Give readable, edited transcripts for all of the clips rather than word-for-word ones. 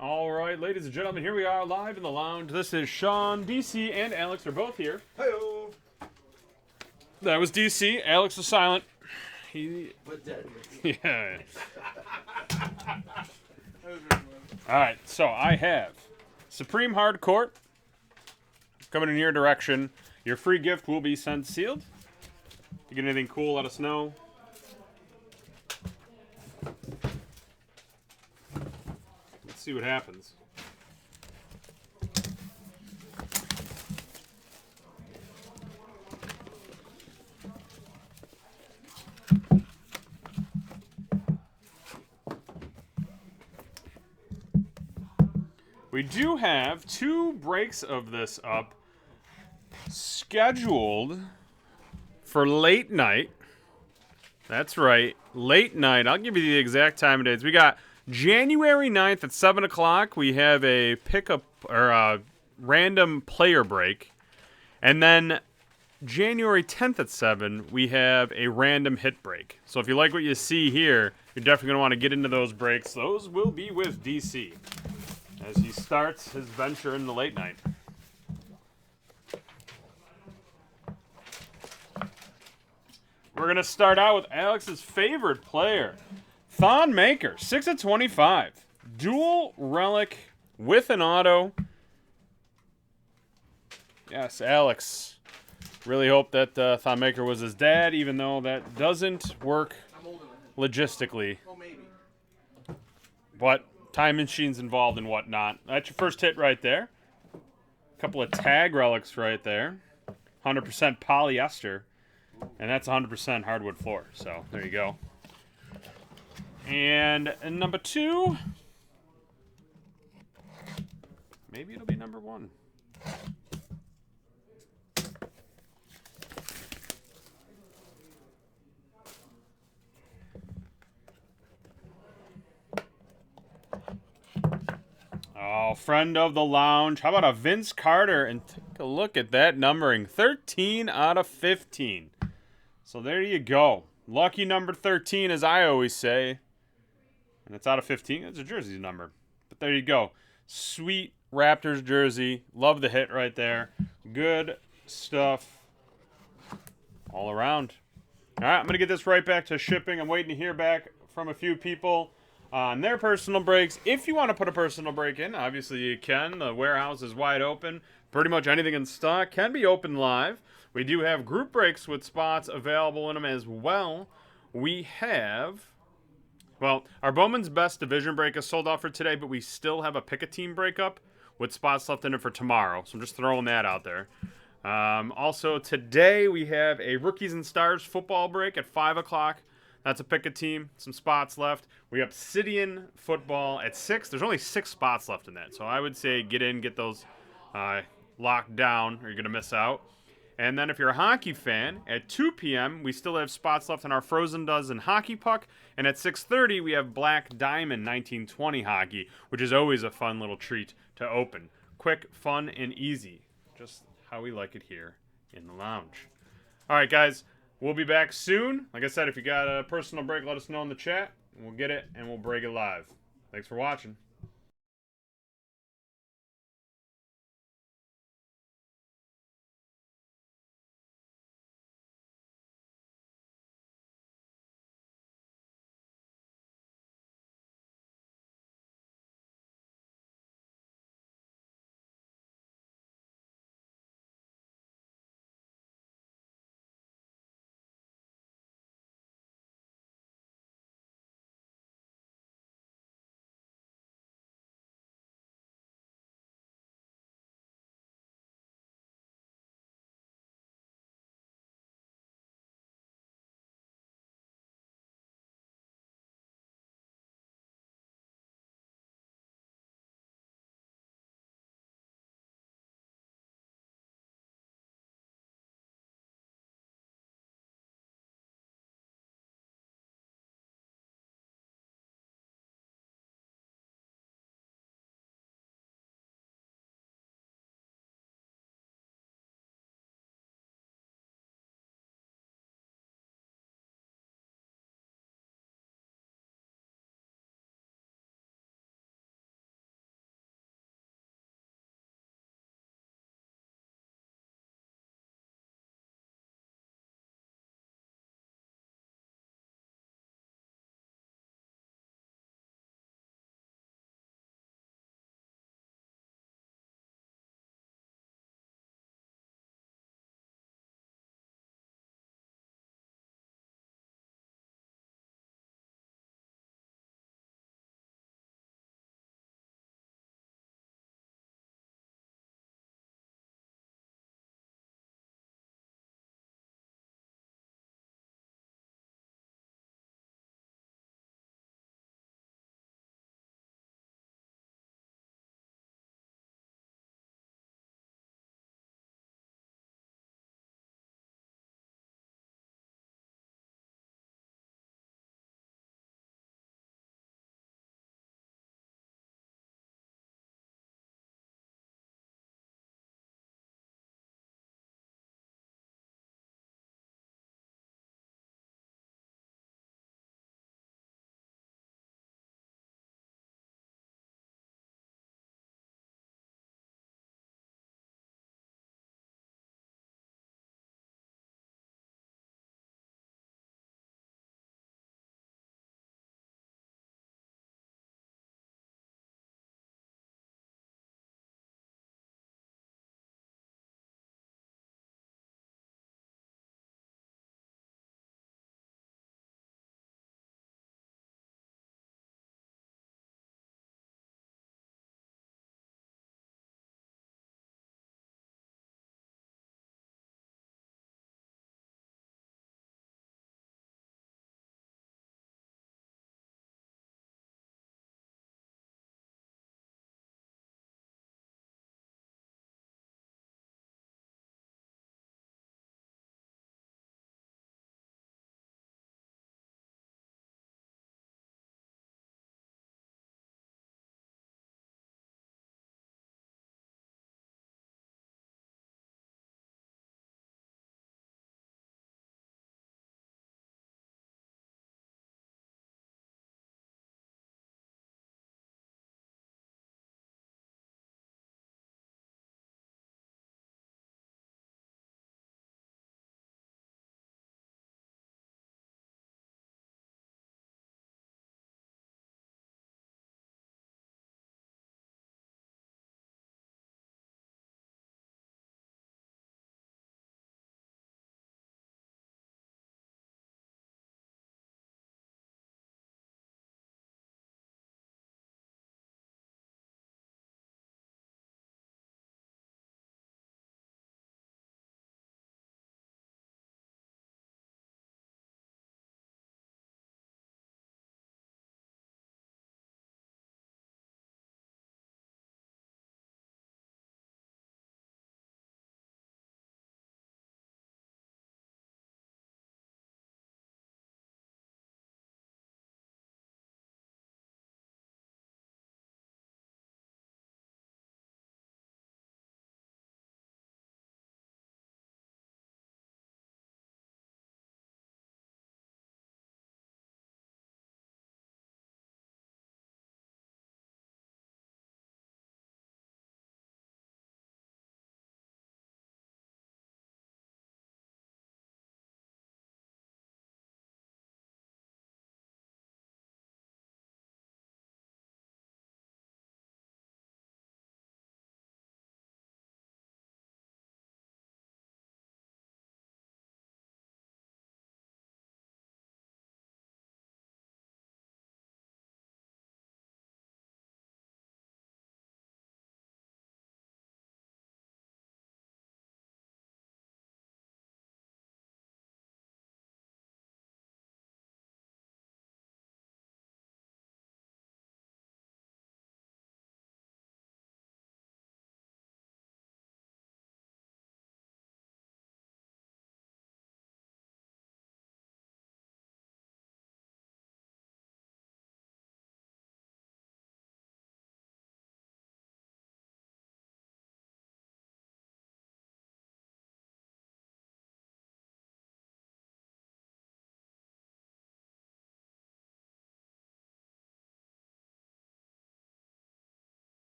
All right, ladies and gentlemen, here we are live in the lounge. This is Sean, DC, and Alex are both here. Hey-o. That was DC. Alex was silent. But dead. Yeah. All right, so I have Supreme Hard Court coming in your direction. Your free gift will be sent sealed. If you get anything cool, let us know. Let's see what happens. We do have 2 breaks of this up scheduled for late night. That's right, late night. I'll give you the exact time and dates. We got January 9th at 7 o'clock. We have a pickup or a random player break. And then January 10th at 7, we have a random hit break. So if you like what you see here, you're definitely going to want to get into those breaks. Those will be with DC as he starts his venture in the late night. We're going to start out with Alex's favorite player, Thon Maker, 6 of 25. Dual relic with an auto. Yes, Alex. Really hope that Thon Maker was his dad, even though that doesn't work logistically. Oh, maybe. But time machines involved and whatnot. That's your first hit right there. A couple of tag relics right there. 100% polyester. And that's 100% hardwood floor. So there you go. And number 2. Maybe it'll be number 1. Oh, friend of the lounge. How about a Vince Carter? And take a look at that numbering. 13 out of 15. So there you go. Lucky number 13, as I always say. And it's out of 15. It's a jersey number. But there you go. Sweet Raptors jersey. Love the hit right there. Good stuff all around. All right, I'm going to get this right back to shipping. I'm waiting to hear back from a few people on their personal breaks. If you want to put a personal break in, obviously you can. The warehouse is wide open. Pretty much anything in stock can be open live. We do have group breaks with spots available in them as well. We have, well, our Bowman's Best Division break is sold out for today, but we still have a pick-a-team breakup with spots left in it for tomorrow. So I'm just throwing that out there. Also, today we have a Rookies and Stars football break at 5 o'clock. That's a pick-a-team. Some spots left. We have Obsidian football at 6. There's only 6 spots left in that. So I would say get in, get those locked down, or you're going to miss out. And then if you're a hockey fan, at 2 p.m., we still have spots left in our Frozen Dozen hockey puck. And at 6:30, we have Black Diamond 1920 hockey, which is always a fun little treat to open. Quick, fun, and easy. Just how we like it here in the lounge. All right, guys. We'll be back soon. Like I said, if you got a personal break, let us know in the chat. And we'll get it, and we'll break it live. Thanks for watching.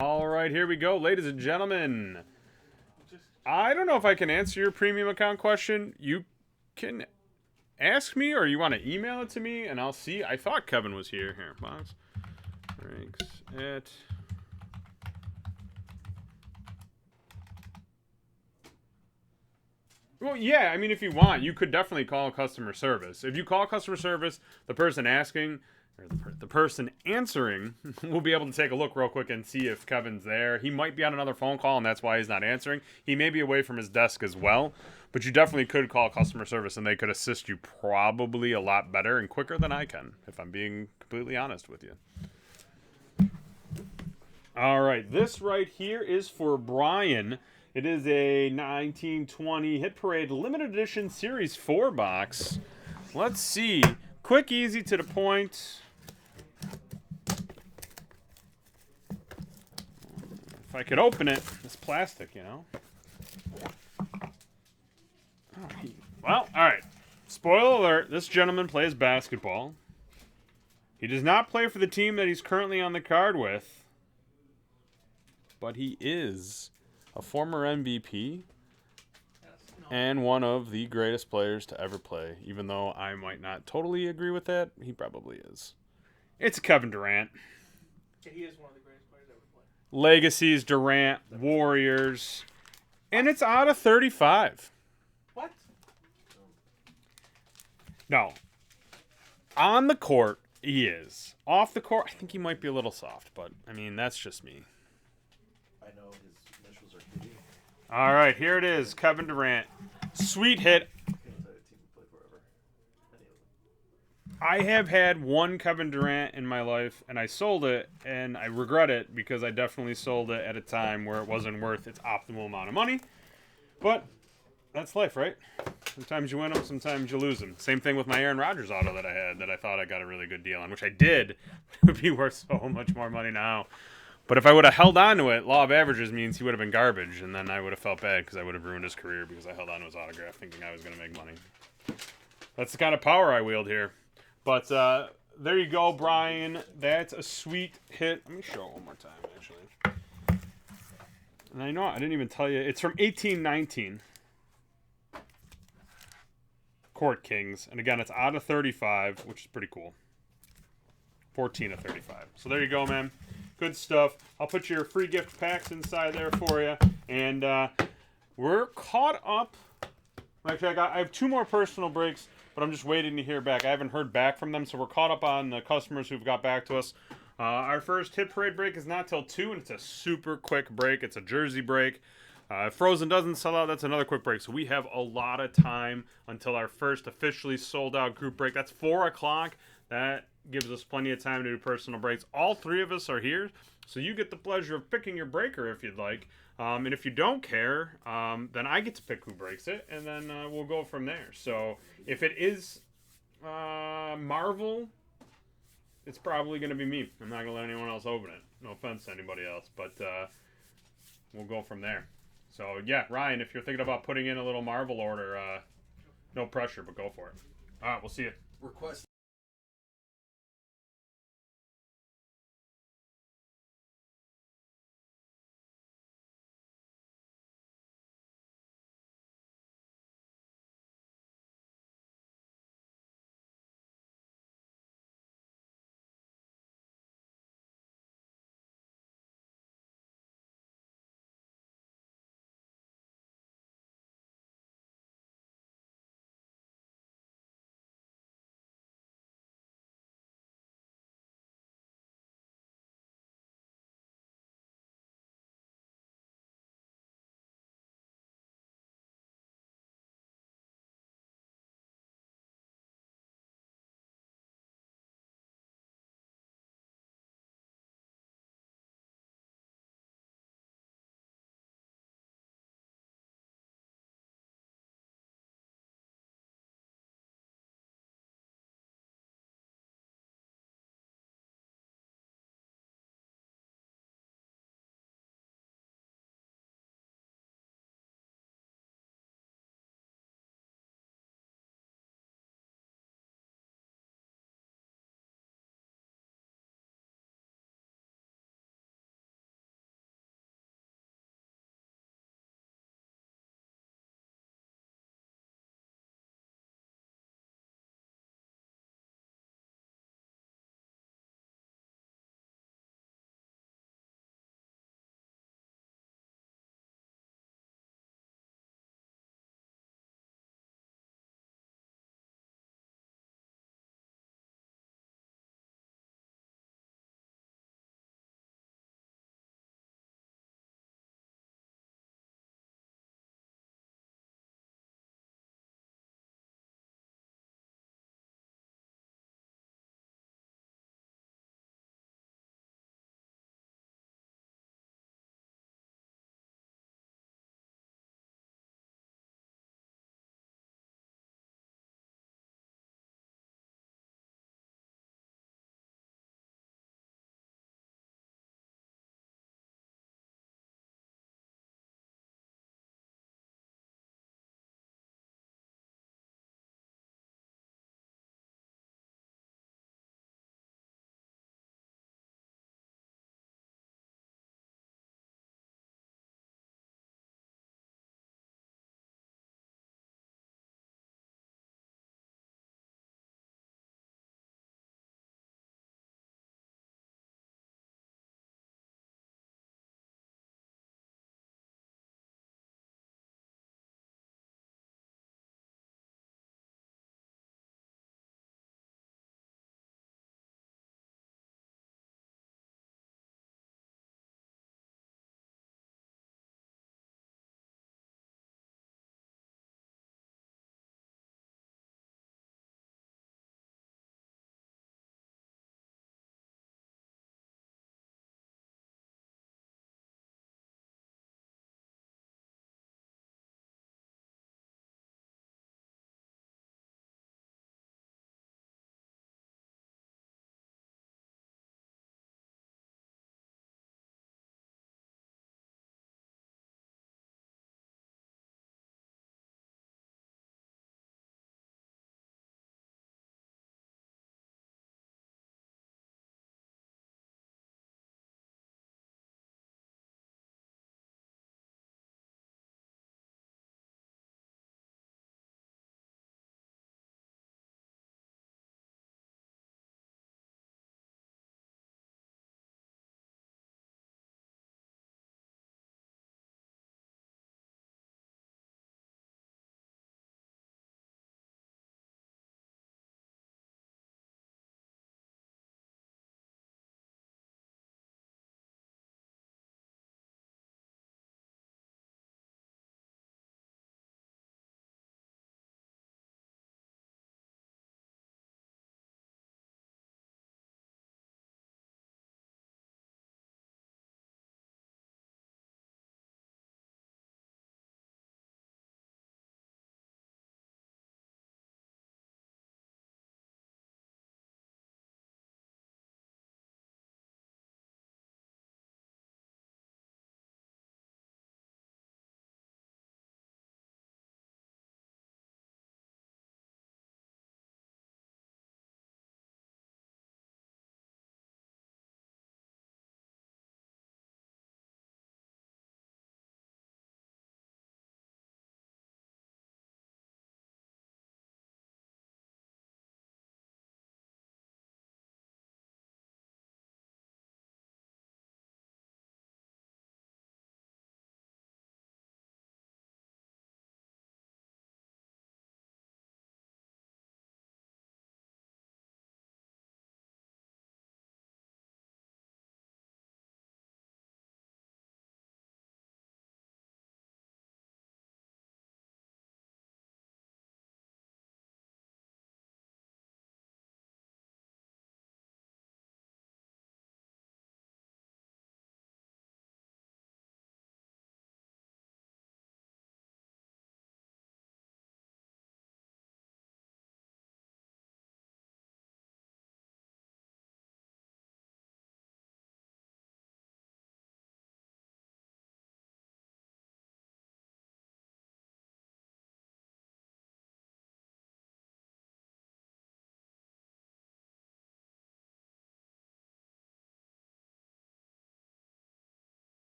All right, here we go, ladies and gentlemen. I don't know if I can answer your premium account question. You can ask me, or you want to email it to me, and I'll see. I thought Kevin was here. Here, box. Ranks at. Well, yeah, I mean, if you want, you could definitely call customer service. If you call customer service, the person asking, or the person answering will be able to take a look real quick and see if Kevin's there. He might be on another phone call, and that's why he's not answering. He may be away from his desk as well, but you definitely could call customer service, and they could assist you probably a lot better and quicker than I can, if I'm being completely honest with you. All right, this right here is for Brian. It is a 1920 Hit Parade Limited Edition Series 4 box. Let's see. Quick, easy, to the point. If I could open it, it's plastic, you know. Well, all right. Spoiler alert, this gentleman plays basketball. He does not play for the team that he's currently on the card with, but he is a former MVP and one of the greatest players to ever play. Even though I might not totally agree with that, he probably is. It's Kevin Durant. Yeah, he is one of the greatest players ever played. Legacies, Durant, Warriors. And it's out of 35. What? No. On the court, he is. Off the court, I think he might be a little soft, but, I mean, that's just me. I know his initials are KD. All right, here it is, Kevin Durant. Sweet hit. I have had one Kevin Durant in my life, and I sold it, and I regret it because I definitely sold it at a time where it wasn't worth its optimal amount of money. But that's life, right? Sometimes you win them, sometimes you lose them. Same thing with my Aaron Rodgers auto that I had that I thought I got a really good deal on, which I did. It would be worth so much more money now. But if I would have held on to it, law of averages means he would have been garbage, and then I would have felt bad because I would have ruined his career because I held on to his autograph thinking I was going to make money. That's the kind of power I wield here. But there you go, Brian. That's a sweet hit. Let me show it one more time, actually. And I know I didn't even tell you. It's from 1819. Court Kings. And again, it's out of 35, which is pretty cool. 14 of 35. So there you go, man. Good stuff. I'll put your free gift packs inside there for you. And we're caught up. Actually, I have 2 more personal breaks, but I'm just waiting to hear back. I haven't heard back from them, so we're caught up on the customers who've got back to us. Our first Hit Parade break is not till 2, and it's a super quick break. It's a jersey break. If Frozen doesn't sell out, that's another quick break. So we have a lot of time until our first officially sold-out group break. That's 4 o'clock. That gives us plenty of time to do personal breaks. All 3 of us are here, so you get the pleasure of picking your breaker if you'd like. And if you don't care, then I get to pick who breaks it, and then we'll go from there. So if it is Marvel, it's probably going to be me. I'm not going to let anyone else open it. No offense to anybody else, but we'll go from there. So, yeah, Ryan, if you're thinking about putting in a little Marvel order, no pressure, but go for it. All right, we'll see you. Request.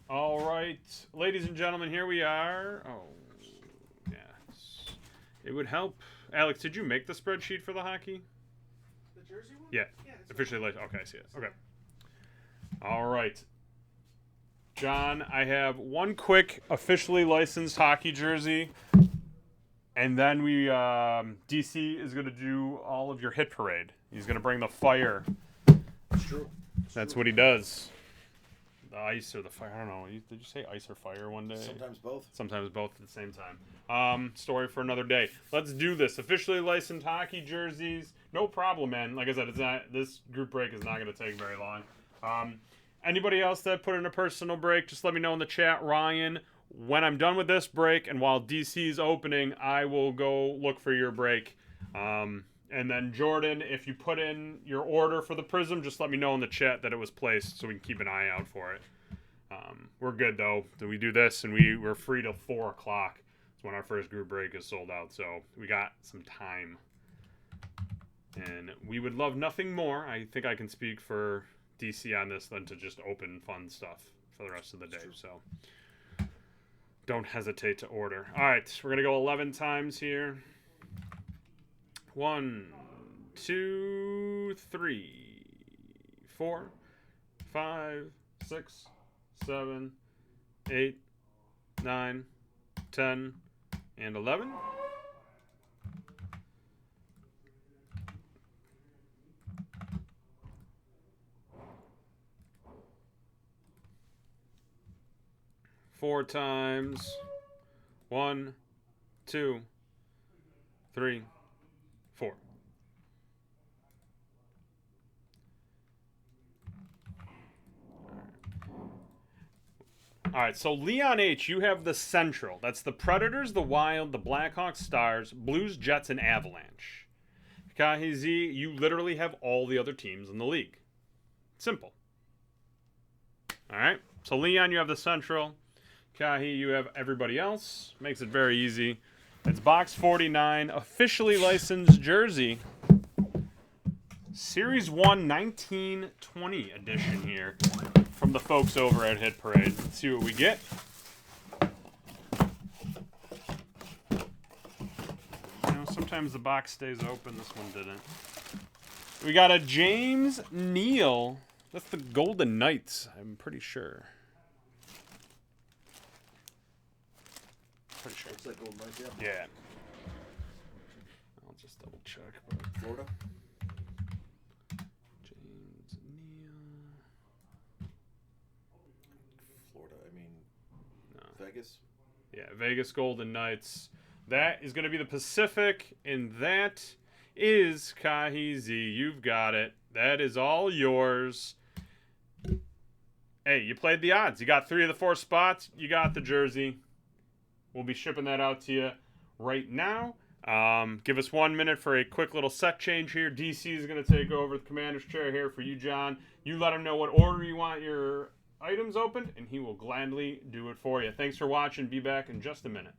All right, ladies and gentlemen, here we are. Oh, yes. It would help. Alex, did you make the spreadsheet for the hockey? The jersey one? Yeah. Yeah. It's Officially licensed. Okay, I see it. Okay. All right. John, I have one quick officially licensed hockey jersey, and then DC is going to do all of your hit parade. He's going to bring the fire. It's true. That's what he does. The ice or the fire. I don't know. Did you say ice or fire one day? Sometimes both. Sometimes both at the same time. Story for another day. Let's do this. Officially licensed hockey jerseys. No problem, man. Like I said, this group break is not going to take very long. Anybody else that put in a personal break, just let me know in the chat. Ryan, when I'm done with this break and while DC's opening, I will go look for your break. And then Jordan, if you put in your order for the Prism, just let me know in the chat that it was placed so we can keep an eye out for it. We're good, though. So we do this, and we're free till 4 o'clock. It's when our first group break is sold out, so we got some time. And we would love nothing more. I think I can speak for DC on this than to just open fun stuff for the rest of the day. So don't hesitate to order. All right, we're going to go 11 times here. 1, 2, 3, 4, 5, 6, 7, 8, 9, 10, and 11. Four times. 1, 2, 3, 4. All right, so Leon H., you have the Central. That's the Predators, the Wild, the Blackhawks, Stars, Blues, Jets, and Avalanche. Kahi Z, you literally have all the other teams in the league. Simple. All right, so Leon, you have the Central. Kahi, you have everybody else. Makes it very easy. It's box 49, officially licensed jersey. Series 1 1920 edition here from the folks over at Hit Parade. Let's see what we get. You know, sometimes the box stays open. This one didn't. We got a James Neal. That's the Golden Knights, I'm pretty sure. Pretty sure. Looks like Golden Knights, yeah. Yeah. I'll just double check. But Florida. James Neal. Florida, I mean, No. Vegas. Yeah, Vegas Golden Knights. That is going to be the Pacific, and that is Kahi Z. You've got it. That is all yours. Hey, you played the odds. You got 3 of the 4 spots. You got the jersey. We'll be shipping that out to you right now. Give us 1 minute for a quick little set change here. DC is going to take over the commander's chair here for you, John. You let him know what order you want your items opened, and he will gladly do it for you. Thanks for watching. Be back in just a minute.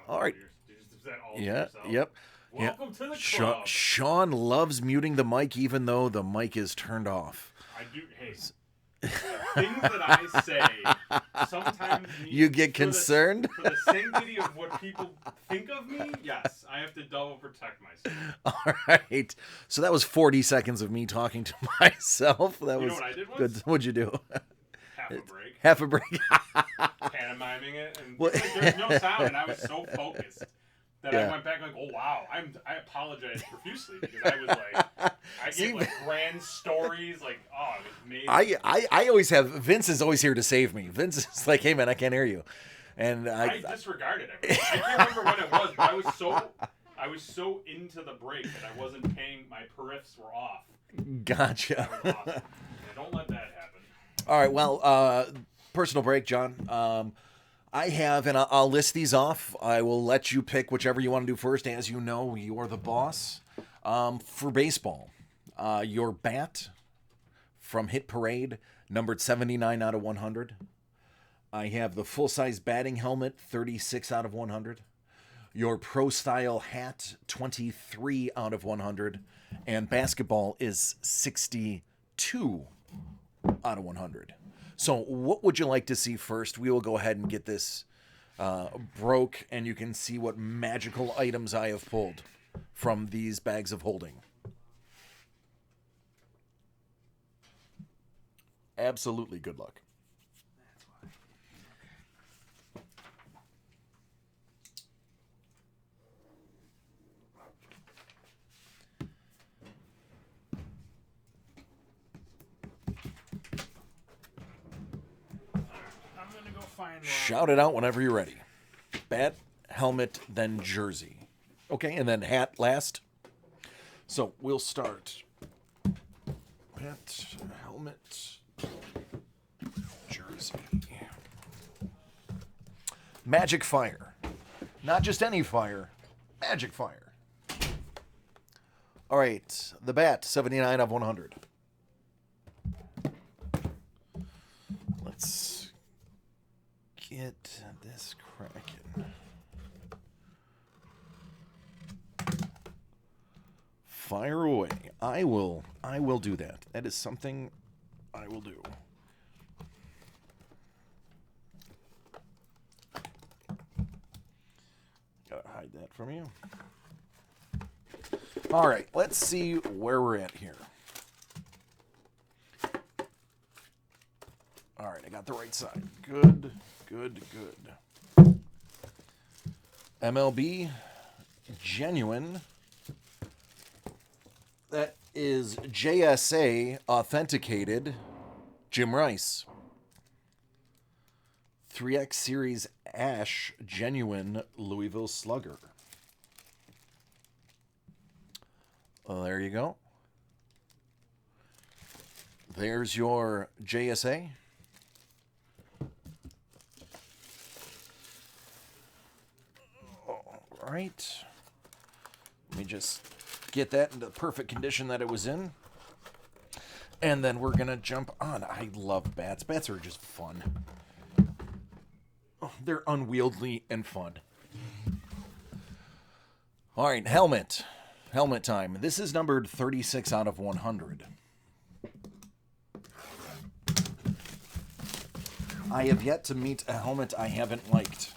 All right. Is that all to Yeah. yourself? Yep. Welcome to the Sean, club. Sean loves muting the mic even though the mic is turned off. I do. Hey, the things that I say sometimes need, You get concerned? for the sanctity of what people think of me. Yes, I have to double protect myself. All right. So that was 40 seconds of me talking to myself. That You was know what I did once? good. What'd you do? Half a break, Half a break. pantomiming it, and Well- there's no sound, and I was so focused that Yeah. I went back like, oh wow, I apologize profusely because I was like, I See, gave like grand stories, like oh, it was amazing. I always have Vince is always here to save me. Vince is like, hey man, I can't hear you, and I disregarded everything. I can't remember when it was, but I was so into the break that I wasn't paying. My periffs were off. gotcha. That was awesome. Yeah, don't let that happen. All right, well, personal break, John. I have, and I'll list these off. I will let you pick whichever you want to do first. As you know, you're the boss. For baseball, your bat from Hit Parade, numbered 79 out of 100. I have the full-size batting helmet, 36 out of 100. Your Pro Style hat, 23 out of 100. And basketball is 62 out of 100. So what would you like to see first? We will go ahead and get this broke, and you can see what magical items I have pulled from these bags of holding. Absolutely good luck. I'm gonna go find one. Shout it out whenever you're ready. Bat, helmet, then jersey. Okay, and then hat last. So we'll start. Bat, helmet, jersey. Magic Fire. Not just any fire, Magic Fire. All right, the bat, 79 out of 100. Let's get this cracking. Fire away. I will do that. That is something I will do. Gotta hide that from you. All right, let's see where we're at here. All right, I got the right side. Good, good, good. MLB Genuine. That is JSA authenticated Jim Rice. 3X Series Ash Genuine Louisville Slugger. Well, there you go. There's your JSA. All right. Let me just get that into the perfect condition that it was in. And then we're going to jump on. I love bats. Bats are just fun. Oh, they're unwieldy and fun. All right, helmet. Helmet time. This is numbered 36 out of 100. I have yet to meet a helmet I haven't liked.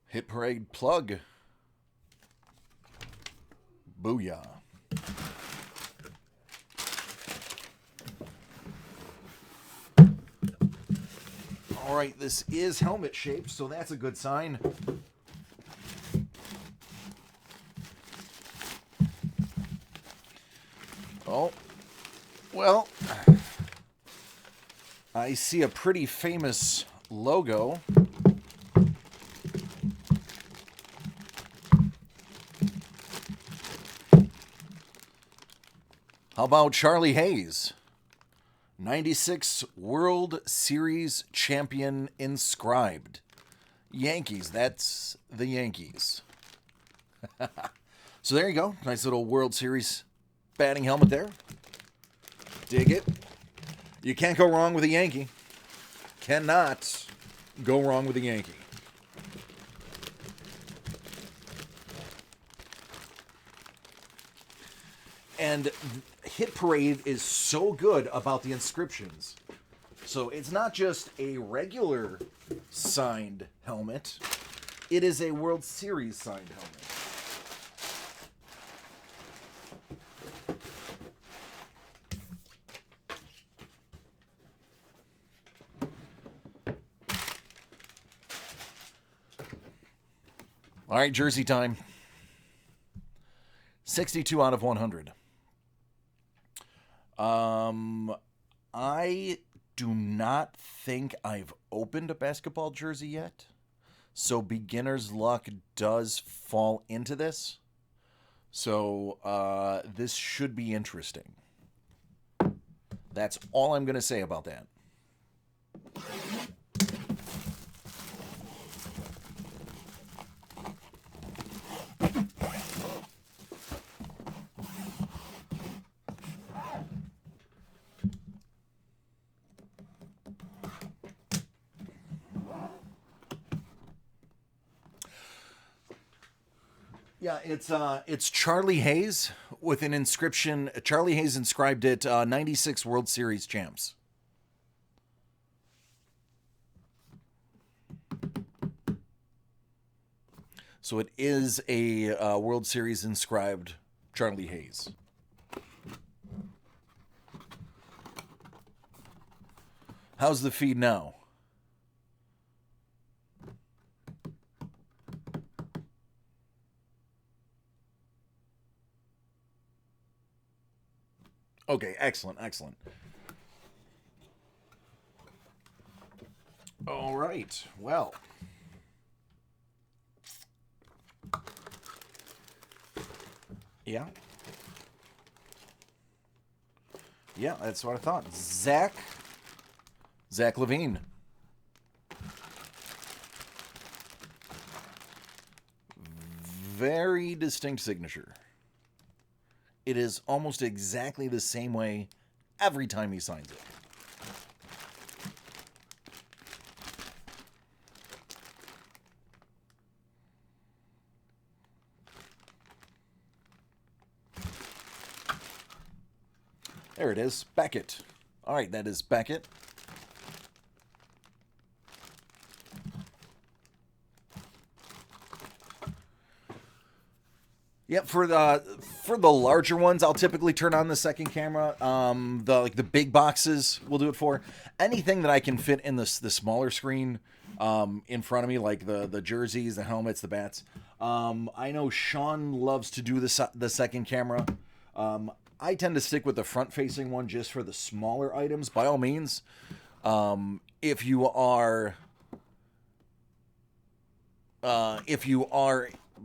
Hit Parade plug. Booyah. All right, this is helmet shaped, so that's a good sign. Oh, well, I see a pretty famous logo. How about Charlie Hayes? '96 World Series champion inscribed. Yankees. That's the Yankees. So there you go. Nice little World Series batting helmet there. Dig it. You can't go wrong with a Yankee. Cannot go wrong with a Yankee. And Hit Parade is so good about the inscriptions. So it's not just a regular signed helmet. It is a World Series signed helmet. All right, jersey time. 62 out of 100. I do not think I've opened a basketball jersey yet. So beginner's luck does fall into this. So this should be interesting. That's all I'm going to say about that. Yeah, it's Charlie Hayes with an inscription. Charlie Hayes inscribed it 96 World Series champs. So it is a World Series inscribed Charlie Hayes. How's the feed now? Okay, excellent, excellent. All right, well. Yeah. Yeah, that's what I thought. Zach Levine. Very distinct signature. It is almost exactly the same way every time he signs it. There it is, Beckett. All right, that is Beckett. Yep, for the larger ones, I'll typically turn on the second camera. The big boxes will do it for. Anything that I can fit in the smaller screen in front of me, like the jerseys, the helmets, the bats. I know Sean loves to do the second camera. I tend to stick with the front-facing one just for the smaller items. By all means, if you are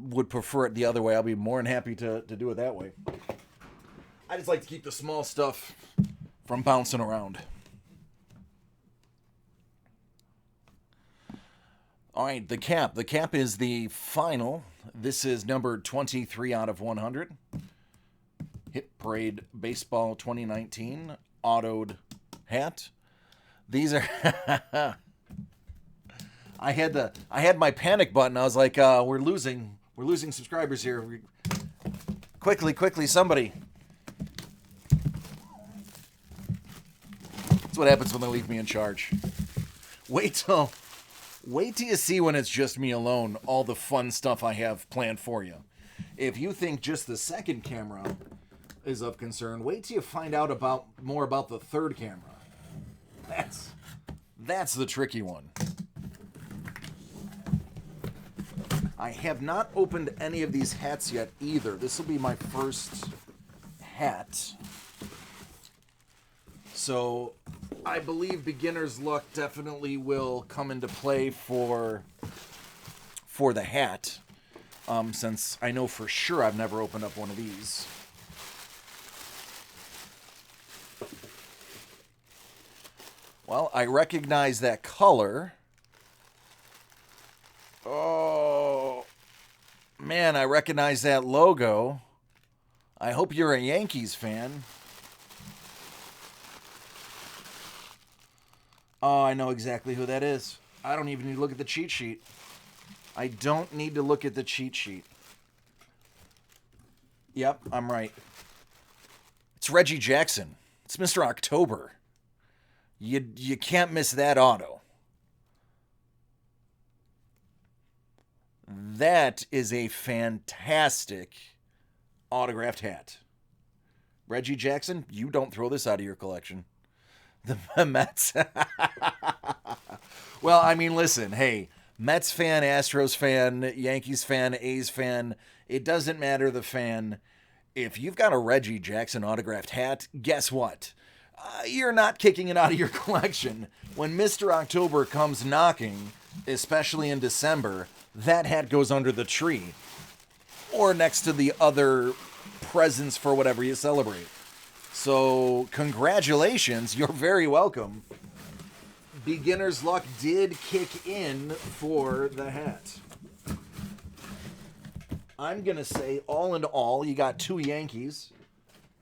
would prefer it the other way, I'll be more than happy to do it that way. I just like to keep the small stuff from bouncing around. All right, the cap. The cap is the final. This is number 23 out of 100. Hit Parade Baseball 2019 autoed hat. These are I had my panic button. I was like, we're losing subscribers here. Quickly, somebody. That's what happens when they leave me in charge. Wait till you see when it's just me alone, all the fun stuff I have planned for you. If you think just the second camera is of concern, wait till you find out more about the third camera. That's the tricky one. I have not opened any of these hats yet either. This will be my first hat. So I believe beginner's luck definitely will come into play for the hat. Since I know for sure I've never opened up one of these. Well, I recognize that color. Oh, man, I recognize that logo. I hope you're a Yankees fan. Oh, I know exactly who that is. I don't even need to look at the cheat sheet. I don't need to look at the cheat sheet. Yep, I'm right. It's Reggie Jackson. It's Mr. October. You can't miss that auto. That is a fantastic autographed hat. Reggie Jackson, you don't throw this out of your collection. The Mets. Well, I mean, listen, hey, Mets fan, Astros fan, Yankees fan, A's fan, it doesn't matter the fan. If you've got a Reggie Jackson autographed hat, guess what? You're not kicking it out of your collection. When Mr. October comes knocking, especially in December, that hat goes under the tree or next to the other presents for whatever you celebrate. So, congratulations. You're very welcome. Beginner's luck did kick in for the hat. I'm going to say, all in all, you got 2 Yankees.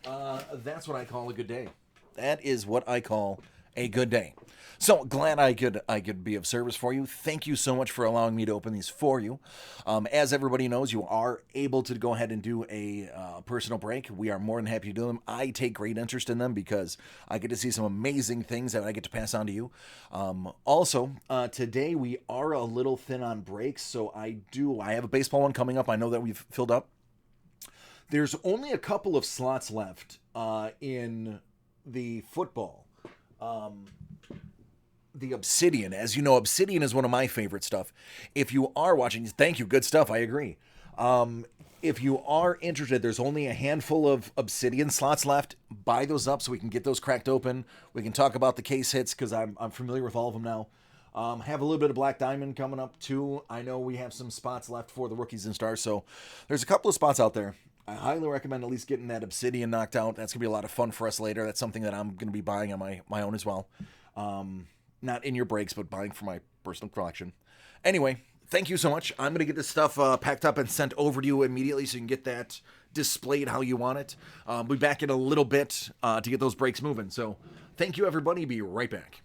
That's what I call a good day. That is what I call a good day. So glad I could be of service for you. Thank you so much for allowing me to open these for you. As everybody knows, you are able to go ahead and do a personal break. We are more than happy to do them. I take great interest in them because I get to see some amazing things that I get to pass on to you. Also, today we are a little thin on breaks, so I have a baseball one coming up. I know that we've filled up. There's only a couple of slots left in the football. The Obsidian. As you know, Obsidian is one of my favorite stuff. If you are watching, thank you, good stuff, I agree. If you are interested, there's only a handful of Obsidian slots left. Buy those up so we can get those cracked open. We can talk about the case hits because I'm familiar with all of them now. Have a little bit of Black Diamond coming up too. I know we have some spots left for the rookies and stars, so there's a couple of spots out there. I highly recommend at least getting that Obsidian knocked out. That's going to be a lot of fun for us later. That's something that I'm going to be buying on my own as well. Not in your breaks, but buying for my personal collection. Anyway, thank you so much. I'm going to get this stuff packed up and sent over to you immediately so you can get that displayed how you want it. We'll be back in a little bit to get those breaks moving. So thank you, everybody. Be right back.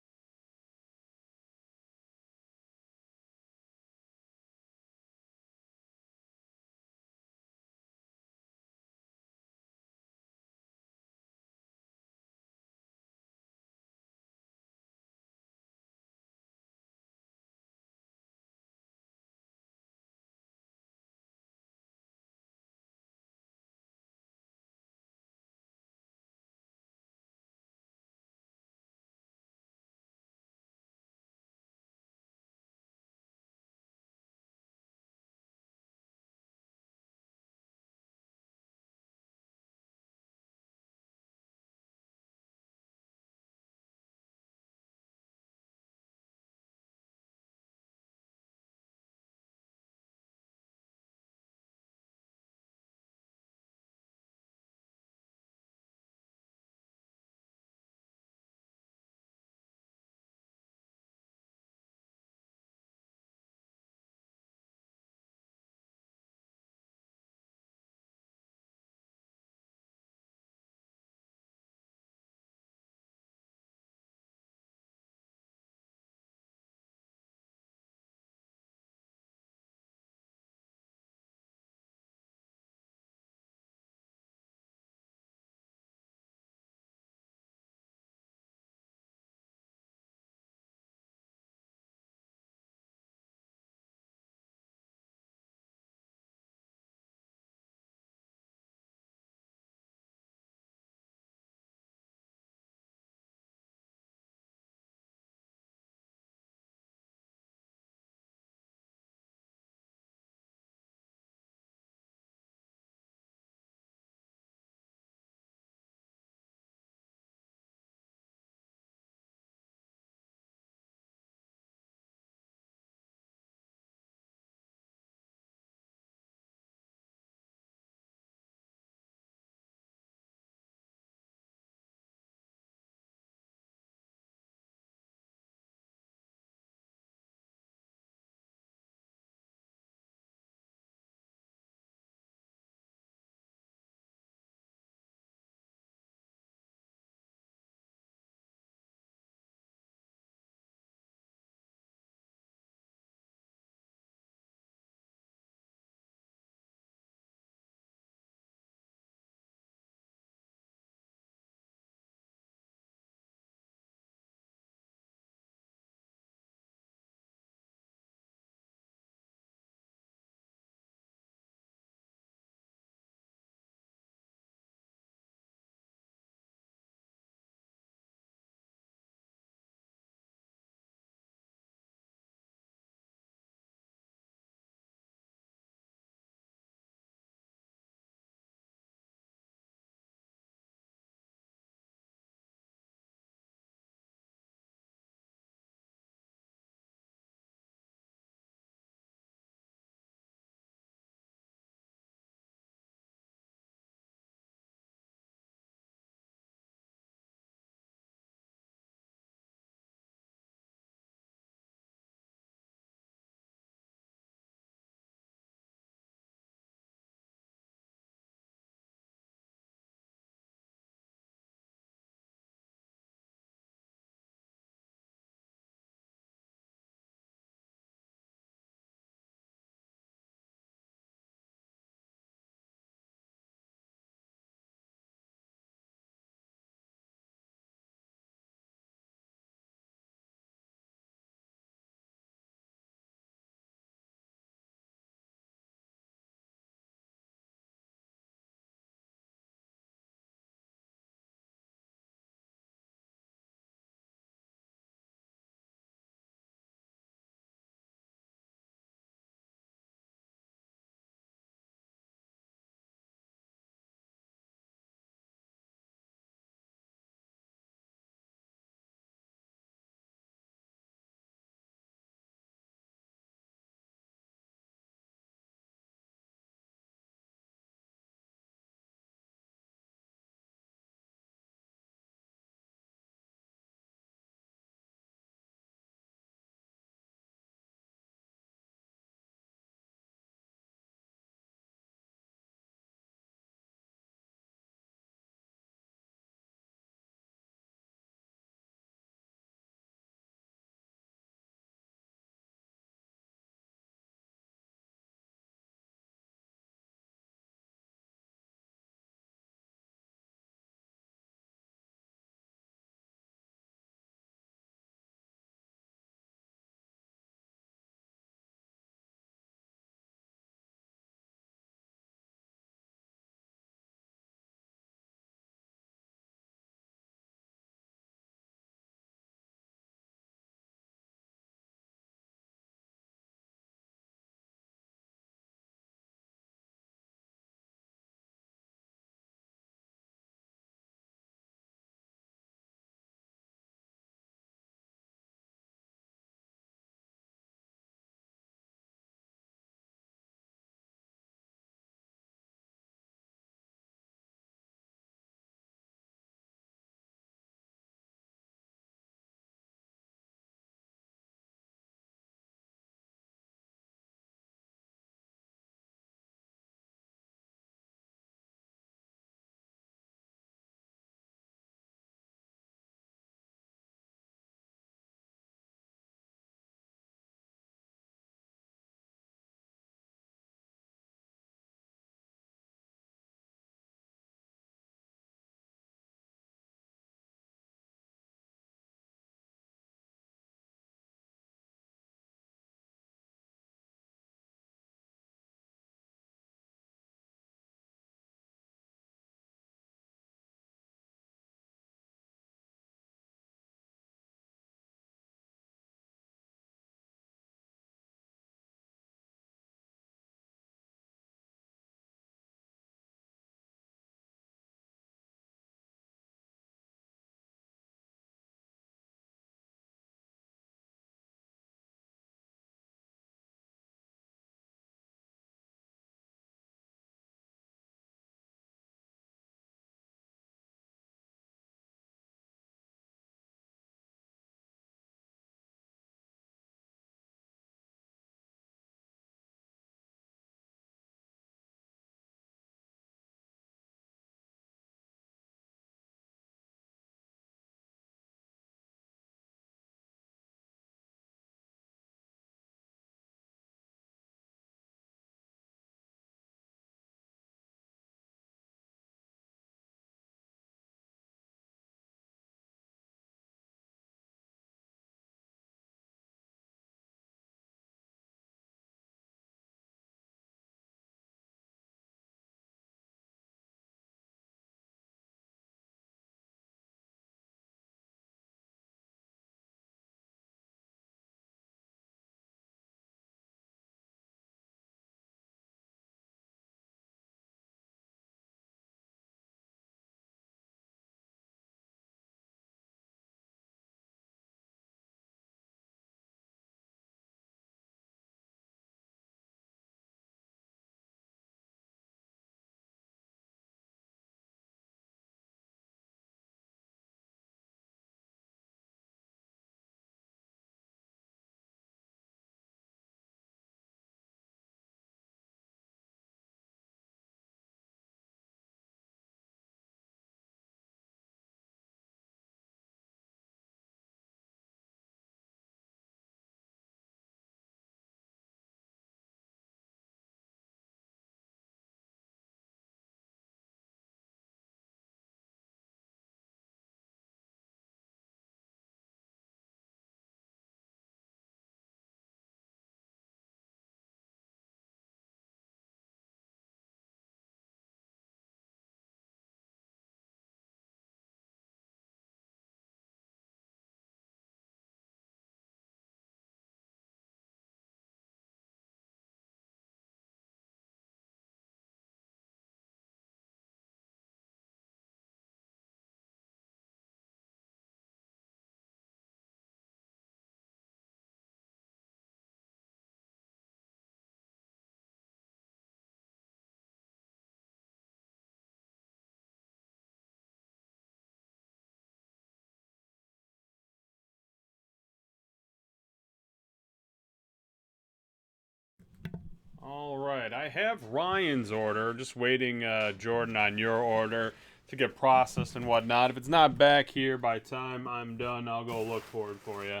All right, I have Ryan's order. Just waiting, Jordan, on your order to get processed and whatnot. If it's not back here by time I'm done, I'll go look for it for you.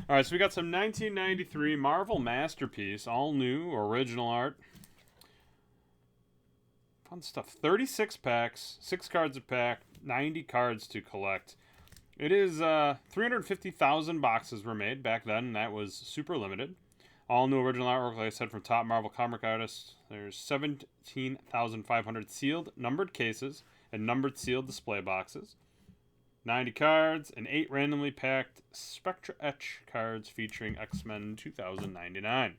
All right, so we got some 1993 Marvel Masterpiece, all new, original art. Fun stuff. 36 packs, 6 cards a pack, 90 cards to collect. It is 350,000 boxes were made back then, and that was super limited. All new original artwork, like I said, from top Marvel comic artists. There's 17,500 sealed, numbered cases and numbered sealed display boxes. 90 cards and 8 randomly packed Spectra Etch cards featuring X-Men 2099.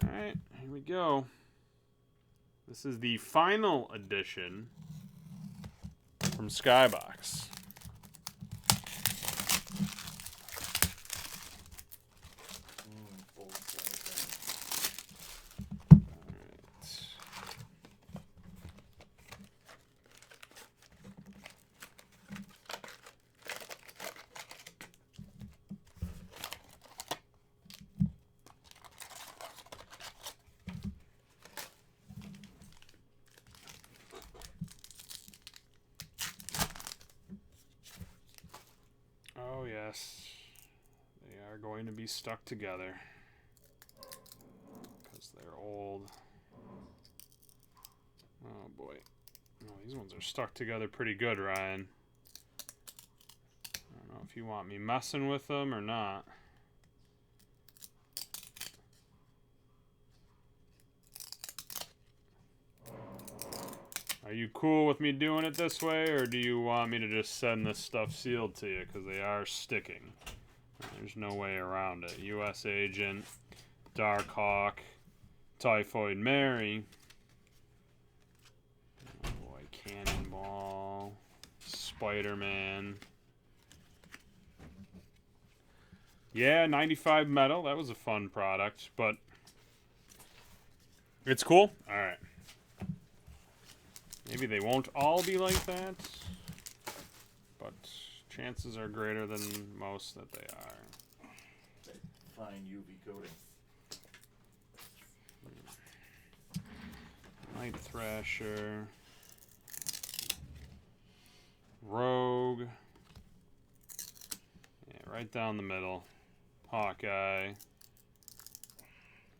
Alright, here we go. This is the final edition from Skybox. Full size. Alright. Oh yes, they are going to be stuck together because they're old. Oh boy, oh, these ones are stuck together pretty good, Ryan. I don't know if you want me messing with them or not. Are you cool with me doing it this way, or do you want me to just send this stuff sealed to you? Because they are sticking. There's no way around it. U.S. Agent, Darkhawk, Typhoid Mary. Oh boy, Cannonball, Spider-Man. Yeah, 95 metal. That was a fun product, but it's cool. All right. Maybe they won't all be like that, but chances are greater than most that they are. Fine UV coating. Night Thrasher, Rogue, yeah, right down the middle, Hawkeye.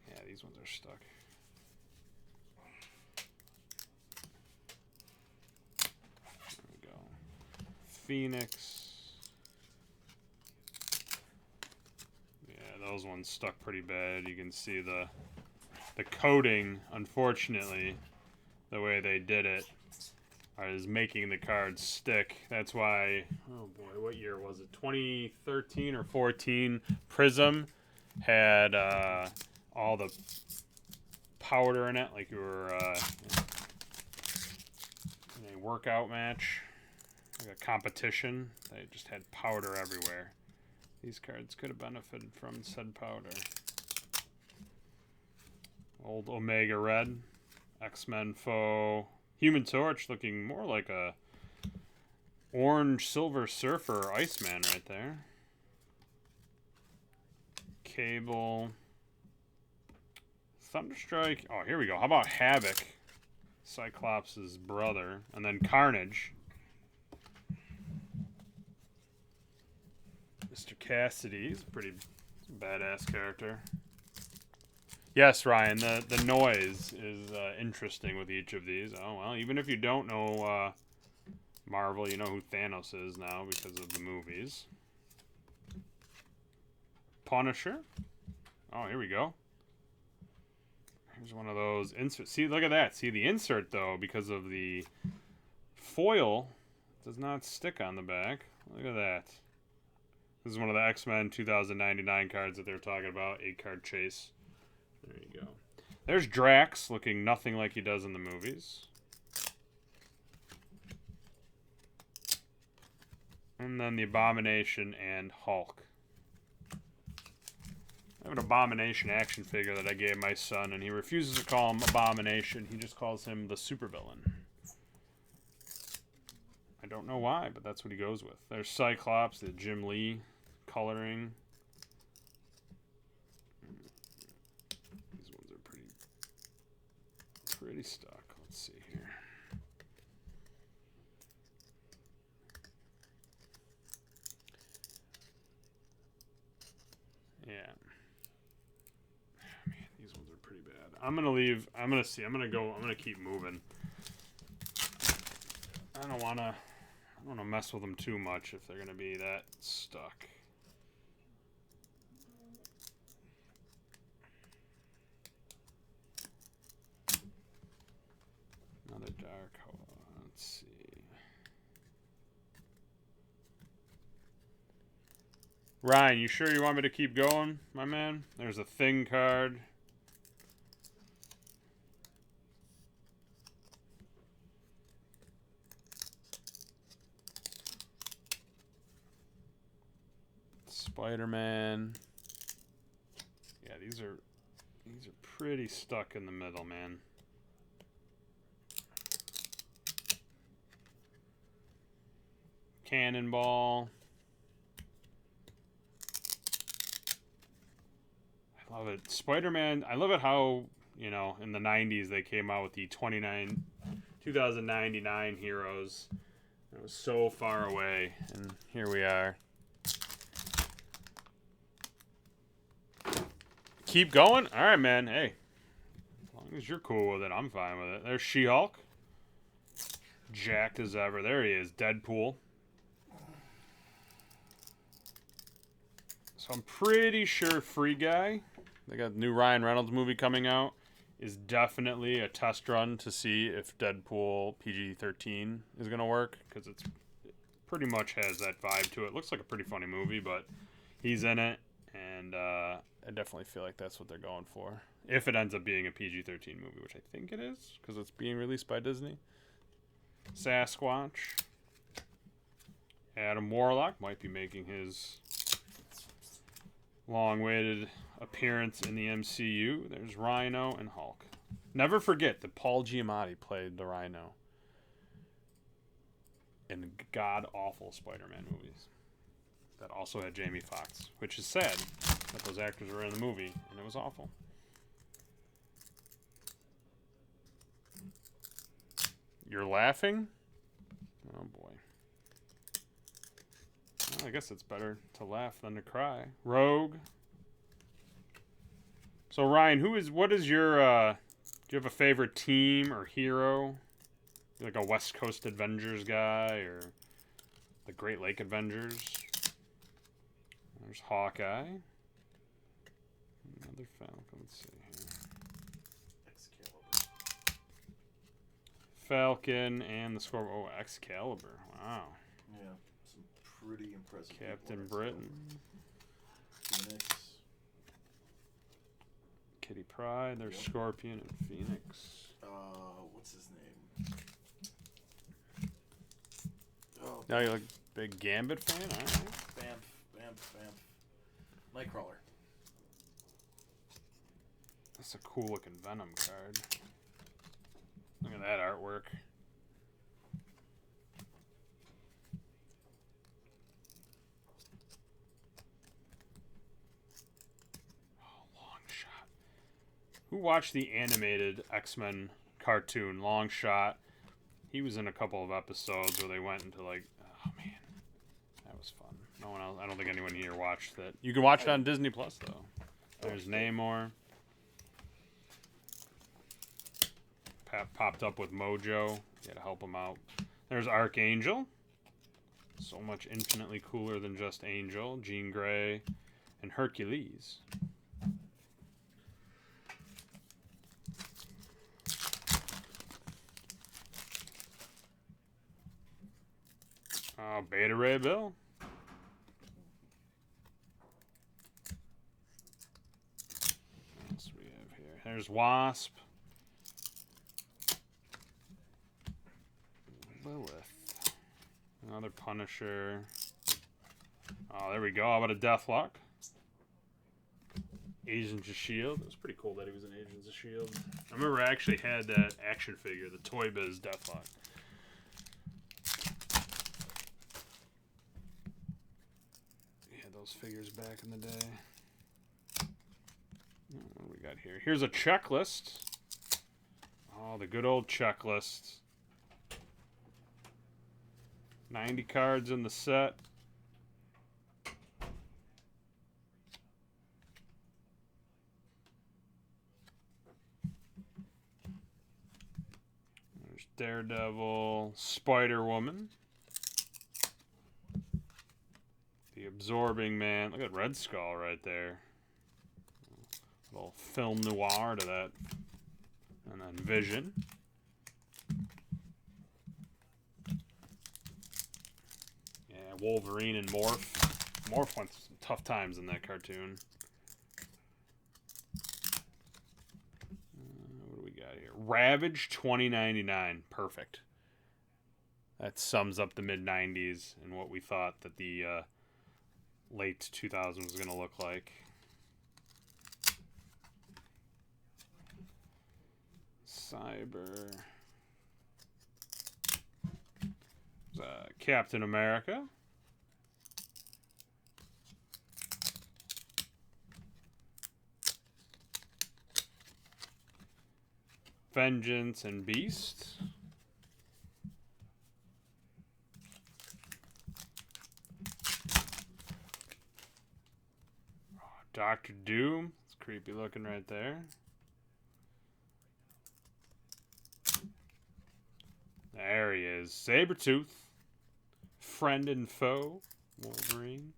Yeah, these ones are stuck. Phoenix. Yeah, those ones stuck pretty bad. You can see the coating, unfortunately, the way they did it is making the cards stick. That's why, oh boy, what year was it? 2013 or 14 Prism had all the powder in it, like you were in a workout match. Like a competition, they just had powder everywhere. These cards could have benefited from said powder. Old Omega Red, X-Men Foe, Human Torch looking more like a orange Silver Surfer Iceman right there. Cable, Thunderstrike. Oh, here we go. How about Havoc, Cyclops' brother, and then Carnage. Mr. Cassidy, he's a pretty badass character. Yes, Ryan, the noise is interesting with each of these. Oh, well, even if you don't know Marvel, you know who Thanos is now because of the movies. Punisher. Oh, here we go. Here's one of those inserts. See, look at that. See, the insert, though, because of the foil, does not stick on the back. Look at that. This is one of the X-Men 2099 cards that they're talking about. 8-card chase. There you go. There's Drax, looking nothing like he does in the movies. And then the Abomination and Hulk. I have an Abomination action figure that I gave my son, and he refuses to call him Abomination. He just calls him the supervillain. I don't know why, but that's what he goes with. There's Cyclops, the Jim Lee coloring. These ones pretty stuck. Let's see here. Yeah. Man, these ones are pretty bad. I'm gonna leave. I'm gonna see. I'm gonna keep moving. I don't wanna mess with them too much if they're gonna be that stuck. Another dark hole. Let's see. Ryan, you sure you want me to keep going, my man? There's a Thing card. Spider-Man. Yeah, these are pretty stuck in the middle, man. Cannonball. I love it. Spider-Man, I love it how, you know, in the 90s they came out with the 2099 heroes. It was so far away, and here we are. Keep going? All right, man. Hey, as long as you're cool with it, I'm fine with it. There's She-Hulk. Jacked as ever. There he is. Deadpool. So I'm pretty sure Free Guy, they got the new Ryan Reynolds movie coming out, is definitely a test run to see if Deadpool PG-13 is going to work, because it pretty much has that vibe to it. Looks like a pretty funny movie, but he's in it, and I definitely feel like that's what they're going for. If it ends up being a PG-13 movie, which I think it is, because it's being released by Disney. Sasquatch. Adam Warlock might be making his long-awaited appearance in the MCU. There's Rhino and Hulk. Never forget that Paul Giamatti played the Rhino in god-awful Spider-Man movies that also had Jamie Foxx, which is sad that those actors were in the movie, and it was awful. You're laughing? Oh, boy. Well, I guess it's better to laugh than to cry. Rogue. So, Ryan, what is your, do you have a favorite team or hero? Like a West Coast Avengers guy or the Great Lake Avengers? There's Hawkeye. Another Falcon. Let's see here. Excalibur. Falcon and the Scorpion. Oh, Excalibur. Wow. Yeah, some pretty impressive people Captain on Britain. Excalibur. Phoenix. Kitty Pryde. There's Scorpion and Phoenix. What's his name? Oh, Now you're like a big Gambit fan? All right. Bamf. Nightcrawler. That's a cool looking Venom card. Look at that artwork. Oh, Long Shot. Who watched the animated X-Men cartoon, Long Shot? He was in a couple of episodes where they went into like, oh man, that was fun. No one else, I don't think anyone here watched that. You can watch it on Disney Plus though. There's Namor. Popped up with Mojo. You had to help him out. There's Archangel. So much infinitely cooler than just Angel. Jean Grey. And Hercules. Beta Ray Bill. What else do we have here? There's Wasp. Lilith. Another Punisher. Oh, there we go. How about a Deathlock? Agents of S.H.I.E.L.D. It was pretty cool that he was in Agents of S.H.I.E.L.D. I remember I actually had that action figure, the Toy Biz Deathlock. We had those figures back in the day. What do we got here? Here's a checklist. Oh, the good old checklist. 90 cards in the set. There's Daredevil, Spider-Woman. The Absorbing Man. Look at Red Skull right there. A little film noir to that. And then Vision. Yeah, Wolverine and Morph. Morph went through some tough times in that cartoon. What do we got here? Ravage 2099. Perfect. That sums up the mid-90s and what we thought that the late 2000s was going to look like. Cyber. Captain America. Vengeance and Beast. Doctor Doom. It's creepy looking right there. There he is. Sabretooth. Friend and Foe. Wolverine.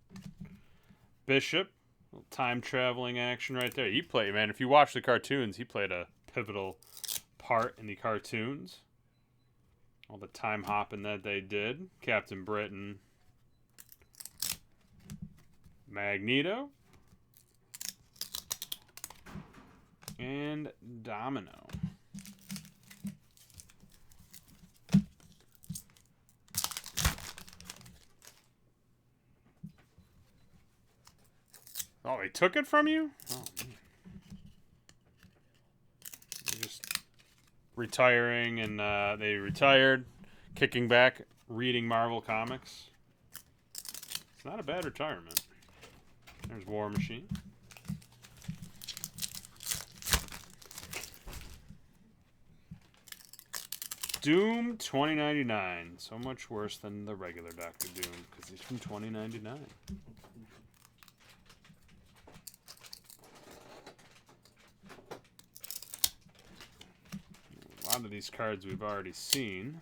Bishop. Little time traveling action right there. He played, man, if you watch the cartoons, he played a pivotal part in the cartoons. All the time hopping that they did. Captain Britain. Magneto. And Domino. Oh, they took it from you? Oh, man. They're just retiring, and they retired, kicking back, reading Marvel Comics. It's not a bad retirement. There's War Machine. Doom 2099. So much worse than the regular Doctor Doom, because he's from 2099. A lot of these cards we've already seen.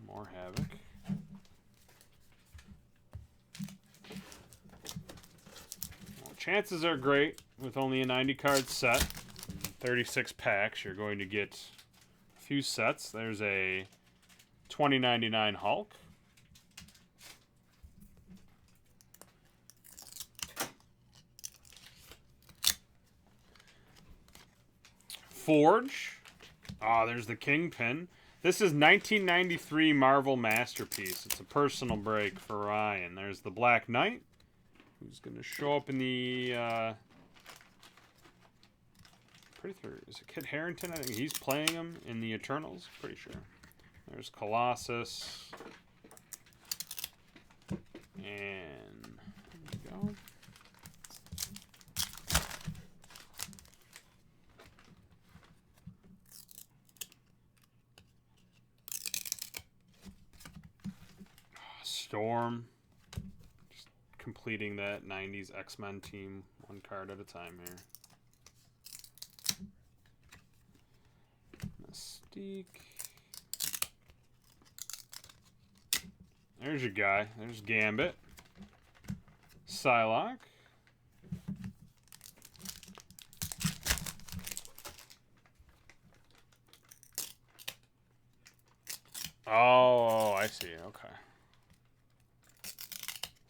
More Havoc. Well, chances are great with only a 90 card set. 36 packs, you're going to get a few sets. There's a 2099 Hulk. Forge. Ah, there's the Kingpin. This is 1993 Marvel Masterpiece. It's a personal break for Ryan. There's the Black Knight, who's going to show up in the... pretty sure, is it Kit Harington? I think he's playing him in the Eternals. Pretty sure. There's Colossus. And there we go. Storm. Just completing that 90s X-Men team one card at a time here. Mystique. There's your guy. There's Gambit. Psylocke. Oh, I see. Okay.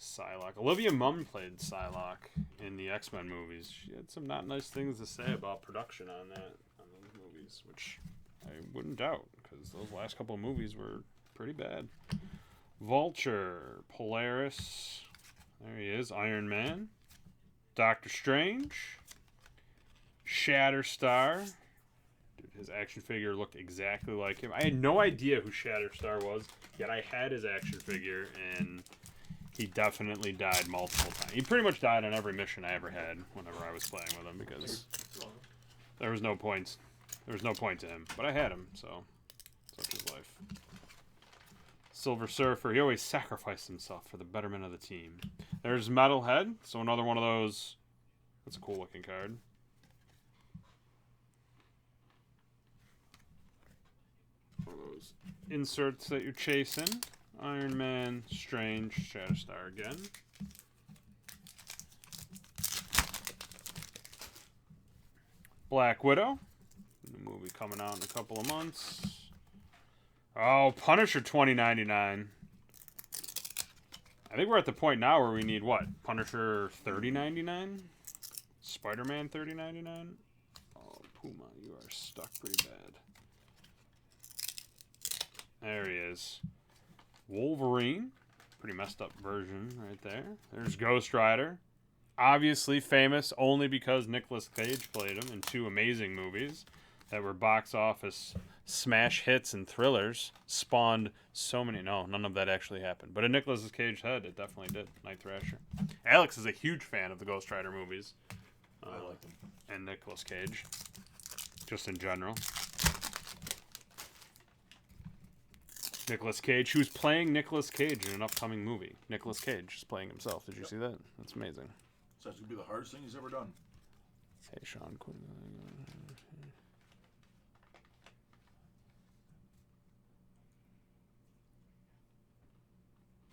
Psylocke. Olivia Munn played Psylocke in the X-Men movies. She had some not nice things to say about production on those movies, which I wouldn't doubt, because those last couple of movies were pretty bad. Vulture, Polaris, there he is, Iron Man, Doctor Strange, Shatterstar. Dude, his action figure looked exactly like him. I had no idea who Shatterstar was, yet I had his action figure, and he definitely died multiple times. He pretty much died on every mission I ever had whenever I was playing with him, because there was no points There was no point to him, but I had him, so such is life. Silver Surfer, he always sacrificed himself for the betterment of the team. There's Metalhead, so another one of those. That's a cool looking card. One of those inserts that you're chasing. Iron Man, Strange, Shatterstar again. Black Widow. New movie coming out in a couple of months. Oh, Punisher 2099. I think we're at the point now where we need what? Punisher 3099? Spider-Man 3099? Oh, Puma, you are stuck pretty bad. There he is. Wolverine. Pretty messed up version right there. There's Ghost Rider. Obviously famous only because Nicolas Cage played him in 2 amazing movies that were box office smash hits and thrillers. Spawned so many. No, none of that actually happened. But in Nicolas Cage's head, it definitely did. Night Thrasher. Alex is a huge fan of the Ghost Rider movies. I like them. And Nicolas Cage. Just in general. Nicolas Cage, who's playing Nicolas Cage in an upcoming movie. Nicolas Cage is playing himself. Did you see that? That's amazing. So that's going to be the hardest thing he's ever done. Hey, Sean Quinn.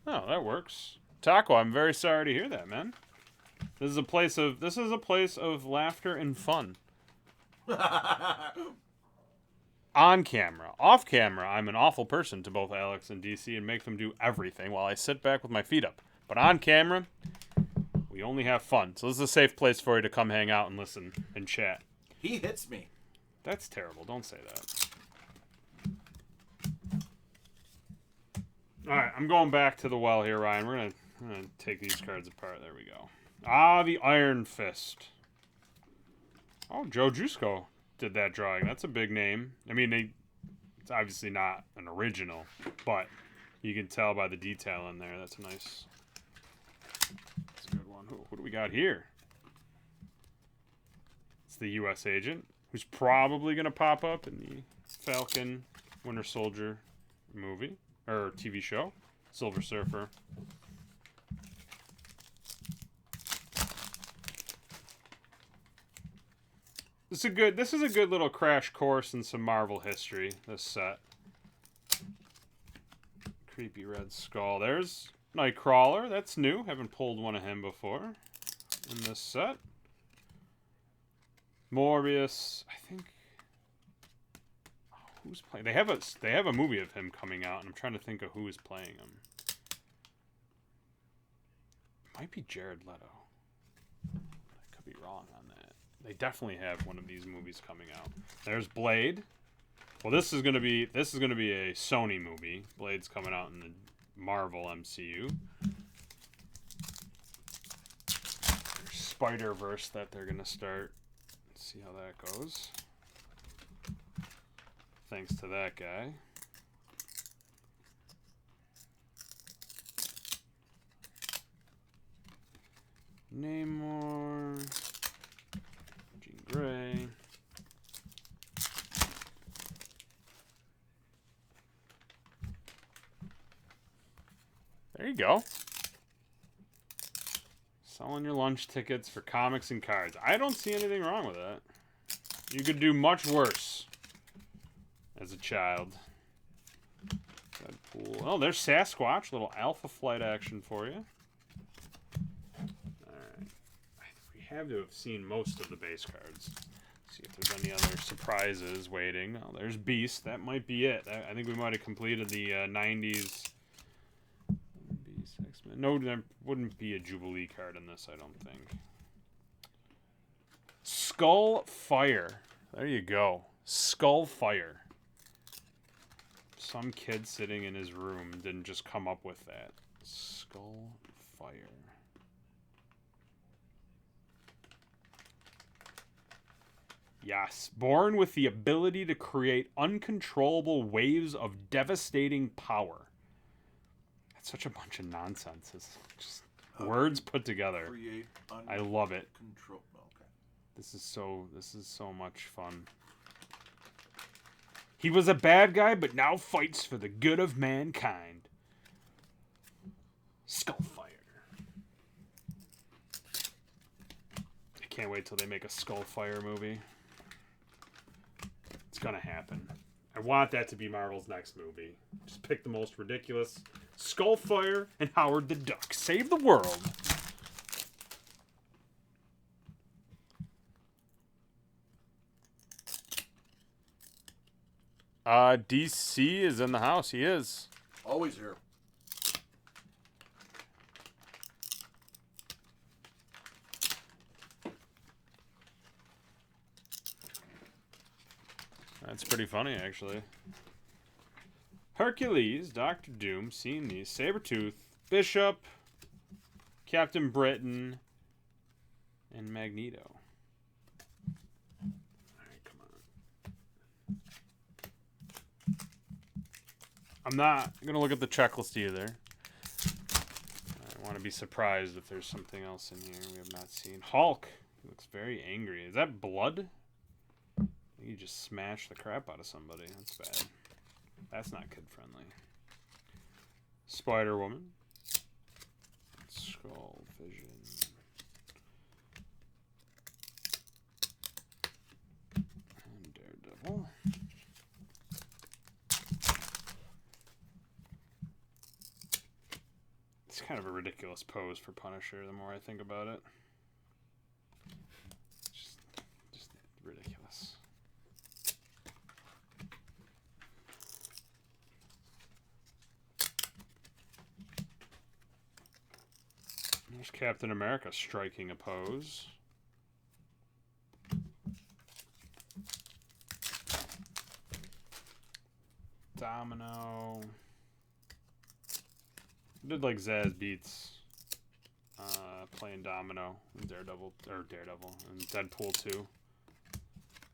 Oh, that works. Taco, I'm very sorry to hear that, man. This is a place of laughter and fun. On camera. Off camera, I'm an awful person to both Alex and DC and make them do everything while I sit back with my feet up. But on camera, we only have fun. So this is a safe place for you to come hang out and listen and chat. He hits me. That's terrible. Don't say that. All right, I'm going back to the well here, Ryan. We're gonna take these cards apart. There we go. Ah, the Iron Fist. Oh, Joe Jusko did that drawing. That's a big name. I mean, it's obviously not an original, but you can tell by the detail in there. That's a nice. That's a good one. What do we got here? It's the U.S. agent, who's probably gonna pop up in the Falcon Winter Soldier movie. Or TV show, Silver Surfer. This is a good little crash course in some Marvel history, this set. Creepy Red Skull. There's Nightcrawler. That's new. Haven't pulled one of him before in this set. Morbius. I think. Who's playing? They have a movie of him coming out, and I'm trying to think of who is playing him. Might be Jared Leto. I could be wrong on that. They definitely have one of these movies coming out. There's Blade. Well, this is gonna be a Sony movie. Blade's coming out in the Marvel MCU. There's Spider-Verse that they're gonna start. Let's see how that goes. Thanks to that guy. Namor. Jean Grey. There you go. Selling your lunch tickets for comics and cards. I don't see anything wrong with that. You could do much worse as a child. Deadpool. Oh, there's Sasquatch. Little Alpha Flight action for you. Alright. We have to have seen most of the base cards. See if there's any other surprises waiting. Oh, there's Beast. That might be it. I think we might have completed the 90s. Beast, X-Men. No, there wouldn't be a Jubilee card in this, I don't think. Skull Fire. There you go. Skull Fire. Some kid sitting in his room didn't just come up with that. Skull Fire. Yes. Born with the ability to create uncontrollable waves of devastating power. That's such a bunch of nonsense. It's just words put together. Create I love it. Control. Okay. This is so much fun. He was a bad guy, but now fights for the good of mankind. Skullfire. I can't wait till they make a Skullfire movie. It's gonna happen. I want that to be Marvel's next movie. Just pick the most ridiculous. Skullfire and Howard the Duck. Save the world. DC is in the house. He is. Always here. That's pretty funny, actually. Hercules, Doctor Doom, seeing these. Sabretooth, Bishop, Captain Britain, and Magneto. Alright, come on. I'm not going to look at the checklist either. I want to be surprised if there's something else in here we have not seen. Hulk. He looks very angry. Is that blood? You just smashed the crap out of somebody. That's bad. That's not kid-friendly. Spider-Woman. Skull Vision. And Daredevil. It's kind of a ridiculous pose for Punisher the more I think about it. Just ridiculous. There's Captain America striking a pose. Domino. I did like Zaz Beats playing Domino in Daredevil, and Deadpool 2.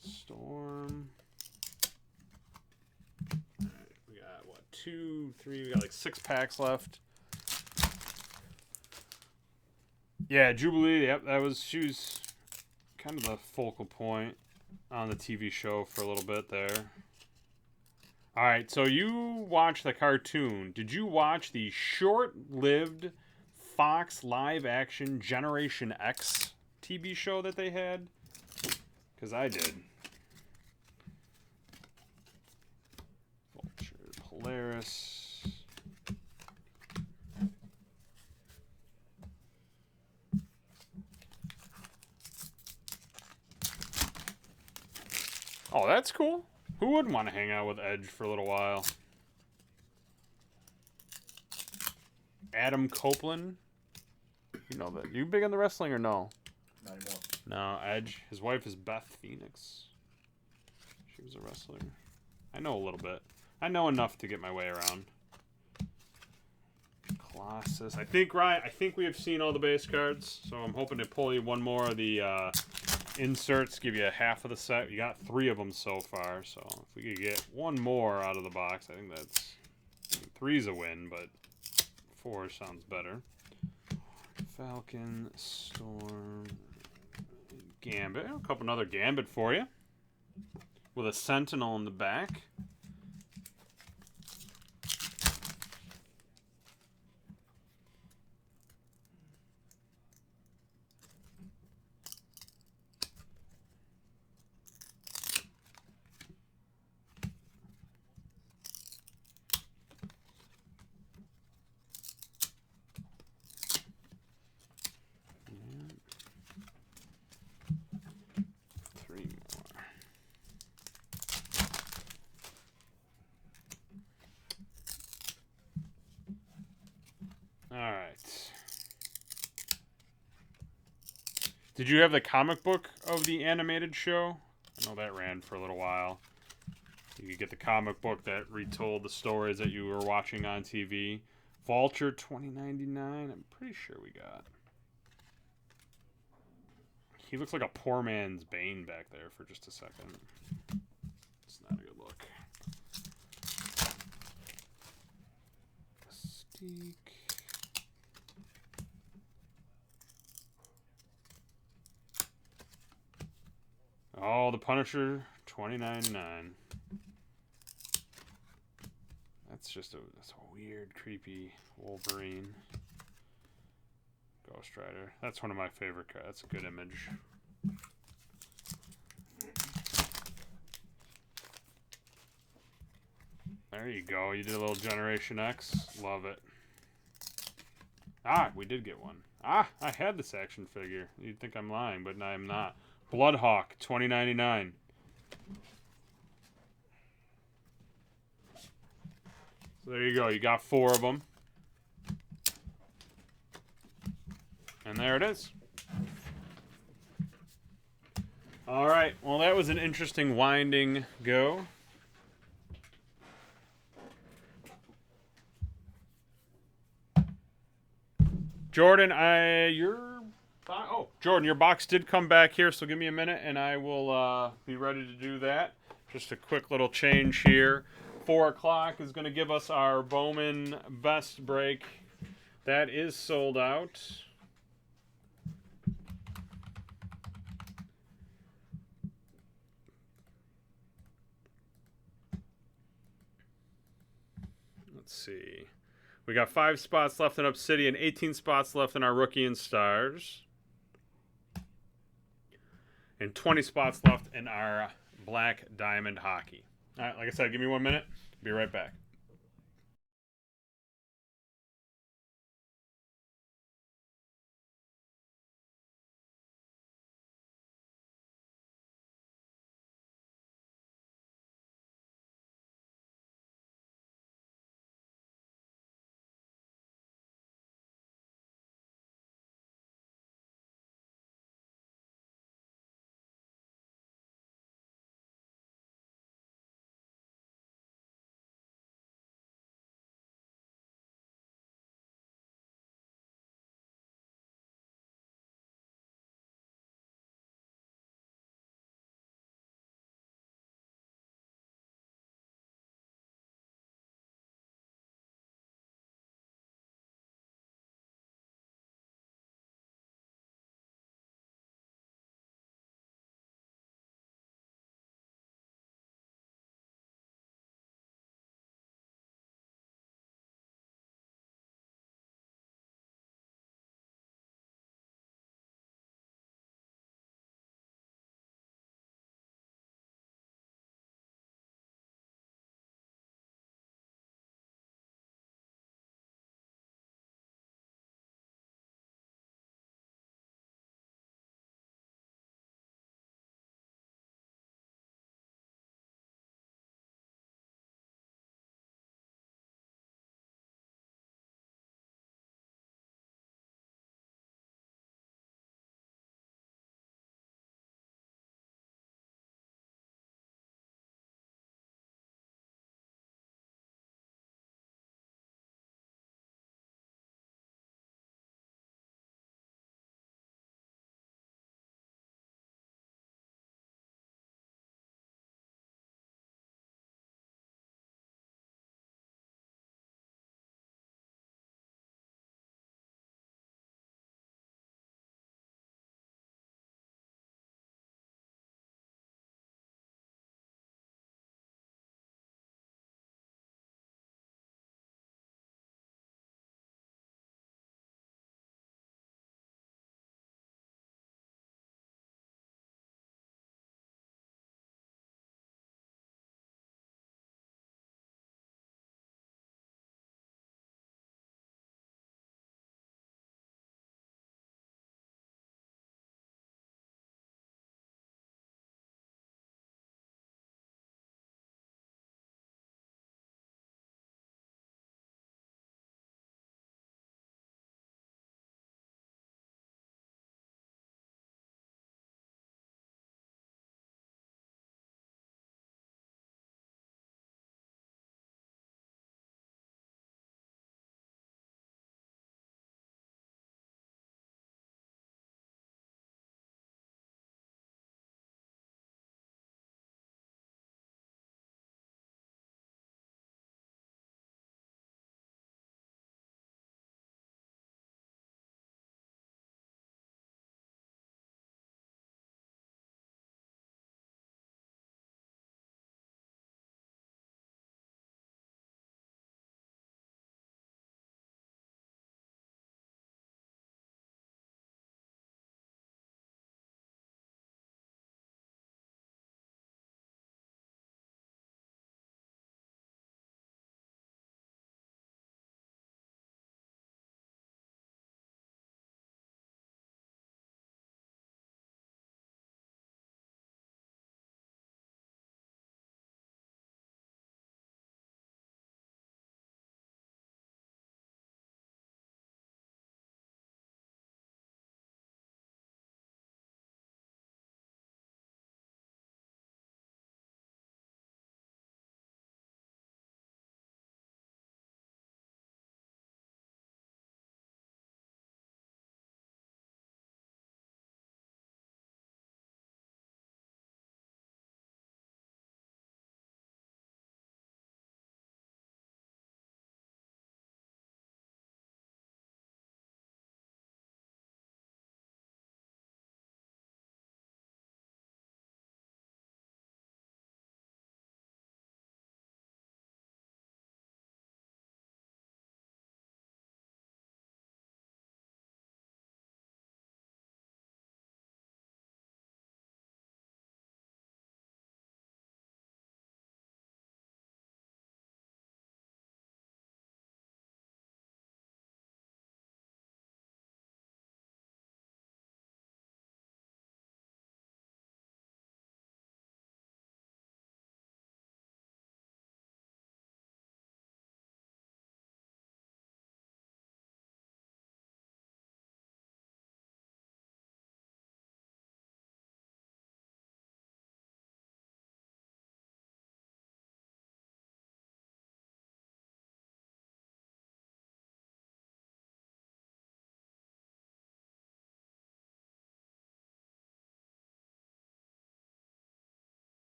Storm. Alright, we got what, 2, 3, we got like 6 packs left. Yeah, Jubilee, yep, she was kind of the focal point on the TV show for a little bit there. Alright, so you watched the cartoon. Did you watch the short-lived Fox live-action Generation X TV show that they had? Because I did. Vulture, Polaris... Oh, that's cool. Who wouldn't want to hang out with Edge for a little while? Adam Copeland. You know that. You big on the wrestling or no? Not anymore. No, Edge. His wife is Beth Phoenix. She was a wrestler. I know a little bit. I know enough to get my way around. Colossus. I think, Ryan, we have seen all the base cards, so I'm hoping to pull you one more of the inserts, give you a half of the set. You got 3 of them so far, so if we could get one more out of the box, I think that's... 3's a win, but 4 sounds better. Falcon, Storm, Gambit. A couple another Gambit for you. With a Sentinel in the back. Alright. Did you have the comic book of the animated show? I know that ran for a little while. You could get the comic book that retold the stories that you were watching on TV. Vulture, $20.99. I'm pretty sure we got. He looks like a poor man's Bane back there for just a second. It's not a good look. Mystique. Oh, the Punisher, $20.99. that's a weird, creepy Wolverine. Ghost Rider. That's one of my favorite cards. That's a good image. There you go. You did a little Generation X. Love it. Ah, we did get one. Ah, I had this action figure. You'd think I'm lying, but I am not. Bloodhawk, $20.99. So there you go. You got 4 of them. And there it is. All right. Well, that was an interesting winding go. Jordan, Jordan, your box did come back here, so give me a minute, and I will be ready to do that. Just a quick little change here. 4 o'clock is going to give us our Bowman Best break. That is sold out. Let's see. We got 5 spots left in Obsidian, 18 spots left in our Rookie and Stars, and 20 spots left in our Black Diamond Hockey. All right, like I said, give me 1 minute. Be right back.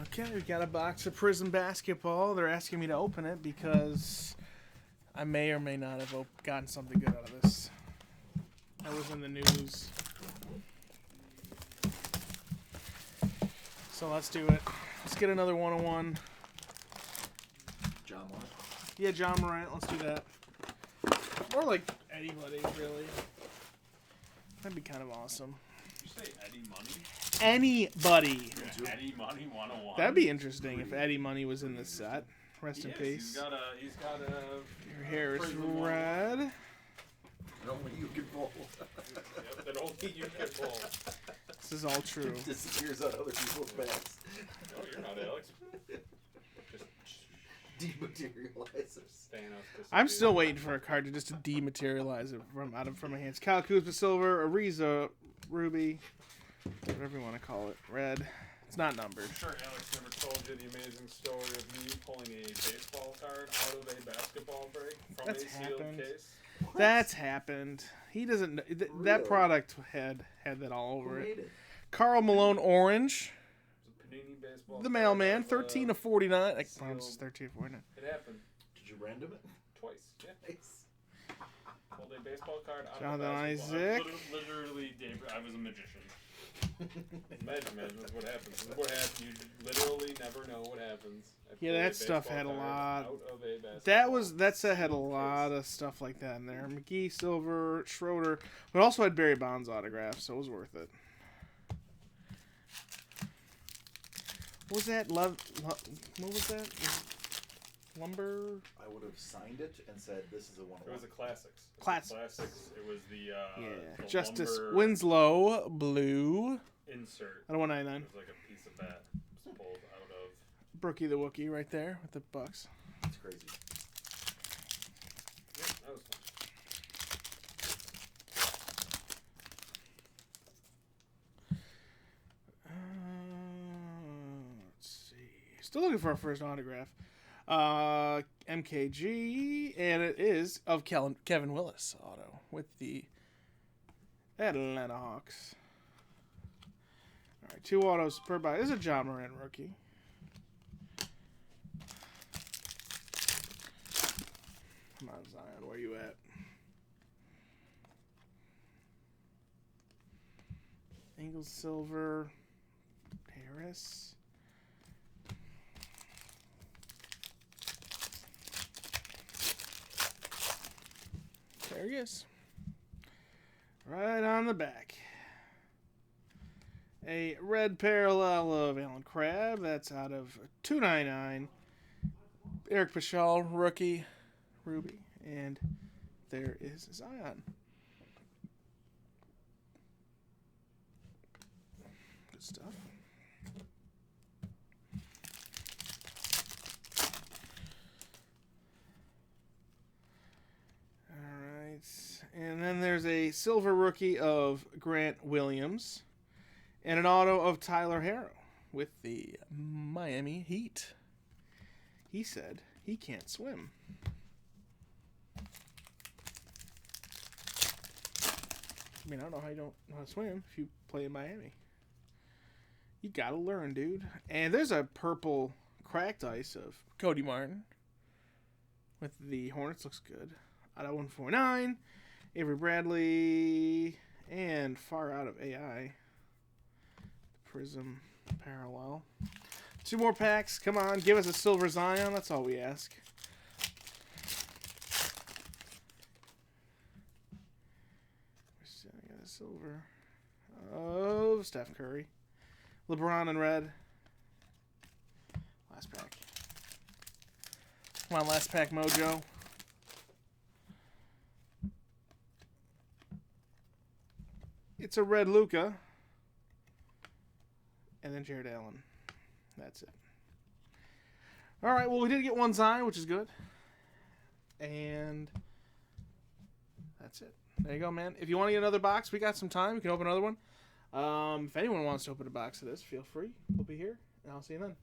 Okay, we got a box of Prism basketball. They're asking me to open it because I may or may not have gotten something good out of this. That was in the news. So let's do it. Let's get another 101. John Morant. Yeah, John Morant. Let's do that. Or like anybody, really. That'd be kind of awesome. Did you say Eddie Money? Anybody. Eddie Money 101. That'd be interesting if Eddie Money was in this set. Rest in peace. He's got a. Your hair is Prism red. That only you can pull. Yep, that only you can pull. This is all true. Disappears on other people's backs. No, you're not, Alex. Dematerializers. I'm still waiting for a card to just dematerialize it from my hands. Kyle Kuzma Silver, Ariza Ruby, whatever you want to call it. Red. It's not numbered. I'm sure Alex never told you the amazing story of me pulling a baseball card out of a basketball break from That's a sealed happened. case. That's happened. He doesn't. That product had that all over it. Carl Malone Orange. It was a Panini baseball The card mailman. of, 13 of 49. I sealed. promise it's 13 of 49. It happened Did you random it? twice. Yeah. Nice. Pulled a baseball card out Jonathan of the basketball. Isaac. Literally, I was a magician. Imagine, man, that's what happens. This is what happens. You literally never know what happens. I Yeah, pulled a that stuff baseball had a card lot. out of a basketball That set had a lot of stuff like that in there. McGee, Silver, Schroeder. But it also had Barry Bonds autographs, so it was worth it. What was that? What was that? Lumber? I would have signed it and said, "This is a one." It was a classics. Classics. It was the Yeah. the Justice lumber Winslow, blue. insert. Out of 199. It was like a piece of bat was pulled out of. Brookie the Wookie right there with the Bucks. That's crazy. Yeah, that was fun. Let's see. Still looking for our first autograph. MKG, and it is of Kevin Willis auto with the Atlanta Hawks. All right, 2 autos per buy. This is a John Morant rookie. Come on, Zion, where you at? Ingles Silver, Harris. There he is. Right on the back. A red parallel of Alan Crabb. That's out of 299. Eric Paschal, rookie, Ruby. And there is Zion. Good stuff. And then there's a silver rookie of Grant Williams and an auto of Tyler Harrow with the Miami Heat. He said he can't swim. I mean, I don't know how you don't know how to swim if you play in Miami. You gotta learn, dude. And there's a purple cracked ice of Cody Martin with the Hornets. Looks good. Out of 149. Avery Bradley, and far out of AI. Prism parallel. 2 more packs. Come on, give us a silver Zion. That's all we ask. I got a silver of Steph Curry. LeBron in red. Last pack. Come on, last pack mojo. It's a red Luka. And then Jared Allen. That's it. All right, well, we did get 1 Zion, which is good. And that's it. There you go, man. If you want to get another box, we got some time. We can open another one. If anyone wants to open a box of this, feel free. We'll be here, and I'll see you then.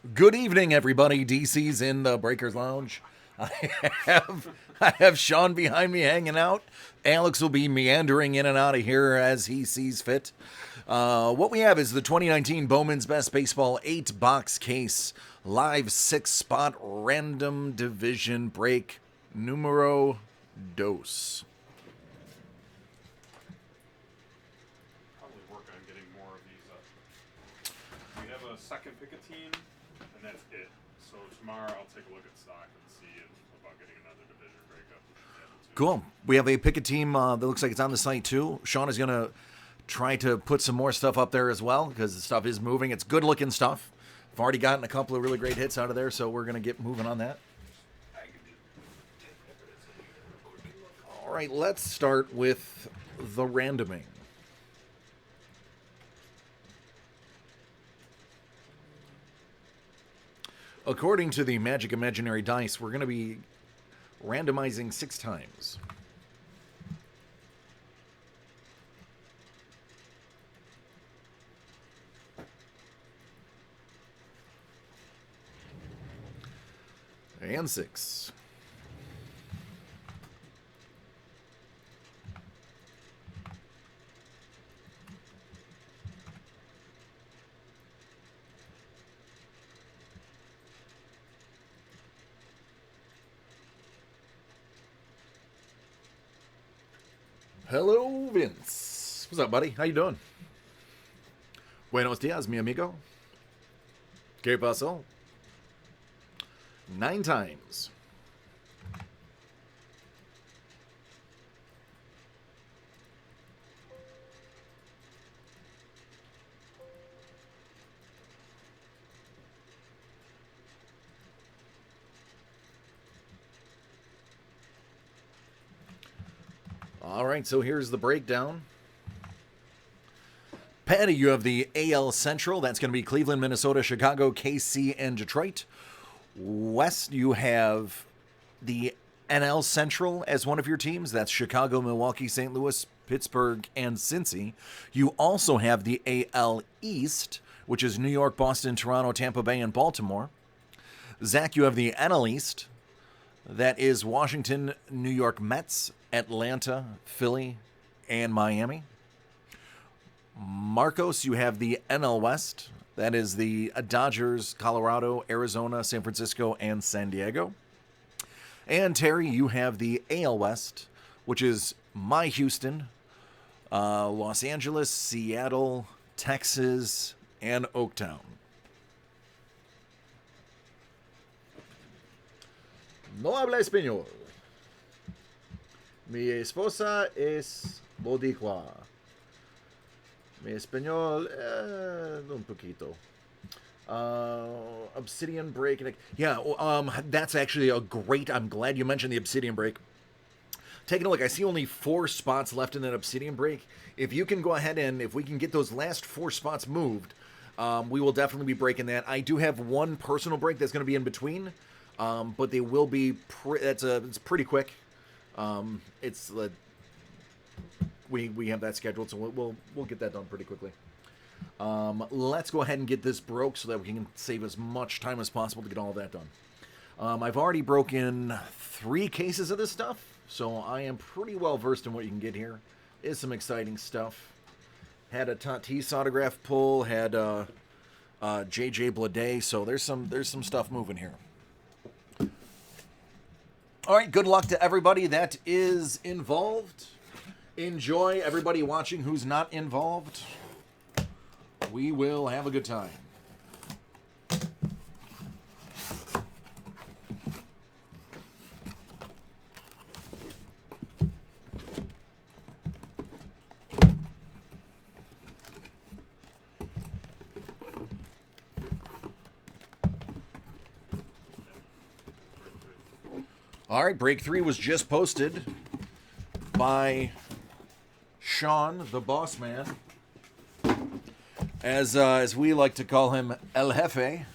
Good evening, everybody. DC's in the Breakers Lounge. I have Sean behind me hanging out. Alex will be meandering in and out of here as he sees fit. What we have is the 2019 Bowman's Best Baseball 8-box case, live 6-spot random division break, numero dos. Probably work on getting more of these up. We have a second pick a team, and that's it. So tomorrow I'll take a look at stock and see about getting another division breakup. Cool. We have a pick a team that looks like it's on the site too. Sean is going to try to put some more stuff up there as well because the stuff is moving. It's good looking stuff. I've already gotten a couple of really great hits out of there, so we're going to get moving on that. All right, let's start with the randoming. According to the Magic Imaginary Dice, we're going to be randomizing 6 times. And 6. Hello, Vince. What's up, buddy? How you doing? Buenos dias, mi amigo. ¿Qué pasó? 9 times. All right, so here's the breakdown. Patty, you have the AL Central. That's going to be Cleveland, Minnesota, Chicago, KC, and Detroit. West, you have the NL Central as one of your teams. That's Chicago, Milwaukee, St. Louis, Pittsburgh, and Cincy. You also have the AL East, which is New York, Boston, Toronto, Tampa Bay, and Baltimore. Zach, you have the NL East. That is Washington, New York Mets, Atlanta, Philly, and Miami. Marcos, you have the NL West. That is the Dodgers, Colorado, Arizona, San Francisco, and San Diego. And Terry, you have the AL West, which is my Houston, Los Angeles, Seattle, Texas, and Oaktown. No habla español. Mi esposa es boricua. Mi español, un poquito. Obsidian break. Yeah, that's actually a great. I'm glad you mentioned the obsidian break. Taking a look, I see only 4 spots left in that obsidian break. If you can go ahead and if we can get those last 4 spots moved, we will definitely be breaking that. I do have one personal break that's going to be in between, but they will be. It's pretty quick. We have that scheduled, so we'll get that done pretty quickly. Let's go ahead and get this broke so that we can save as much time as possible to get all of that done. I've already broken 3 cases of this stuff, so I am pretty well versed in what you can get here. Is some exciting stuff. Had a Tatis autograph pull, had JJ Bleday, so there's some stuff moving here. All right, good luck to everybody that is involved. Enjoy everybody watching who's not involved. We will have a good time. All right, break 3 was just posted by Sean, the boss man, as we like to call him, El Jefe.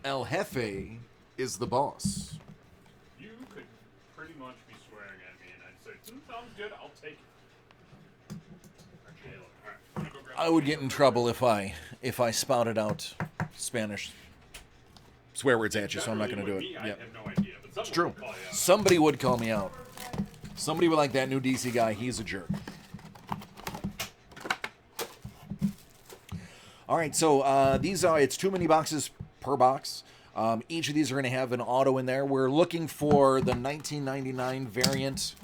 El Jefe is the boss. You could pretty much be swearing at me, and I'd say, sounds good, I'll take it. Alright, I'm gonna go grab I would get in trouble if I spouted out Spanish swear words at you, so I'm not going to do it. I Yeah, have no idea, but it's true. will call you out. Somebody would call me out. Somebody would like that new DC guy. He's a jerk. All right, so it's 2 mini boxes per box. Each of these are going to have an auto in there. We're looking for the 1999 variant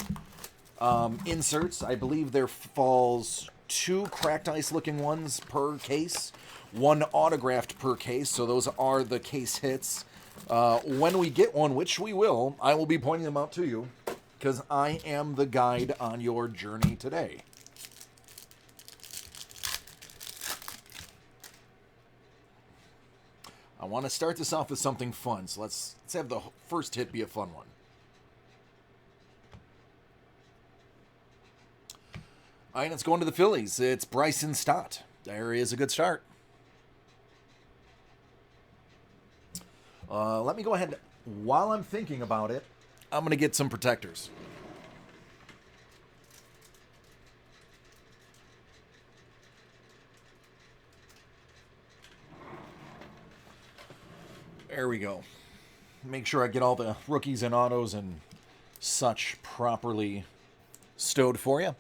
inserts. I believe there falls 2 cracked ice looking ones per case, 1 autographed per case. So those are the case hits. When we get one, which we will, I will be pointing them out to you because I am the guide on your journey today. I want to start this off with something fun, so let's have the first hit be a fun one. All right, let's go into the Phillies. It's Bryson Stott. There is a good start. Let me go ahead. While I'm thinking about it, I'm going to get some protectors. There we go. Make sure I get all the rookies and autos and such properly stowed for you.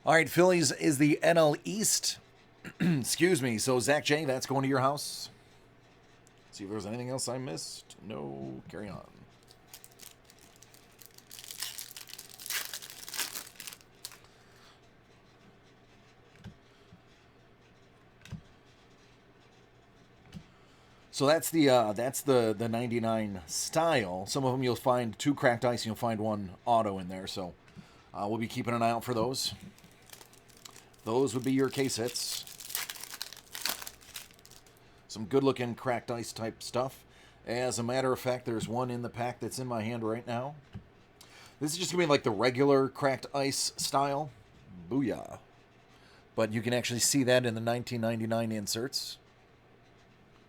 All right, Phillies is the NL East. Excuse me. So, Zach J., that's going to your house. See if there's anything else I missed. No, carry on. So that's the 99 style. Some of them you'll find 2 cracked ice and you'll find 1 auto in there. So we'll be keeping an eye out for those. Those would be your case hits. Some good looking cracked ice type stuff. As a matter of fact, there's one in the pack that's in my hand right now. This is just going to be like the regular cracked ice style. Booyah. But you can actually see that in the 1999 inserts.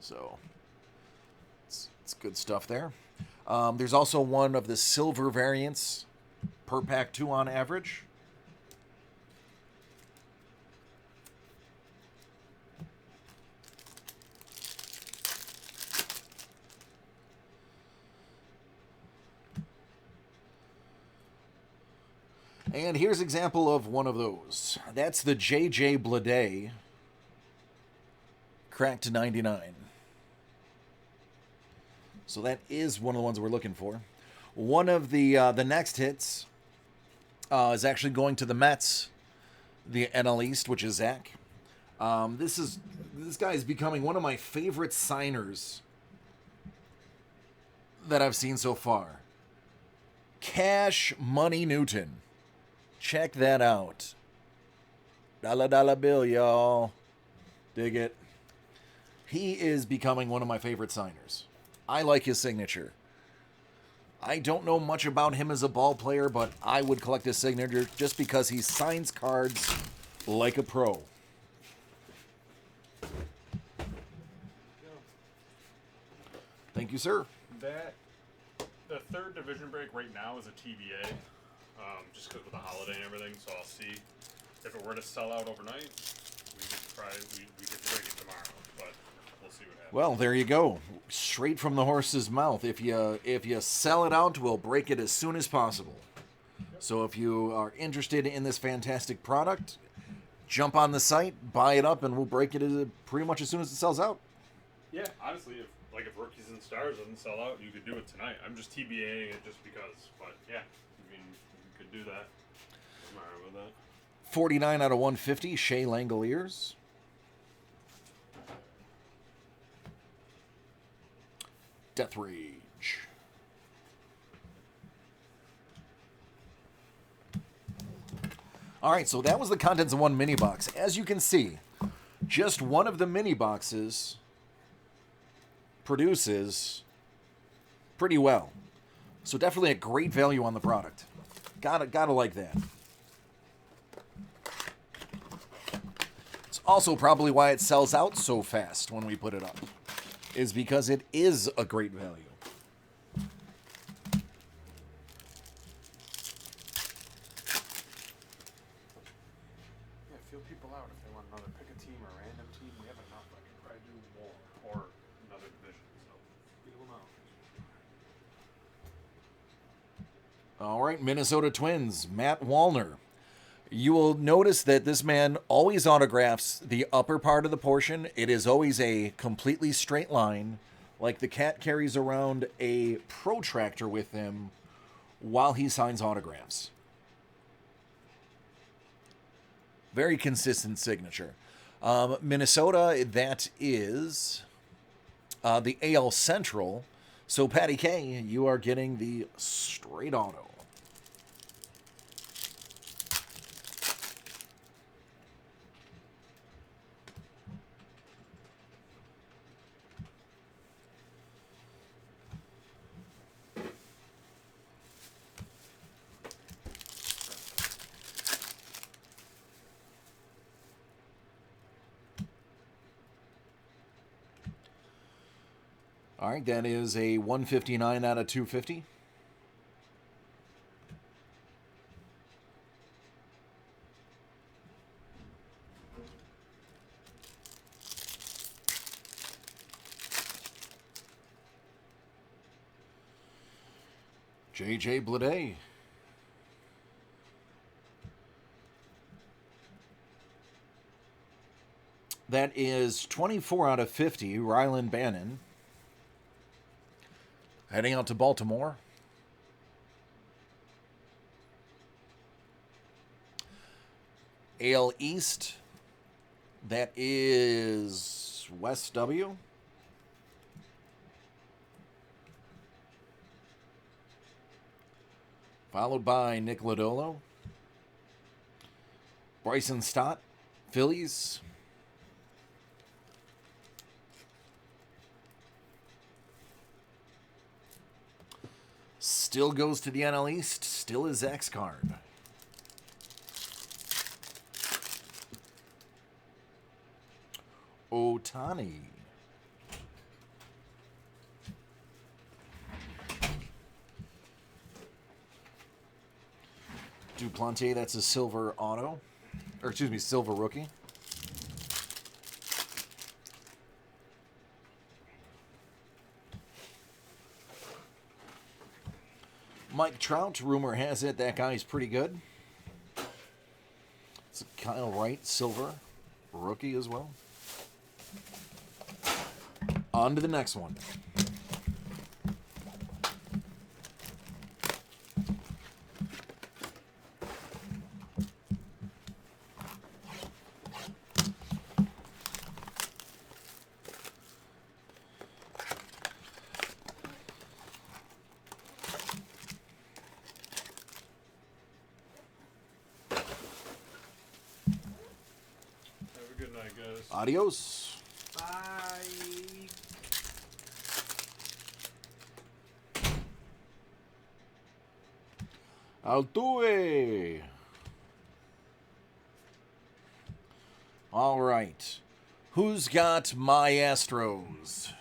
So it's good stuff there. There's also one of the silver variants per pack 2 on average. And here's an example of one of those. That's the J.J. Bleday cracked 99. So that is one of the ones we're looking for. One of the next hits is actually going to the Mets, the NL East, which is Zach. This guy is becoming one of my favorite signers that I've seen so far. Cash Money Newton. Check that out. Dollar bill, y'all. Dig it. He is becoming one of my favorite signers. I like his signature. I don't know much about him as a ball player, but I would collect his signature just because he signs cards like a pro. Thank you, sir. The third division break right now is a TBA, just because with the holiday and everything. So I'll see if it were to sell out overnight. We get to break it tomorrow, but we'll see what happens. Well, there you go. Straight from the horse's mouth. If you sell it out, we'll break it as soon as possible. So if you are interested in this fantastic product, jump on the site, buy it up, and we'll break it pretty much as soon as it sells out. Yeah, honestly, if Rookies and Stars doesn't sell out, you could do it tonight. I'm just TBAing it just because. But yeah, I mean, you could do that. I'm alright with that. 49 out of 150, Shea Langoliers. Death Rage. All right, so that was the contents of one mini box. As you can see, just one of the mini boxes produces pretty well. So definitely a great value on the product. Gotta like that. It's also probably why it sells out so fast when we put it up, is because it is a great value. Yeah, feel people out if they All right, Minnesota Twins, Matt Wallner. You will notice that this man always autographs the upper part of the portion. It is always a completely straight line, like the cat carries around a protractor with him while he signs autographs. Very consistent signature. Minnesota, that is the AL Central. So, Patty K, you are getting the straight auto. All right, that is a 159 out of 250. JJ Bleday. That is 24 out of 50, Rylan Bannon. Heading out to Baltimore. AL East. That is Wes W. Followed by Nick Lodolo. Bryson Stott, Phillies. Still goes to the NL East. Still is Zach's card. Otani. Duplantier, that's a silver auto. Or, excuse me, silver rookie. Mike Trout, rumor has it that guy's pretty good. It's Kyle Wright, silver rookie as well. On to the next one. Have a good night, guys. Adios. Bye. Altuve. All right. Who's got my Astros?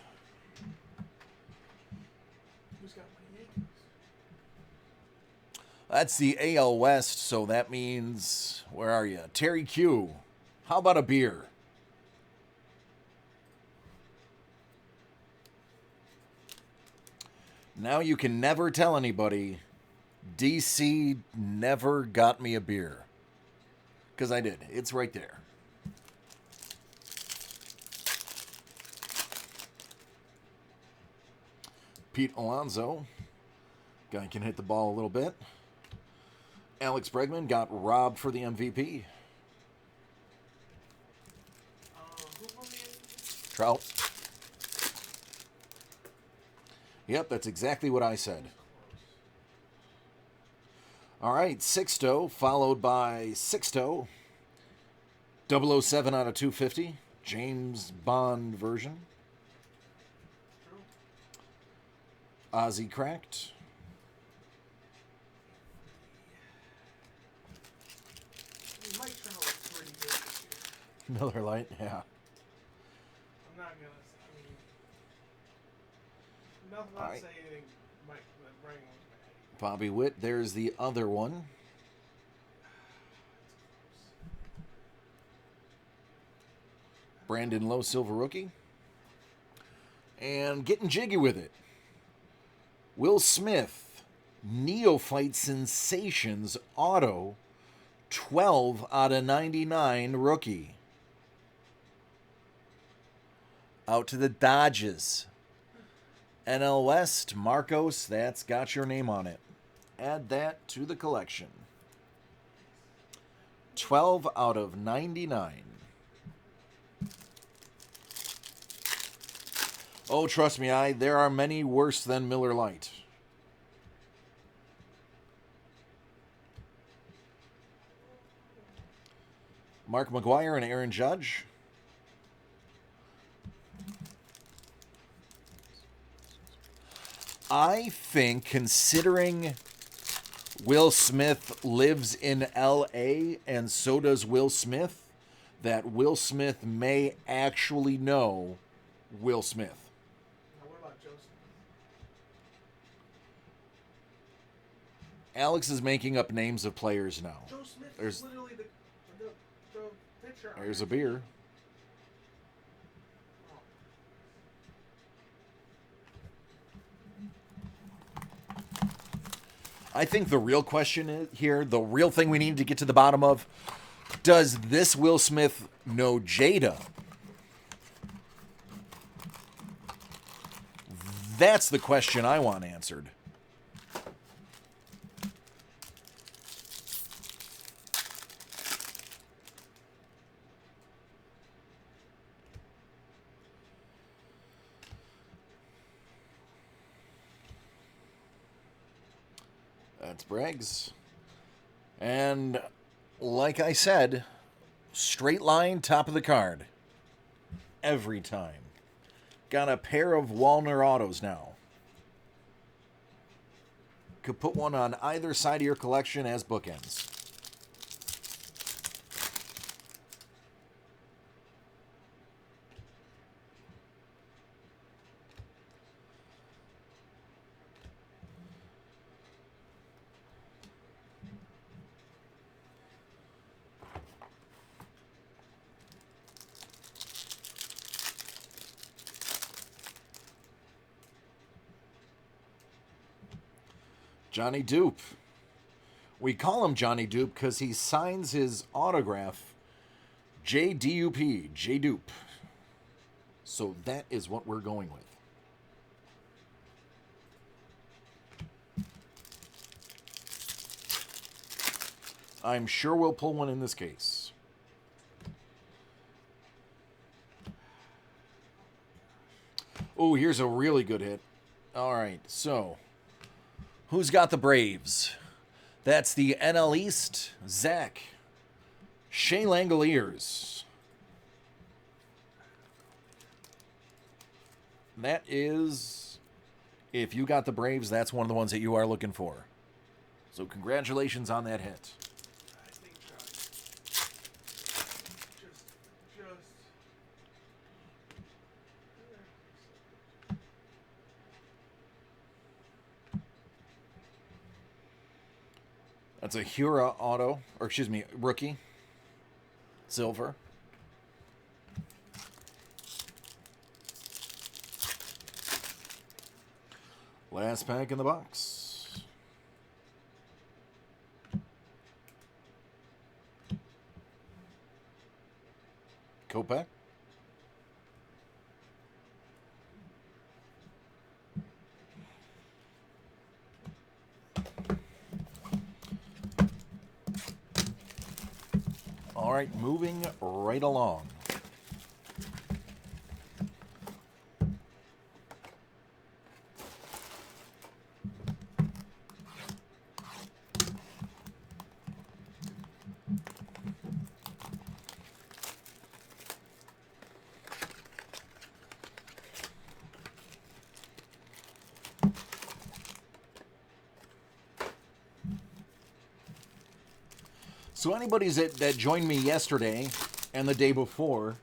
Who's got my Yankees? That's the AL West, so that means, where are you? Terry Q. How about a beer? Now you can never tell anybody DC never got me a beer. Because I did. It's right there. Pete Alonso. Guy can hit the ball a little bit. Alex Bregman got robbed for the MVP. Who won the Yankees? Trout. Yep, that's exactly what I said. All right, Sixto, followed by Sixto. 007 out of 250. James Bond version. Ozzy cracked. Mike Trout was pretty good this year. Miller Lite, yeah. I'm not gonna. I mean, not All right. say anything. Mike, that Brian was bad. Bobby Witt, there's the other one. Brandon Lowe, silver rookie. And getting jiggy with it. Will Smith, Neophyte Sensations auto, 12 out of 99 rookie. Out to the Dodgers. NL West, Marcos, that's got your name on it. Add that to the collection. 12 out of 99. Oh, trust me, there are many worse than Miller Lite. Mark McGwire and Aaron Judge. I think, considering Will Smith lives in L.A. and so does Will Smith, that Will Smith may actually know Will Smith. Now, what about Joseph? Alex is making up names of players now. Joe Smith There's- is literally the pitcher. There's a beer. I think the real question is here, the real thing we need to get to the bottom of, does this Will Smith know Jada? That's the question I want answered. That's Braggs. And like I said, straight line, top of the card. Every time. Got a pair of Walner autos now. Could put one on either side of your collection as bookends. Johnny Dupe. We call him Johnny Dupe because he signs his autograph JDUP, J Dupe. So that is what we're going with. I'm sure we'll pull one in this case. Oh, here's a really good hit. All right, so who's got the Braves? That's the NL East, Zach. Shea Langoliers. That is, if you got the Braves, that's one of the ones that you are looking for. So congratulations on that hit. I think just. That's a Hura auto, or excuse me, rookie. Silver. Last pack in the box. Kopech. All right, moving right along. So anybody that joined me yesterday and the day before,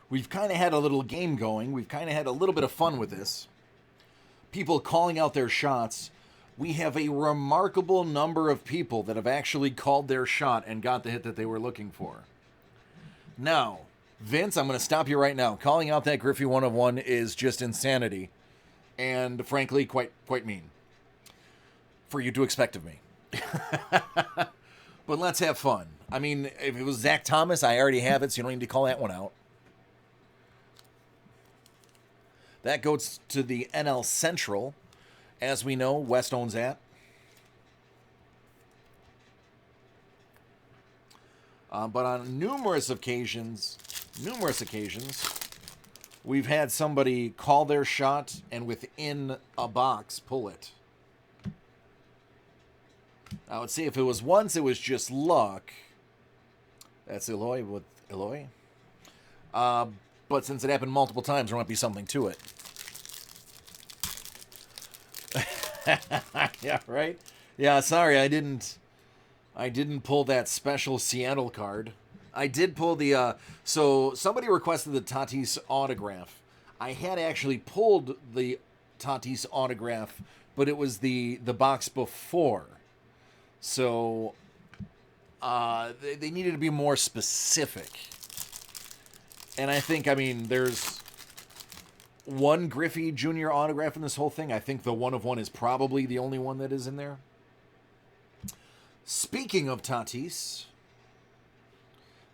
we've kind of had a little game going. We've kind of had a little bit of fun with this. People calling out their shots. We have a remarkable number of people that have actually called their shot and got the hit that they were looking for. Now, Vince, I'm going to stop you right now. Calling out that Griffey 1 of 1 is just insanity and frankly quite mean. for you to expect of me. But let's have fun. I mean, if it was Zach Thomas, I already have it, so you don't need to call that one out. That goes to the NL Central. As we know, West owns that. But on numerous occasions, we've had somebody call their shot and within a box pull it. I would say if it was once, it was just luck. That's Eloy with Eloy. But since it happened multiple times, there might be something to it. Yeah, right? Yeah, sorry, I didn't pull that special Seattle card. I did pull the so somebody requested the Tatis autograph. I had actually pulled the Tatis autograph, but it was the box before. So they needed to be more specific. And I think, I mean, there's one Griffey Jr. autograph in this whole thing. I think the one of one is probably the only one that is in there. Speaking of Tatis,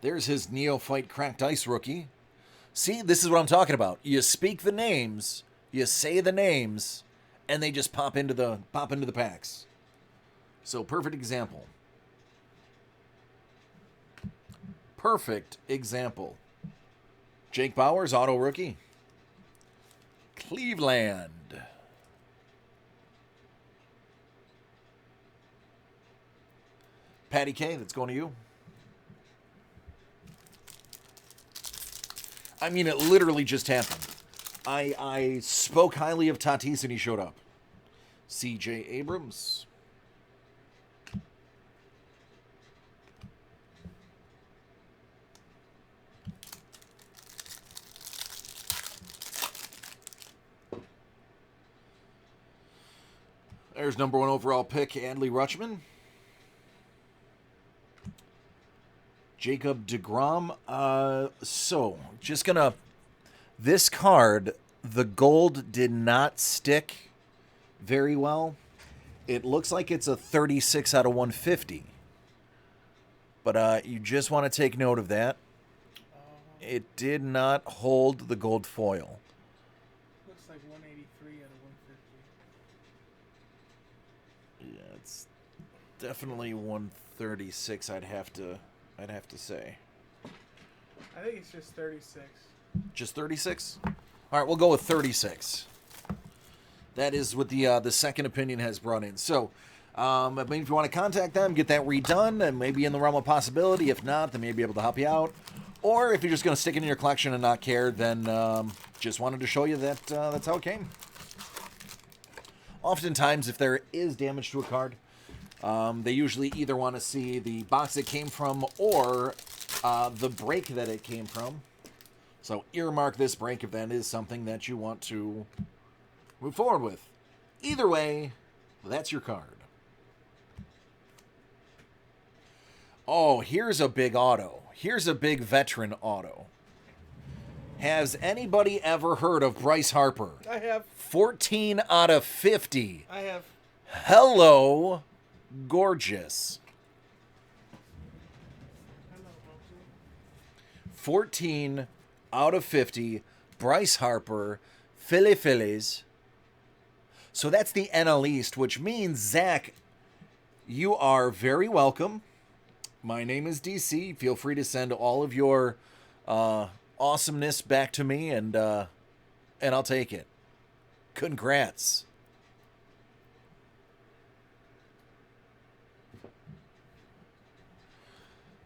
there's his neophyte cracked ice rookie. See, this is what I'm talking about. You speak the names, you say the names, and they just pop into the packs. So perfect example. Perfect example. Jake Bauers, auto rookie. Cleveland. Patty K, that's going to you. I mean, it literally just happened. I spoke highly of Tatis and he showed up. CJ Abrams. There's number 1 overall pick, Adley Rutschman. Jacob deGrom. So, just gonna... This card, the gold did not stick very well. It looks like it's a 36 out of 150. But you just want to take note of that. It did not hold the gold foil. Looks like 183 out of 150. Yeah, it's definitely 136. I'd have to say. I think it's just 36. Just 36? All right, we'll go with 36. That is what the second opinion has brought in. So, maybe if you want to contact them, get that redone, and maybe in the realm of possibility. If not, they may be able to help you out. Or if you're just going to stick it in your collection and not care, then just wanted to show you that that's how it came. Oftentimes, if there is damage to a card, they usually either want to see the box it came from or the break that it came from. So earmark this break if that is something that you want to move forward with. Either way, that's your card. Oh, here's a big auto. Here's a big veteran auto. Has anybody ever heard of Bryce Harper? I have. 14 out of 50. I have. Hello, gorgeous. 14 out of 50. Bryce Harper, Phillies. So that's the NL East, which means, Zach, you are very welcome. My name is DC. Feel free to send all of your awesomeness back to me, and I'll take it. Congrats.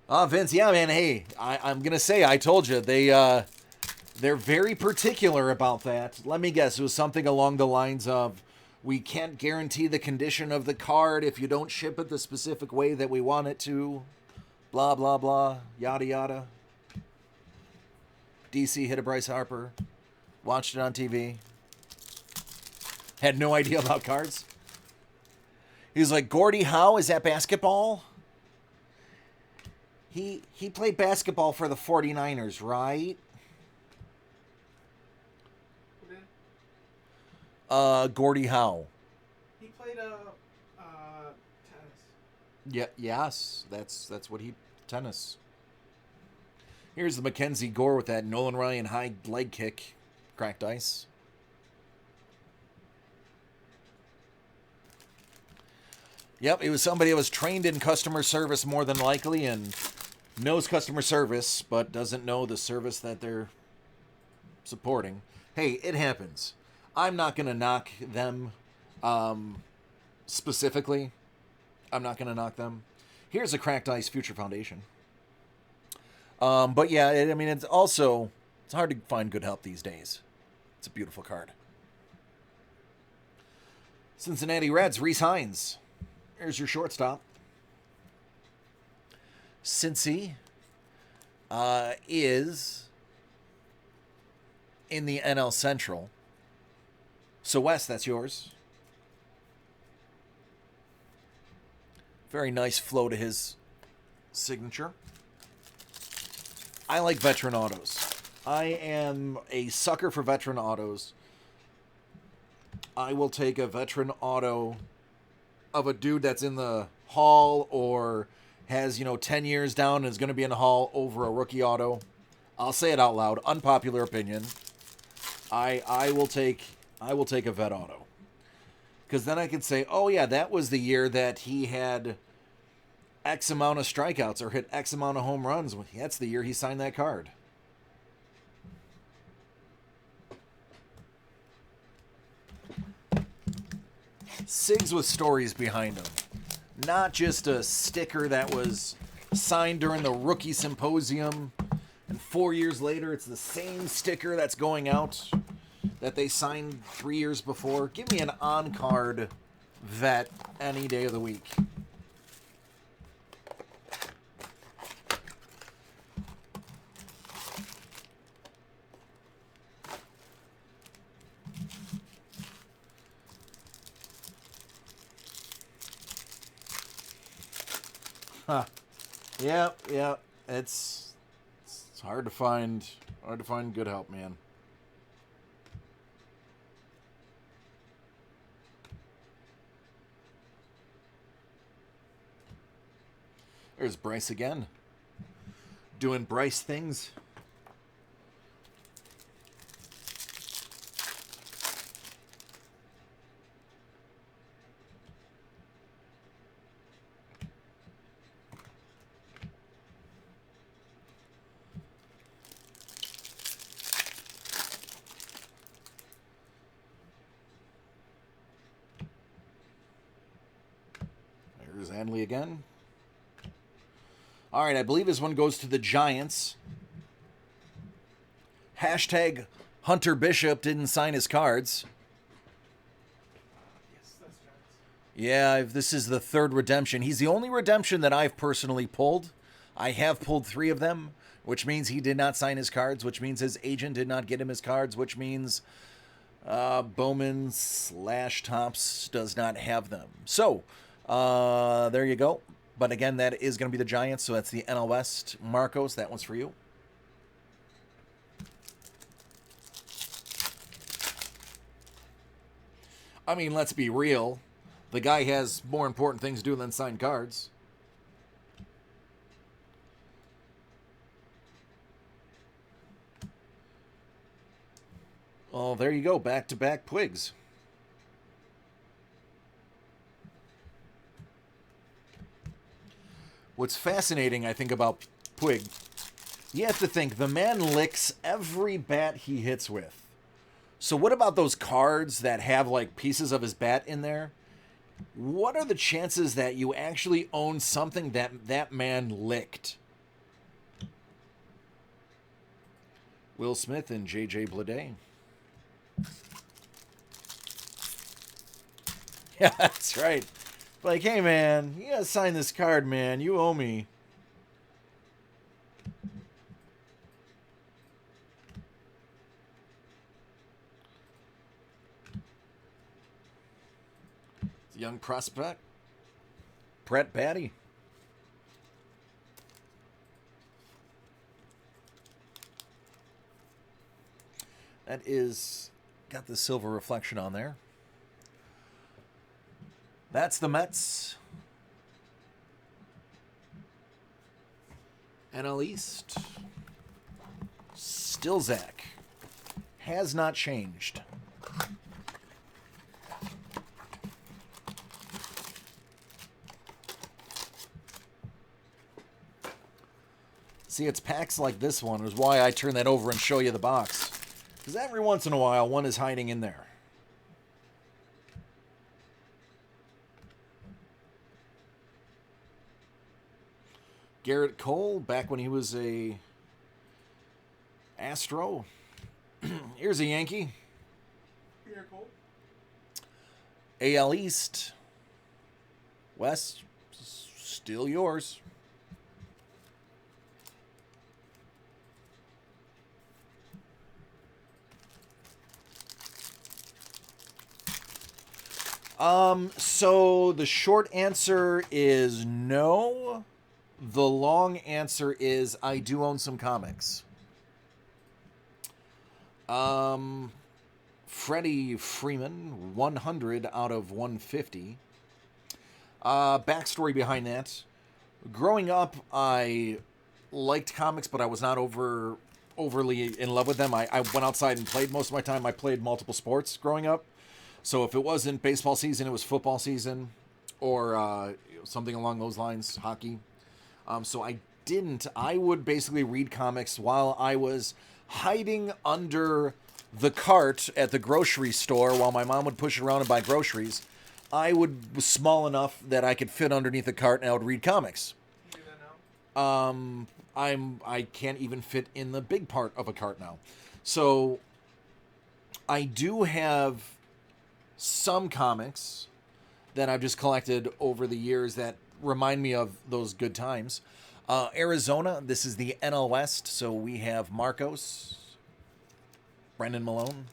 Vince, yeah, man, hey, I'm going to say, I told you, they're very particular about that. Let me guess, it was something along the lines of, we can't guarantee the condition of the card if you don't ship it the specific way that we want it to. Blah, blah, blah, yada, yada. DC hit a Bryce Harper. Watched it on TV. Had no idea about cards. He was like, Gordie Howe, is that basketball? He played basketball for the 49ers, right? Who did? Gordie Howe. He played Yeah, yes, that's what he tennis. Here's the Mackenzie Gore with that Nolan Ryan high leg kick, cracked ice. Yep, it was somebody that was trained in customer service more than likely and knows customer service, but doesn't know the service that they're supporting. Hey, it happens. I'm not going to knock them specifically. I'm not going to knock them. Here's a Cracked Ice Future Foundation. But yeah, I mean, it's hard to find good help these days. It's a beautiful card. Cincinnati Reds, Rhys Hines. Here's your shortstop. Cincy is in the NL Central. So, Wes, that's yours. Very nice flow to his signature. I like veteran autos. I am a sucker for veteran autos. I will take a veteran auto of a dude that's in the hall or has, 10 years down and is going to be in the hall over a rookie auto. I'll say it out loud. Unpopular opinion. I will take a vet auto. Because then I can say, oh yeah, that was the year that he had X amount of strikeouts or hit X amount of home runs. That's the year he signed that card. Sigs with stories behind him. Not just a sticker that was signed during the rookie symposium, and 4 years later it's the same sticker that's going out that they signed 3 years before. Give me an on-card vet any day of the week. Huh. Yep. It's hard to find good help, man. There's Bryce again. Doing Bryce things. There's Hanley again. All right, I believe this one goes to the Giants. Hashtag Hunter Bishop didn't sign his cards. Yes, that's Giants. Yeah, this is the third redemption. He's the only redemption that I've personally pulled. I have pulled 3 of them, which means he did not sign his cards, which means his agent did not get him his cards, which means Bowman/Topps does not have them. So, there you go. But again, that is going to be the Giants, so that's the NL West. Marcos, that one's for you. I mean, let's be real. The guy has more important things to do than sign cards. Oh, there you go. Back-to-back Puigs. What's fascinating, I think, about Puig, you have to think, the man licks every bat he hits with. So what about those cards that have, like, pieces of his bat in there? What are the chances that you actually own something that man licked? Will Smith and J.J. Bleday. Yeah, that's right. Like, hey, man, you gotta sign this card, man. You owe me. It's a young prospect. Brett Batty. That is got the silver reflection on there. That's the Mets. NL East. Still Zach. Has not changed. See, it's packs like this one is why I turn that over and show you the box. Because every once in a while, one is hiding in there. Garrett Cole, back when he was a Astro. Here's a Yankee. Here, Cole. AL East. West, still yours. So the short answer is no. The long answer is I do own some comics. Freddie Freeman, 100 out of 150. Backstory behind that. Growing up, I liked comics, but I was not overly in love with them. I went outside and played most of my time. I played multiple sports growing up. So if it wasn't baseball season, it was football season or something along those lines, hockey. So I would basically read comics while I was hiding under the cart at the grocery store while my mom would push around and buy groceries. I was small enough that I could fit underneath the cart and I would read comics. You do that now? I can't even fit in the big part of a cart now. So I do have some comics that I've just collected over the years that remind me of those good times. Arizona, this is the NL West, so we have Marcos, Brendan Malone.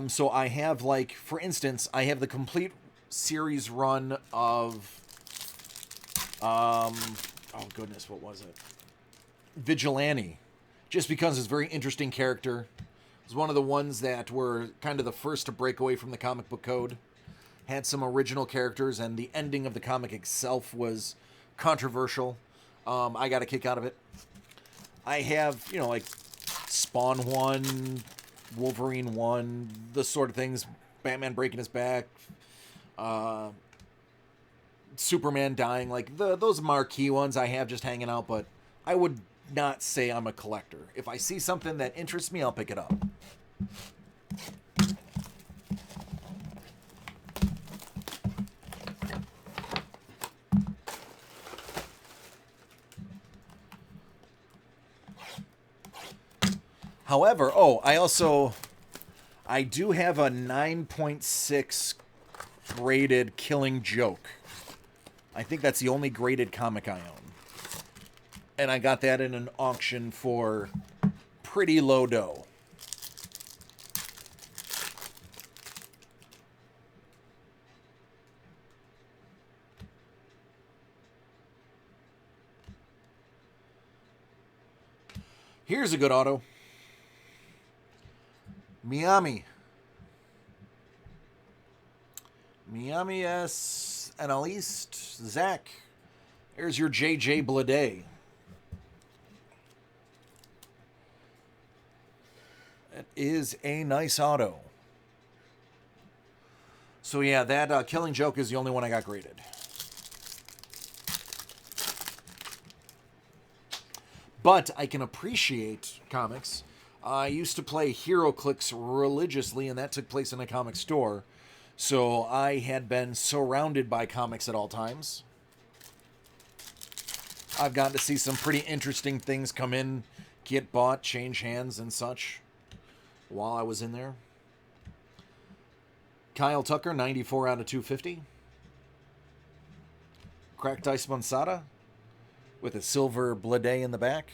So I have, like, for instance, I have the complete series run of, oh goodness, what was it? Vigilante, just because it's a very interesting character. It was one of the ones that were kind of the first to break away from the comic book code. Had some original characters, and the ending of the comic itself was controversial. I got a kick out of it. I have, like Spawn 1, Wolverine 1, the sort of things. Batman breaking his back. Superman dying. Like, those marquee ones I have just hanging out, but I would not say I'm a collector. If I see something that interests me, I'll pick it up. However, I do have a 9.6 graded Killing Joke. I think that's the only graded comic I own. And I got that in an auction for pretty low dough. Here's a good auto. Miami S. NL East. Zach. Here's your JJ Bleday. That is a nice auto. So yeah, that Killing Joke is the only one I got graded. But I can appreciate comics. I used to play HeroClix religiously, and that took place in a comic store. So I had been surrounded by comics at all times. I've gotten to see some pretty interesting things come in, get bought, change hands, and such while I was in there. Kyle Tucker, 94 out of 250. Cracked Ice Mansada with a silver Bleday in the back.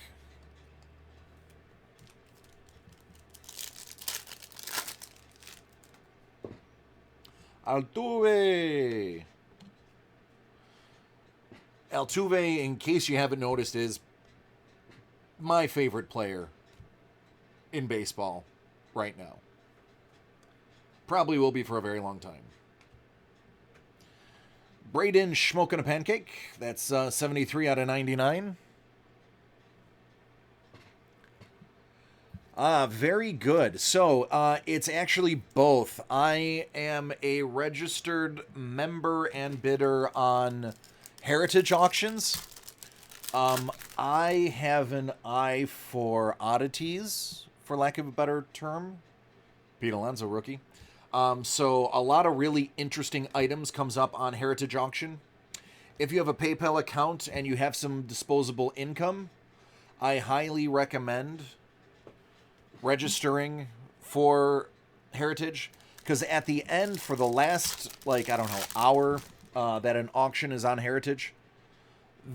Altuve. Altuve, in case you haven't noticed, is my favorite player in baseball right now. Probably will be for a very long time. Braden Schmokin' a Pancake. That's 73 out of 99. Very good. So, it's actually both. I am a registered member and bidder on heritage auctions. I have an eye for oddities, for lack of a better term. Pete Alonso, rookie. So a lot of really interesting items comes up on heritage auction. If you have a PayPal account and you have some disposable income, I highly recommend registering for heritage, because at the end, for the last, like, I don't know, hour that an auction is on heritage,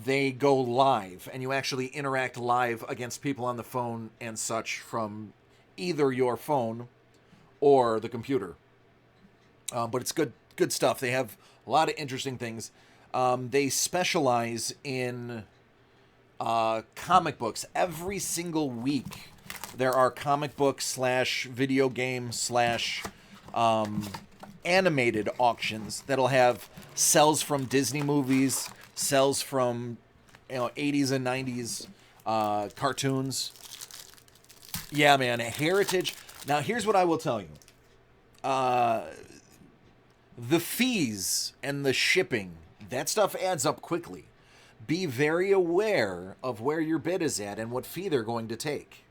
they go live and you actually interact live against people on the phone and such from either your phone or the computer. But it's good stuff. They have a lot of interesting things. They specialize in comic books. Every single week there are comic book / video game / animated auctions that'll have sells from Disney movies, sells from 80s and 90s cartoons. Yeah, man, heritage. Now, here's what I will tell you. The fees and the shipping, that stuff adds up quickly. Be very aware of where your bid is at and what fee they're going to take.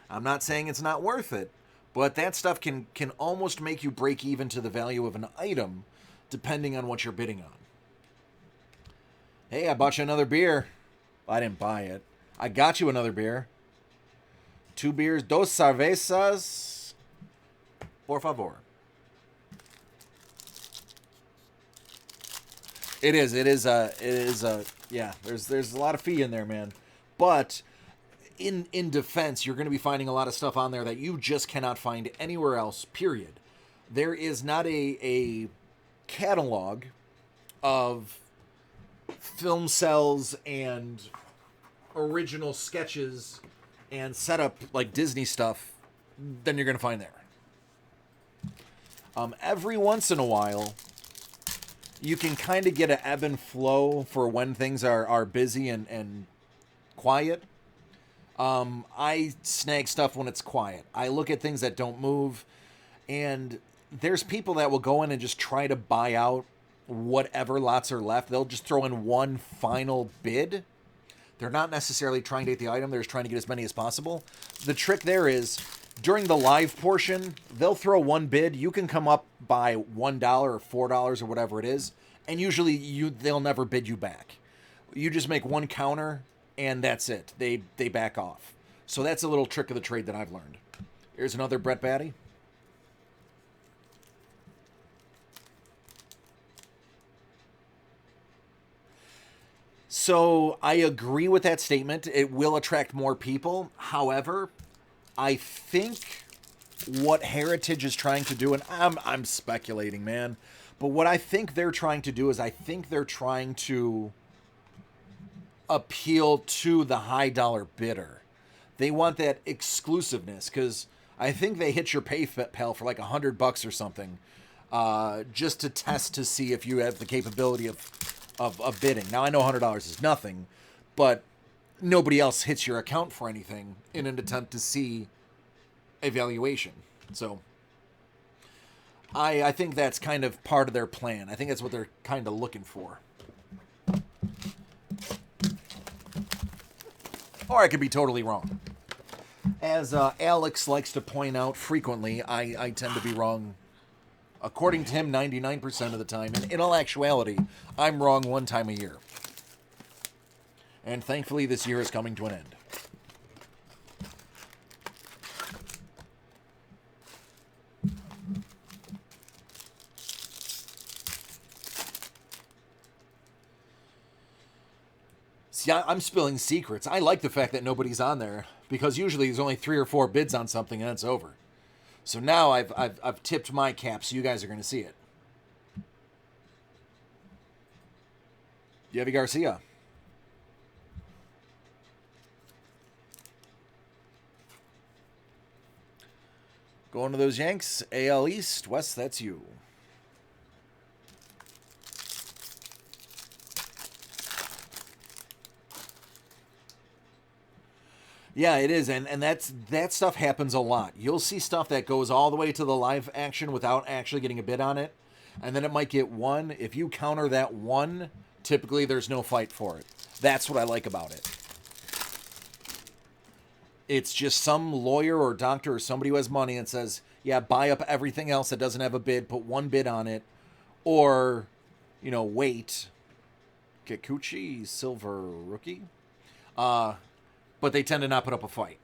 I'm not saying it's not worth it, but that stuff can almost make you break even to the value of an item depending on what you're bidding on. Hey, I bought you another beer. I didn't buy it. I got you another beer. 2 beers, 2 cervezas, por favor. It is yeah, there's a lot of fee in there, man. But in defense, you're going to be finding a lot of stuff on there that you just cannot find anywhere else, period. There is not a catalog of film cells and original sketches and setup like Disney stuff than you're going to find there. Every once in a while, you can kind of get an ebb and flow for when things are busy and quiet. I snag stuff when it's quiet. I look at things that don't move, and there's people that will go in and just try to buy out whatever lots are left. They'll just throw in one final bid. They're not necessarily trying to get the item. They're just trying to get as many as possible. The trick there is, during the live portion, they'll throw one bid. You can come up by $1 or $4 or whatever it is, and usually they'll never bid you back. You just make one counter, and that's it. They back off. So that's a little trick of the trade that I've learned. Here's another Brett Batty. So I agree with that statement. It will attract more people. However, I think what Heritage is trying to do, and I'm speculating, man, but what I think they're trying to do is I think they're trying to appeal to the high dollar bidder. They want that exclusiveness, because I think they hit your PayPal for like $100 or something, just to test to see if you have the capability of bidding. Now, I know $100 is nothing, but nobody else hits your account for anything in an attempt to see a valuation. So I think that's kind of part of their plan. I think that's what they're kind of looking for. Or I could be totally wrong. As Alex likes to point out frequently, I tend to be wrong. According to him, 99% of the time. And in all actuality, I'm wrong one time a year. And thankfully, this year is coming to an end. See, I'm spilling secrets. I like the fact that nobody's on there, because usually there's only 3 or 4 bids on something and it's over. So now I've tipped my cap, so you guys are going to see it. Yevy Garcia. Going to those Yanks. AL East. Wes, that's you. Yeah, it is, and that stuff happens a lot. You'll see stuff that goes all the way to the live action without actually getting a bid on it, and then it might get one. If you counter that one, typically there's no fight for it. That's what I like about it. It's just some lawyer or doctor or somebody who has money and says, yeah, buy up everything else that doesn't have a bid, put one bid on it, or, wait. Kikuchi, silver rookie. But they tend to not put up a fight.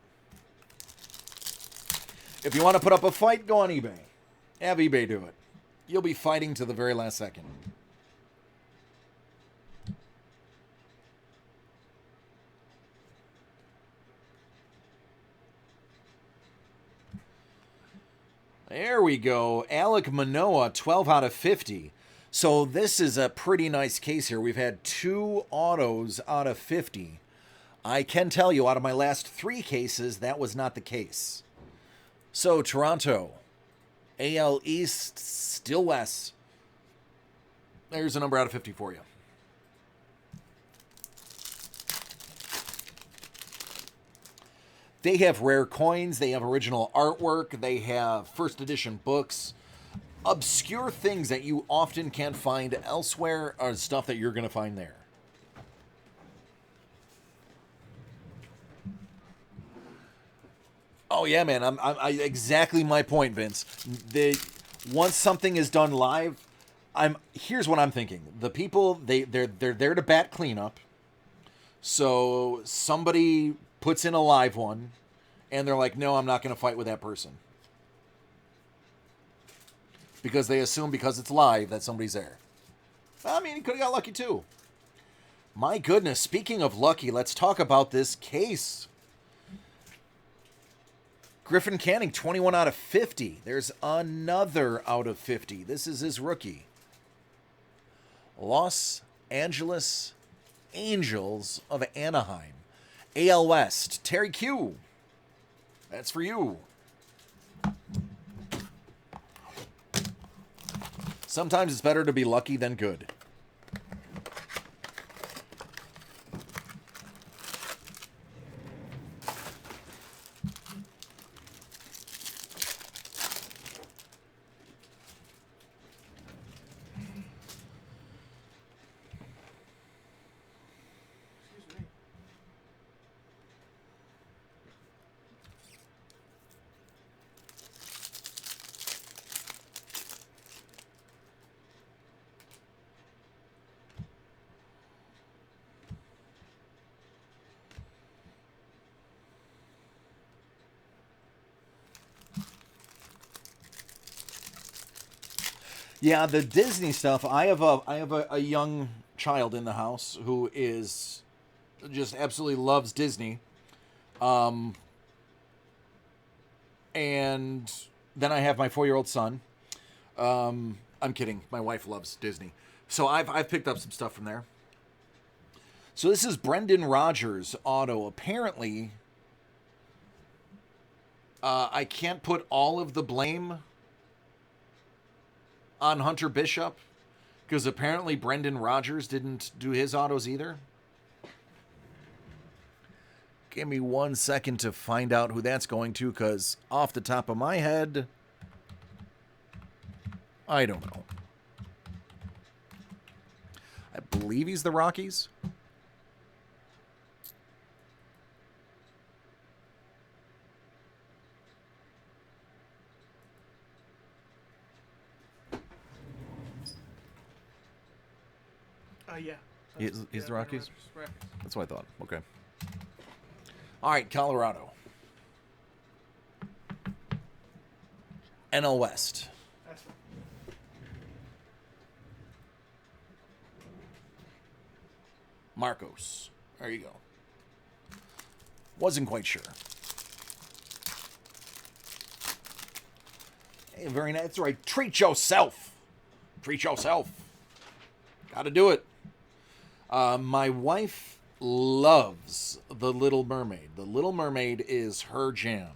If you want to put up a fight, go on eBay. Have eBay do it. You'll be fighting to the very last second. There we go. Alek Manoah, 12 out of 50. So this is a pretty nice case here. We've had 2 autos out of 50. I can tell you, out of my last 3 cases, that was not the case. So, Toronto, AL East, still West. There's a number out of 50 for you. They have rare coins, they have original artwork, they have first edition books. Obscure things that you often can't find elsewhere are stuff that you're going to find there. Oh yeah, man! I exactly my point, Vince. Once something is done live, here's what I'm thinking. The people they're there to bat cleanup. So somebody puts in a live one, and they're like, "No, I'm not going to fight with that person," because they assume because it's live that somebody's there. I mean, he could have got lucky too. My goodness! Speaking of lucky, let's talk about this case. Griffin Canning, 21 out of 50. There's another out of 50. This is his rookie. Los Angeles Angels of Anaheim. AL West, Terry Q. That's for you. Sometimes it's better to be lucky than good. Yeah, the Disney stuff. I have a young child in the house who is just absolutely loves Disney. And then I have my 4-year-old son. I'm kidding. My wife loves Disney. So I've picked up some stuff from there. So this is Brendan Rodgers auto. Apparently, I can't put all of the blame on Hunter Bishop, because apparently Brendan Rodgers didn't do his autos either. Give me 1 second to find out who that's going to, because off the top of my head, I don't know. I believe he's the Rockies. Yeah. He's the Rockies? Rockies. That's what I thought. Okay. All right, Colorado. NL West. That's right. Marcos. There you go. Wasn't quite sure. Hey, very nice. That's right. Treat yourself. Treat yourself. Got to do it. My wife loves The Little Mermaid. The Little Mermaid is her jam.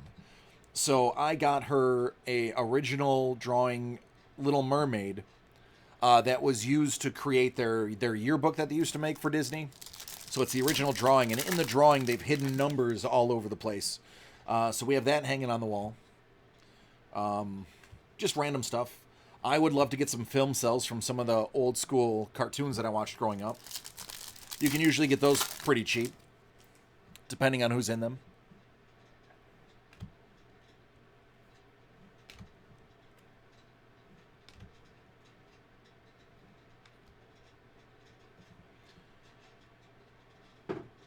So I got her a original drawing Little Mermaid that was used to create their yearbook that they used to make for Disney. So it's the original drawing, and in the drawing, they've hidden numbers all over the place. So we have that hanging on the wall. Just random stuff. I would love to get some film cells from some of the old school cartoons that I watched growing up. You can usually get those pretty cheap, depending on who's in them.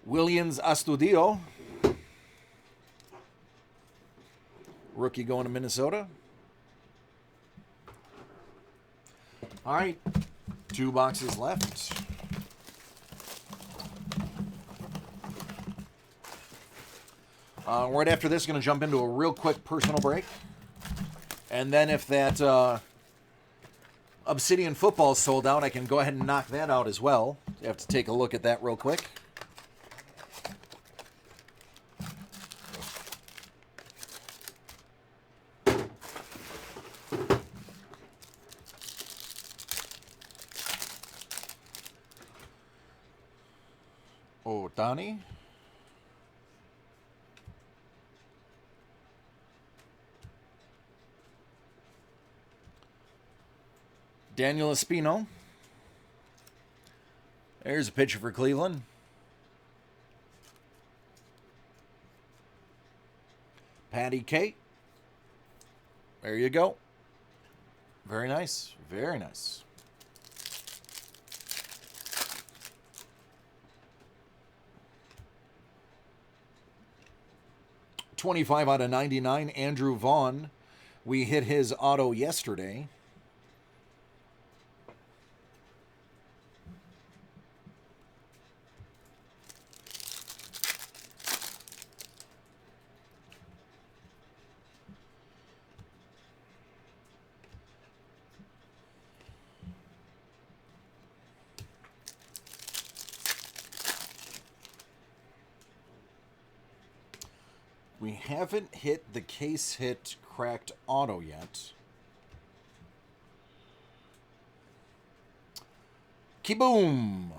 Williams Astudillo. Rookie going to Minnesota. All right. 2 boxes left. Right after this, going to jump into a real quick personal break. And then if that Obsidian football is sold out, I can go ahead and knock that out as well. You have to take a look at that real quick. Oh, Donnie. Daniel Espino. There's a pitcher for Cleveland. Patty Kate. There you go. Very nice. Very nice. $25 out of $99. Andrew Vaughn. We hit his auto yesterday. We haven't hit the case hit cracked auto yet. Kaboom!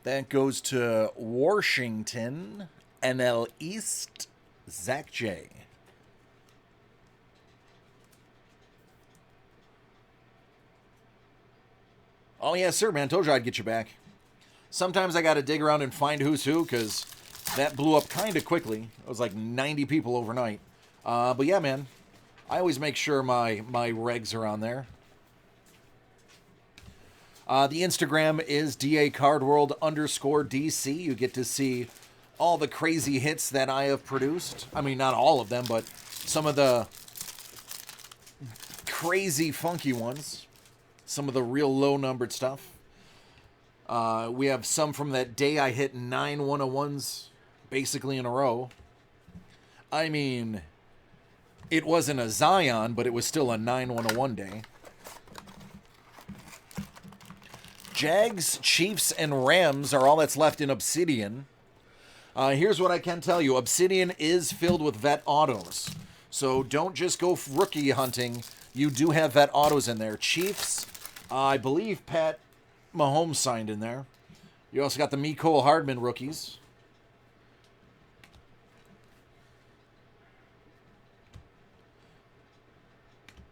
That goes to Washington, NL East, Zach J. Oh, yes, sir, man. Told you I'd get you back. Sometimes I got to dig around and find who's who, because that blew up kind of quickly. It was like 90 people overnight. But yeah, man. I always make sure my regs are on there. The Instagram is DACardWorld_DC. You get to see all the crazy hits that I have produced. I mean, not all of them, but some of the crazy funky ones. Some of the real low-numbered stuff. We have some from that day I hit 9 101s basically in a row. I mean, it wasn't a Zion, but it was still a 9 101 day. Jags, Chiefs, and Rams are all that's left in Obsidian. Here's what I can tell you. Obsidian is filled with vet autos. So don't just go rookie hunting. You do have vet autos in there. Chiefs, I believe Pat Mahomes signed in there. You also got the Mecole Hardman rookies.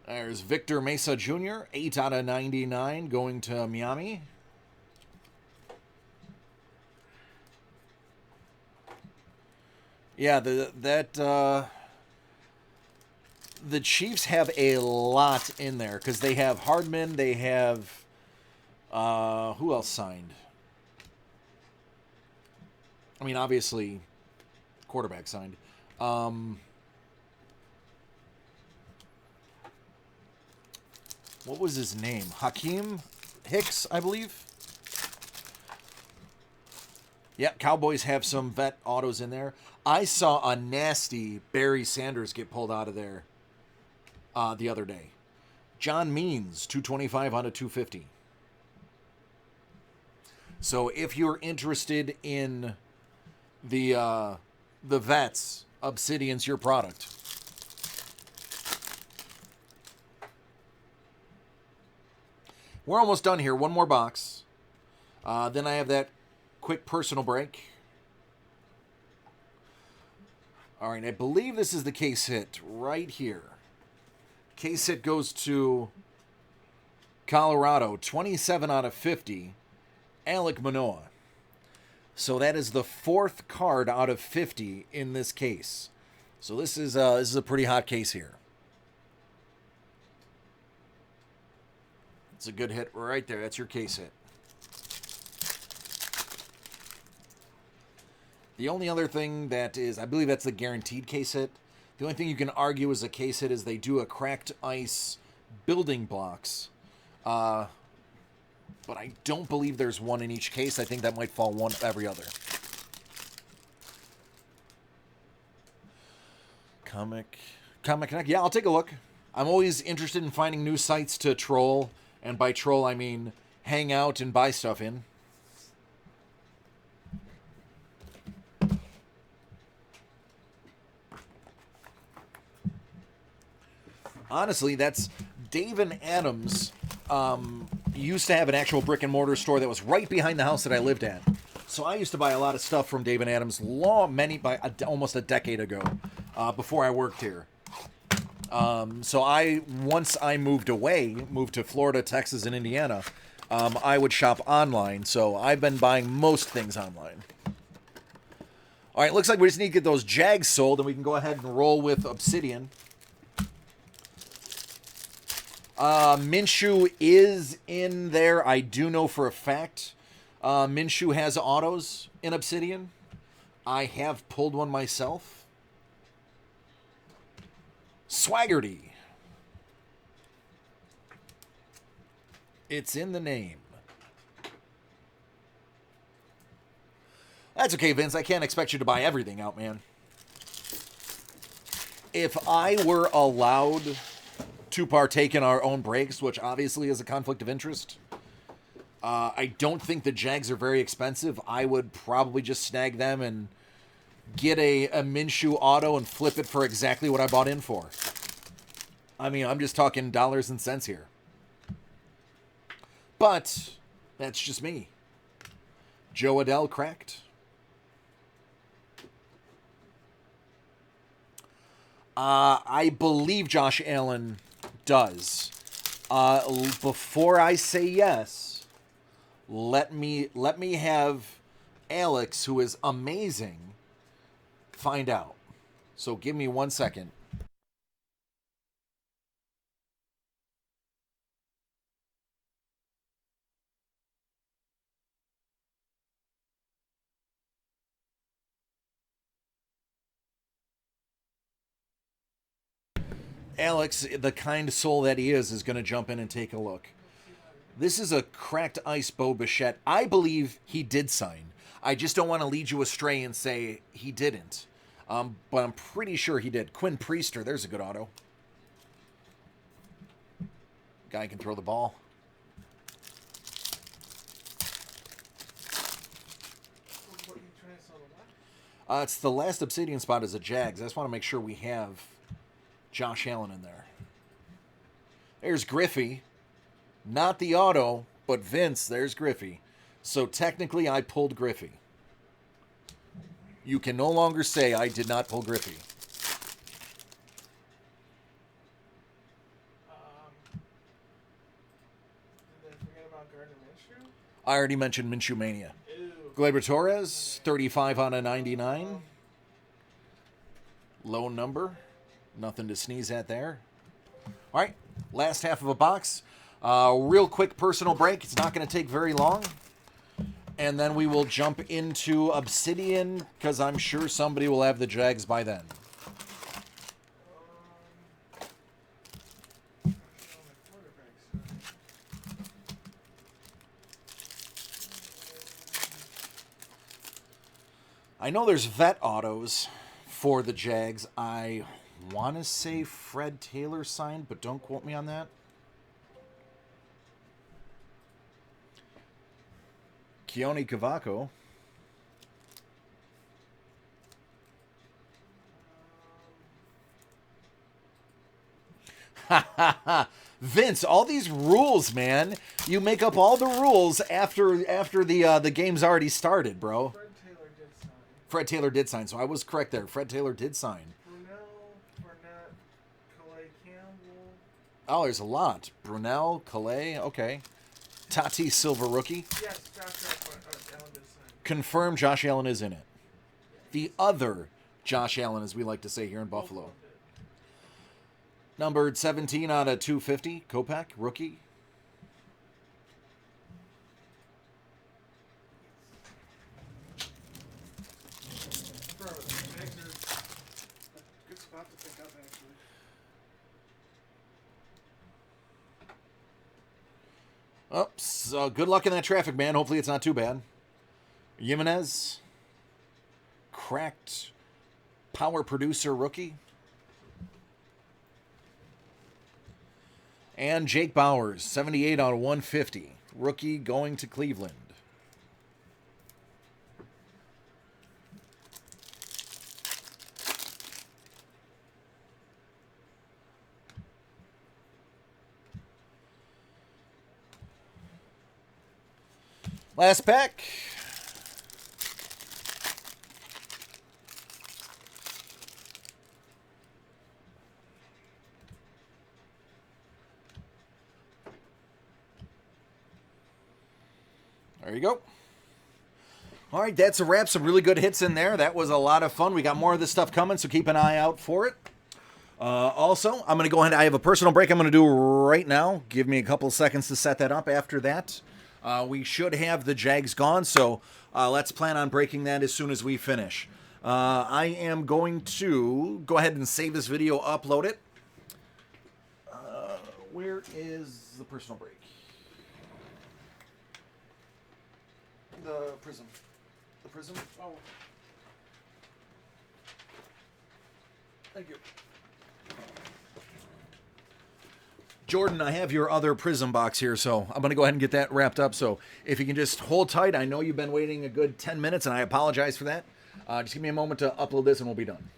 There's Victor Mesa Jr., 8 out of 99, going to Miami. Yeah, the Chiefs have a lot in there because they have Hardman, they have who else signed? I mean, obviously, quarterback signed. What was his name? Hakeem Hicks, I believe. Yeah, Cowboys have some vet autos in there. I saw a nasty Barry Sanders get pulled out of there the other day. John Means, 225 out of 250. So if you're interested in the vets, Obsidian's your product. We're almost done here. One more box. Then I have that quick personal break. All right, I believe this is the case hit right here. Case hit goes to Colorado, 27 out of 50, Alek Manoah. So that is the 4th card out of 50 in this case. So this is a pretty hot case here. It's a good hit right there. That's your case hit. The only other thing that is, I believe that's the guaranteed case hit. The only thing you can argue is a case hit is they do a cracked ice building blocks. But I don't believe there's one in each case. I think that might fall one every other. Comic Connect. Yeah, I'll take a look. I'm always interested in finding new sites to troll. And by troll, I mean hang out and buy stuff in. Honestly, that's Dave and Adams used to have an actual brick and mortar store that was right behind the house that I lived at. So I used to buy a lot of stuff from Dave and Adams almost a decade ago, before I worked here. So once I moved to Florida, Texas, and Indiana, I would shop online. So I've been buying most things online. All right, looks like we just need to get those Jags sold, and we can go ahead and roll with Obsidian. Minshew is in there. I do know for a fact Minshew has autos in Obsidian. I have pulled one myself. Swaggerty. It's in the name. That's okay, Vince. I can't expect you to buy everything out, man. If I were allowed to partake in our own breaks, which obviously is a conflict of interest, I don't think the Jags are very expensive. I would probably just snag them and get a Minshew auto and flip it for exactly what I bought in for. I mean, I'm just talking dollars and cents here. But that's just me. Joe Adell cracked. I believe Josh Allen does. Before I say yes, let me have Alex, who is amazing, find out. So give me 1 second. Alex, the kind soul that he is going to jump in and take a look. This is a cracked ice Bo Bichette. I believe he did sign. I just don't want to lead you astray and say he didn't. But I'm pretty sure he did. Quinn Priester, there's a good auto. Guy can throw the ball. It's the last Obsidian spot is a Jags. I just want to make sure we have Josh Allen in there. There's Griffey. Not the auto, but Vince, there's Griffey. So technically I pulled Griffey. You can no longer say I did not pull Griffey. Did they forget about Gardner Minshew? I already mentioned Minshew Mania. Gleyber Torres, 35 out of 99. Low number. Nothing to sneeze at there. All right, last half of a box. Real quick personal break. It's not going to take very long. And then we will jump into Obsidian, because I'm sure somebody will have the Jags by then. I know there's vet autos for the Jags. I want to say Fred Taylor signed, but don't quote me on that. Keone Cavaco. Vince, all these rules, man. You make up all the rules after the game's already started, bro. Fred Taylor did sign. Fred Taylor did sign, so I was correct there. Fred Taylor did sign. Brunel, Fournette, Calais Campbell. Oh, there's a lot. Brunel, Calais, okay. Tati Silva rookie. Yes, Allen did sign. Confirmed Josh Allen is in it. The other Josh Allen, as we like to say here in Buffalo. Numbered 17 out of 250. Kopak, rookie. Good spot to pick up, actually. Oh, so good luck in that traffic, man. Hopefully it's not too bad. Jimenez. Cracked power producer rookie. And Jake Bowers, 78 out of 150. Rookie going to Cleveland. Last pack. There you go. All right, that's a wrap. Some really good hits in there. That was a lot of fun. We got more of this stuff coming, so keep an eye out for it. Also, I'm going to go ahead. I have a personal break I'm going to do right now. Give me a couple of seconds to set that up. After that, we should have the Jags gone, so let's plan on breaking that as soon as we finish. I am going to go ahead and save this video, upload it. Where is the personal break? The prism. The prism? Oh, Thank you. Jordan, I have your other prism box here, so I'm going to go ahead and get that wrapped up. So if you can just hold tight, I know you've been waiting a good 10 minutes, and I apologize for that. Just give me a moment to upload this, and we'll be done.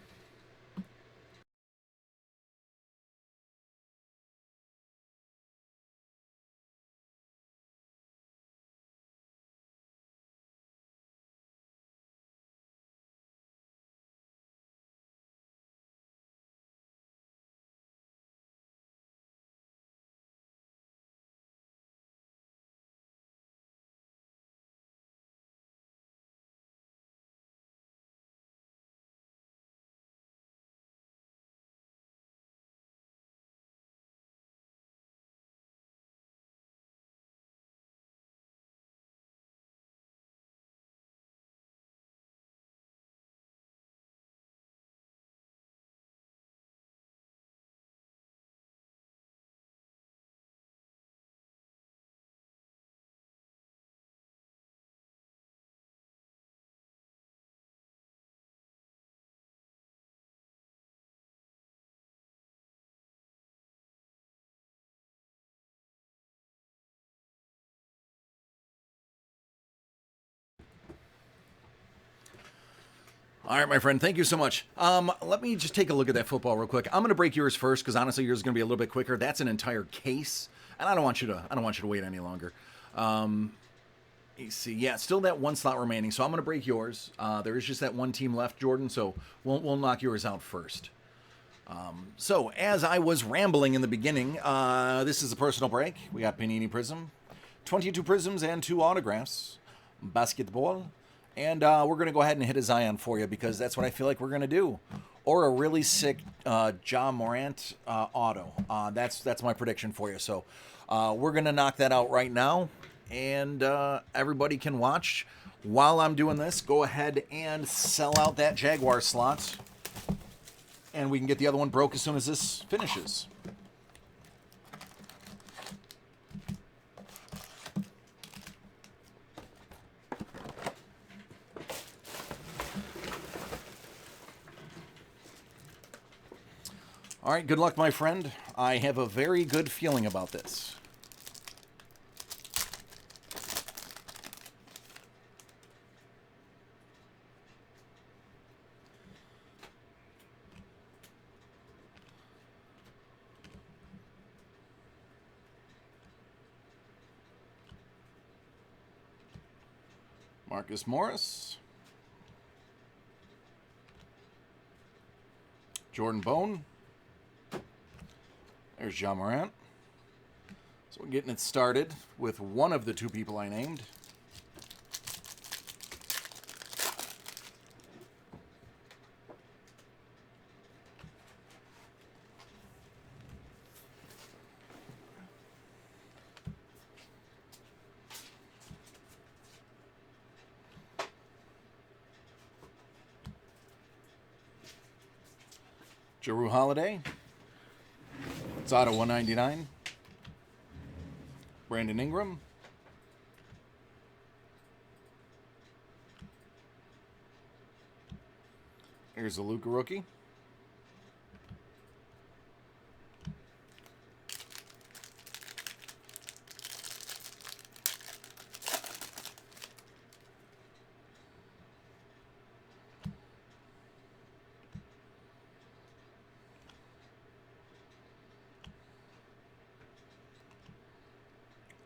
All right, my friend. Thank you so much. Let me just take a look at that football real quick. I'm going to break yours first because honestly, yours is going to be a little bit quicker. That's an entire case, and I don't want you to wait any longer. You see, yeah, still that one slot remaining. So I'm going to break yours. There is just that one team left, Jordan. So we'll knock yours out first. So as I was rambling in the beginning, this is a personal break. We got Panini Prism, 22 prisms and 2 autographs, basketball. And we're going to go ahead and hit a Zion for you because that's what I feel like we're going to do. Or a really sick Ja Morant auto. That's my prediction for you. So we're going to knock that out right now. And everybody can watch. While I'm doing this, go ahead and sell out that Jaguar slot. And we can get the other one broke as soon as this finishes. All right, good luck, my friend. I have a very good feeling about this. Marcus Morris. Jordan Bone. There's Ja Morant. So we're getting it started with one of the two people I named. Jrue Holiday. It's out of 199. Brandon Ingram. Here's a Luka rookie.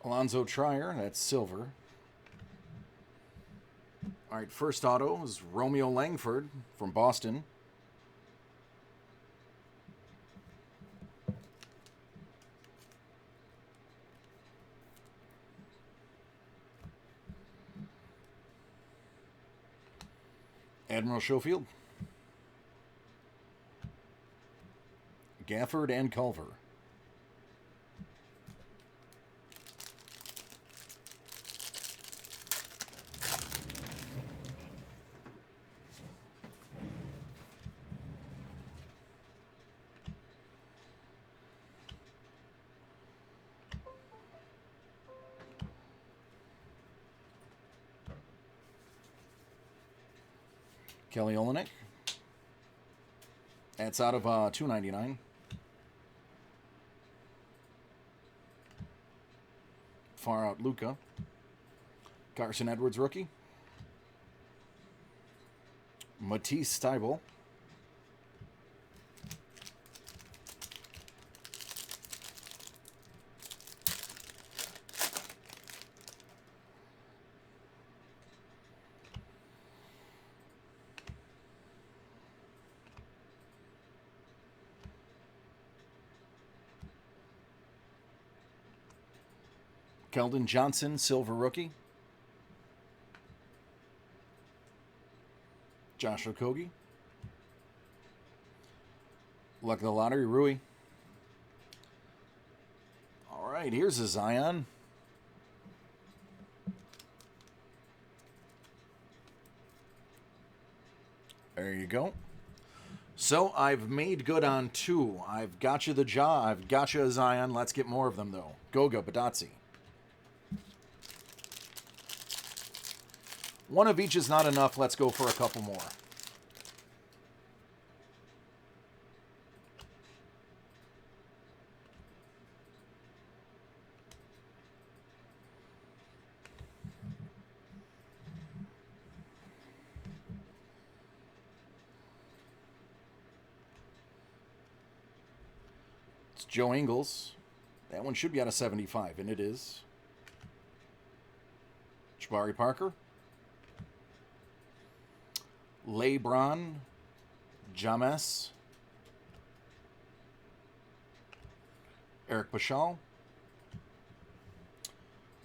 Alonzo Trier, that's silver. All right, first auto is Romeo Langford from Boston. Admiral Schofield. Gafford and Culver. Kelly Olynyk. That's out of $2.99. Far out Luka. Carson Edwards rookie. Matisse Thybulle. Keldon Johnson, silver rookie. Josh Okogie. Luck of the lottery, Rui. All right, here's a Zion. There you go. So I've made good on 2. I've got you the Ja. I've got you a Zion. Let's get more of them, though. Goga Badazzi. One of each is not enough. Let's go for a couple more. It's Joe Ingles. That one should be out of 75, and it is. Jabari Parker. LeBron James, Eric Paschall,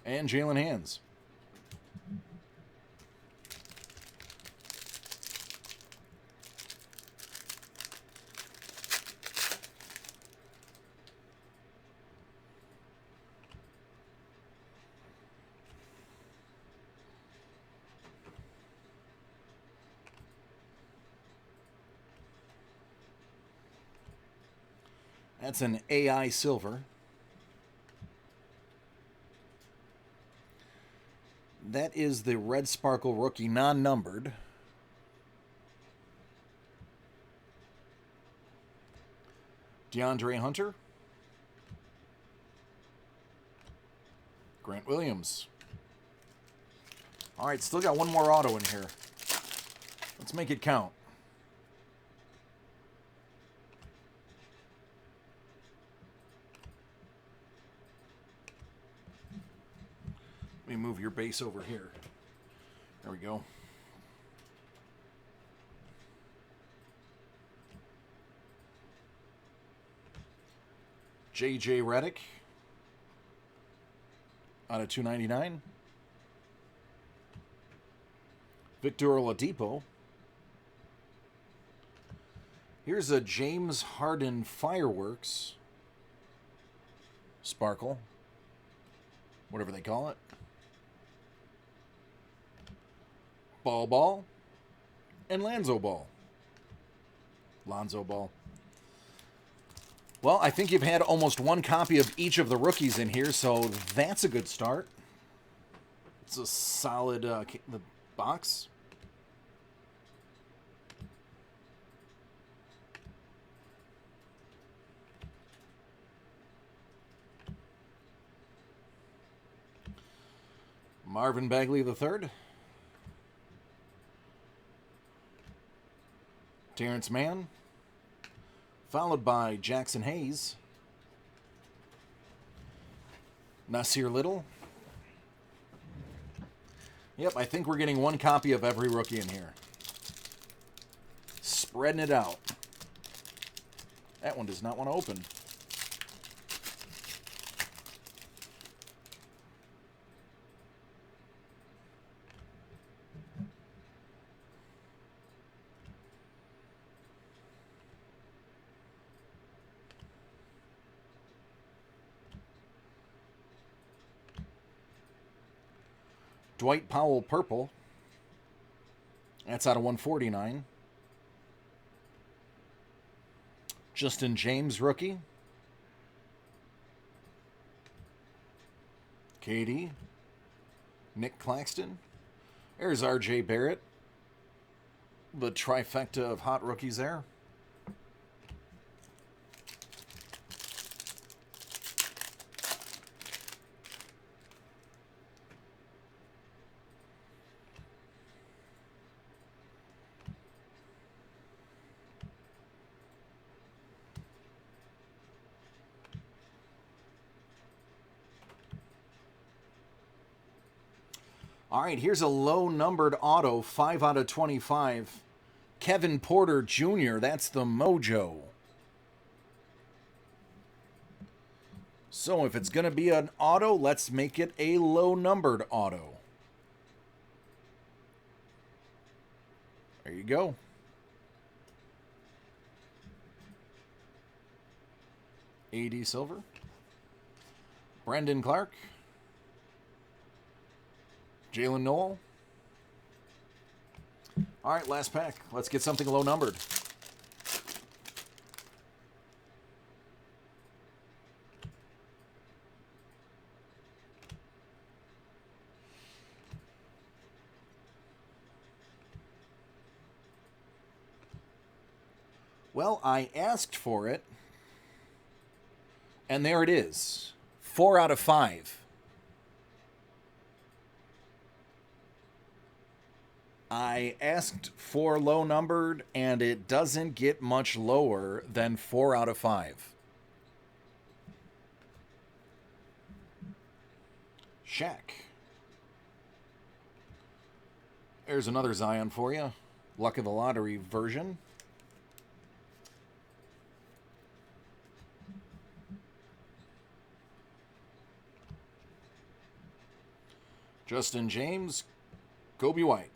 and Jalen Hands. That's an AI silver. That is the Red Sparkle rookie, non-numbered. DeAndre Hunter. Grant Williams. All right, still got one more auto in here. Let's make it count. Let me move your base over here. There we go. J.J. Redick out of 299. Victor Oladipo. Here's a James Harden Fireworks. Sparkle. Whatever they call it. Ball. And Lonzo Ball. Well, I think you've had almost one copy of each of the rookies in here, so that's a good start. It's a solid the box. Marvin Bagley III. Terrence Mann. Followed by Jackson Hayes. Nasir Little. Yep, I think we're getting one copy of every rookie in here. Spreading it out. That one does not want to open. Dwight Powell purple. That's out of 149. Justin James rookie. KD. Nick Claxton. There's RJ Barrett. The trifecta of hot rookies there. All right, here's a low-numbered auto, 5 out of 25. Kevin Porter Jr., that's the mojo. So if it's going to be an auto, let's make it a low-numbered auto. There you go. AD Silver. Brendan Clark. Jalen Noel. All right, last pack. Let's get something low numbered. Well, I asked for it, and there it is. 4 out of 5. I asked for low numbered, and it doesn't get much lower than 4 out of 5. Shaq. There's another Zion for you. Luck of the Lottery version. Justin James, Kobe White.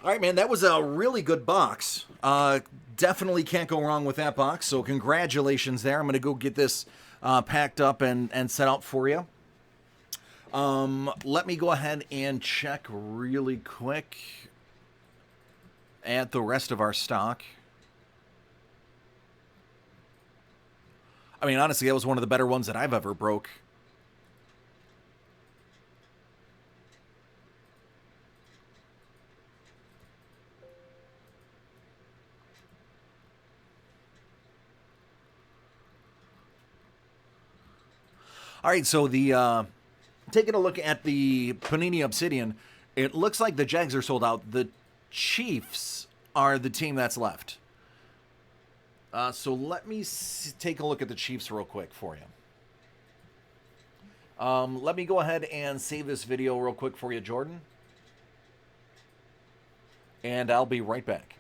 All right, man, that was a really good box. Definitely can't go wrong with that box, so congratulations there. I'm going to go get this packed up and set out for you. Let me go ahead and check really quick at the rest of our stock. I mean, honestly, that was one of the better ones that I've ever broke. All right, so the taking a look at the Panini Obsidian, it looks like the Jags are sold out. The Chiefs are the team that's left. So let me take a look at the Chiefs real quick for you. Let me go ahead and save this video real quick for you, Jordan. And I'll be right back.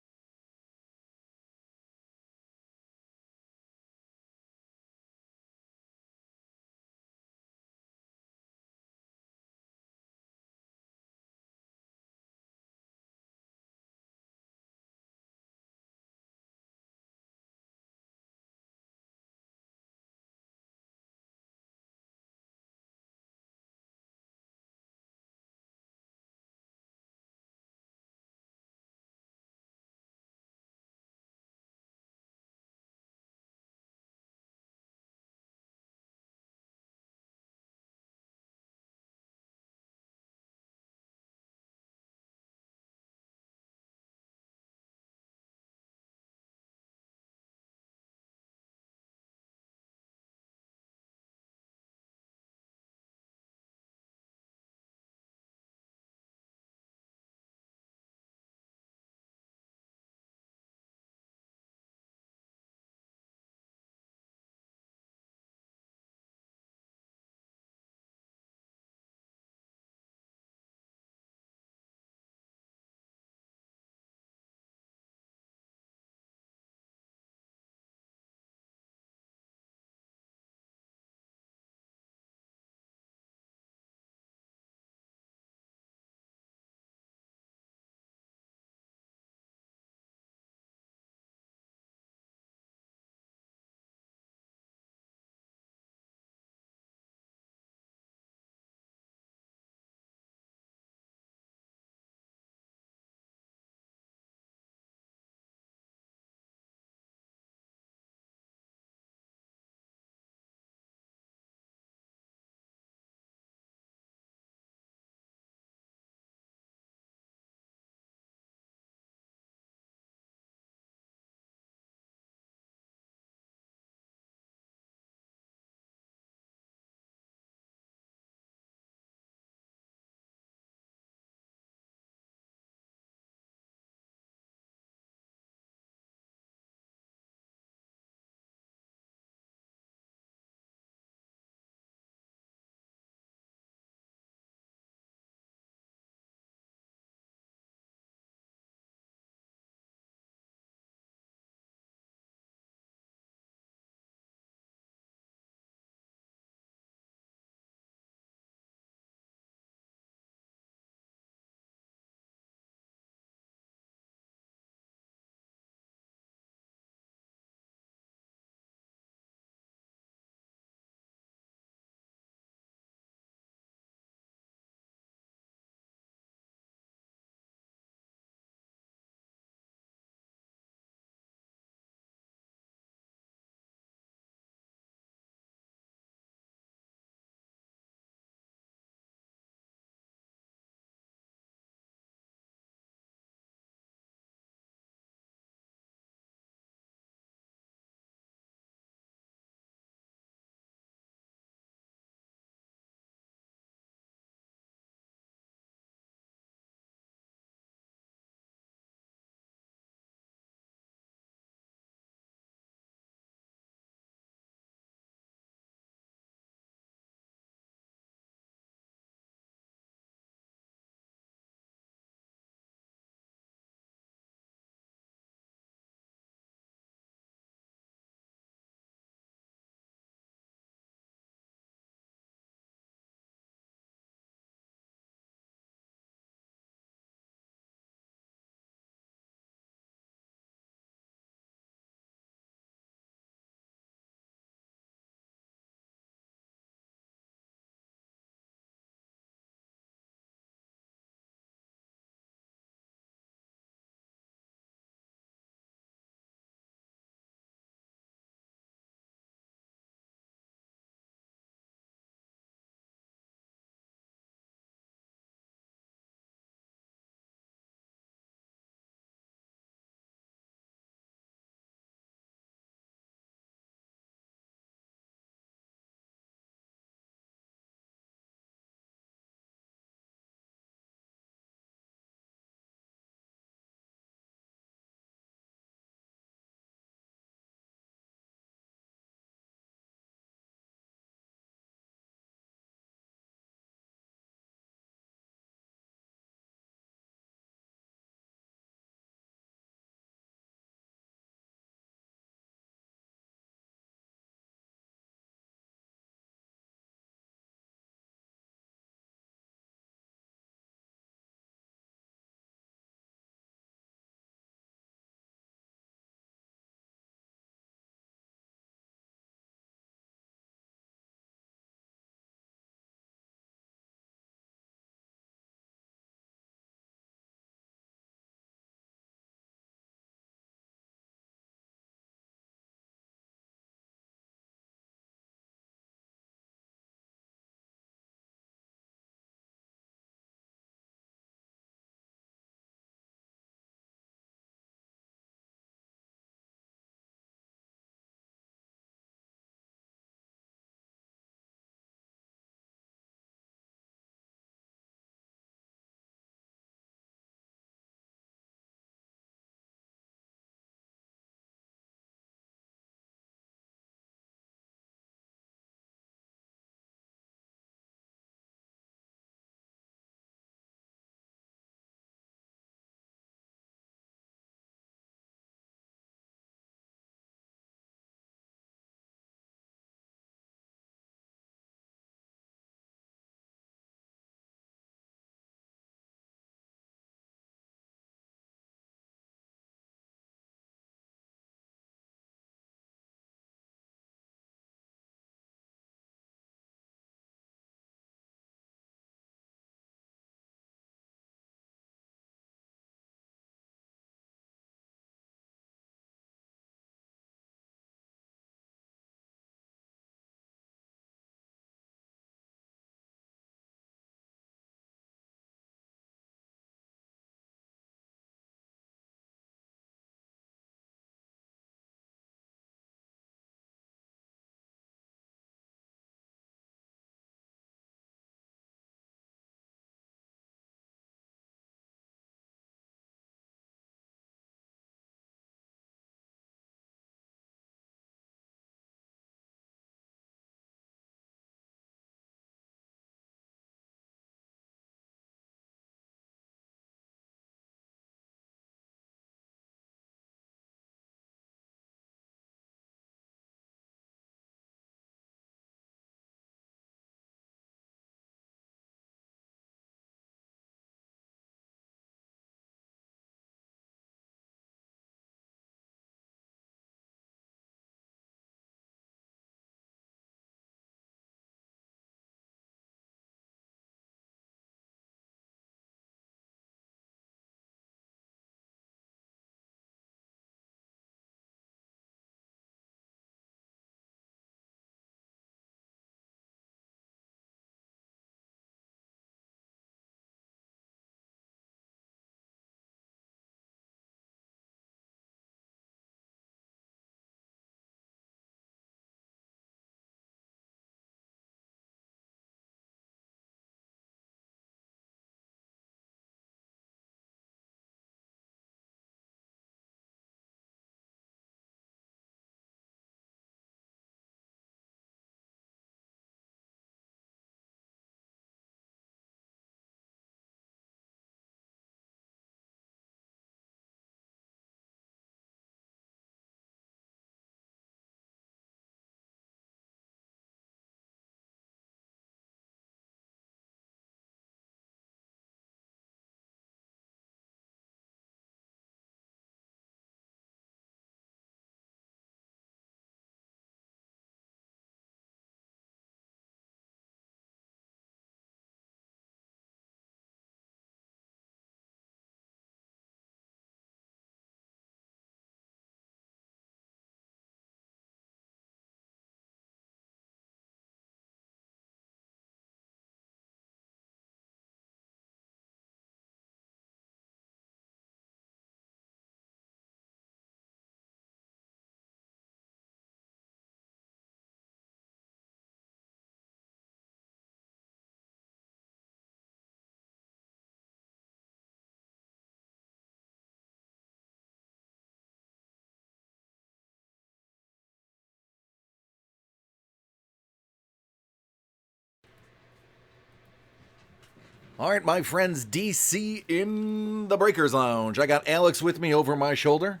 All right, my friends, DC in the Breakers Lounge. I got Alex with me over my shoulder,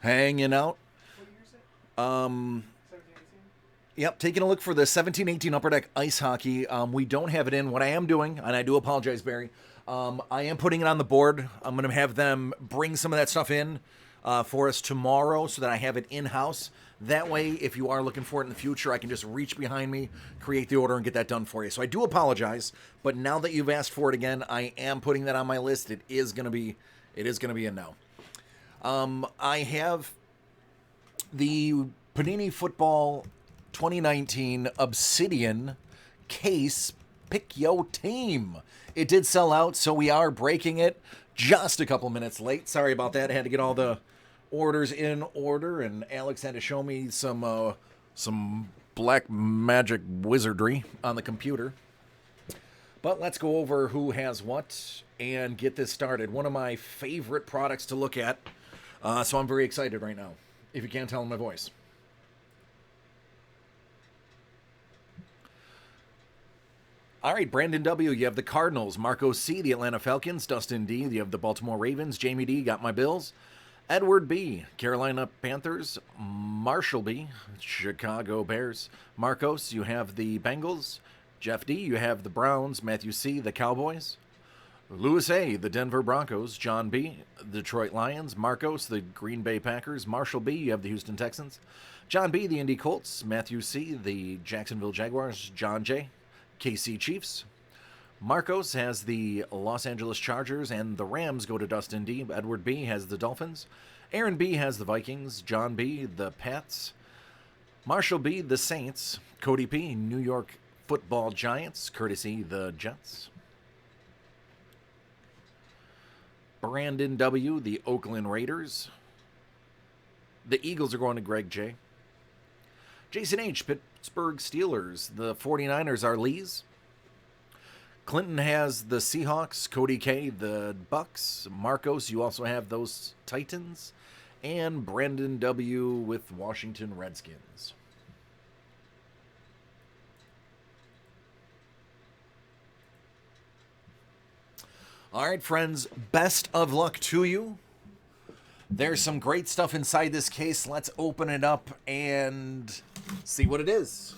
hanging out. Yep, taking a look for the 17-18 Upper Deck Ice Hockey. We don't have it in. What I am doing, and I do apologize, Barry, I am putting it on the board. I'm going to have them bring some of that stuff in for us tomorrow so that I have it in-house. That way, if you are looking for it in the future, I can just reach behind me, create the order, and get that done for you. So I do apologize, but now that you've asked for it again, I am putting that on my list. It is going to be in now. I have the Panini Football 2019 Obsidian case. Pick your team. It did sell out, so we are breaking it just a couple minutes late. Sorry about that. I had to get all the orders in order, and Alex had to show me some black magic wizardry on the computer. But let's go over who has what and get this started. One of my favorite products to look at, so I'm very excited right now, if you can't tell in my voice. All right, Brandon W., you have the Cardinals. Marco C., the Atlanta Falcons. Dustin D., you have the Baltimore Ravens. Jamie D., got my Bills. Edward B., Carolina Panthers. Marshall B., Chicago Bears. Marcos, you have the Bengals. Jeff D., you have the Browns. Matthew C., the Cowboys. Louis A., the Denver Broncos. John B., the Detroit Lions. Marcos, the Green Bay Packers. Marshall B., you have the Houston Texans. John B., the Indy Colts. Matthew C., the Jacksonville Jaguars. John J., KC Chiefs. Marcos has the Los Angeles Chargers, and the Rams go to Dustin D. Edward B. has the Dolphins. Aaron B. has the Vikings. John B. the Pats. Marshall B. the Saints. Cody P. New York Football Giants. Curtis E. the Jets. Brandon W. the Oakland Raiders. The Eagles are going to Greg J. Jason H., Pittsburgh Steelers. The 49ers are Lee's. Clinton has the Seahawks. Cody K., the Bucks. Marcos, you also have those Titans. And Brandon W. with Washington Redskins. All right, friends, best of luck to you. There's some great stuff inside this case. Let's open it up and see what it is.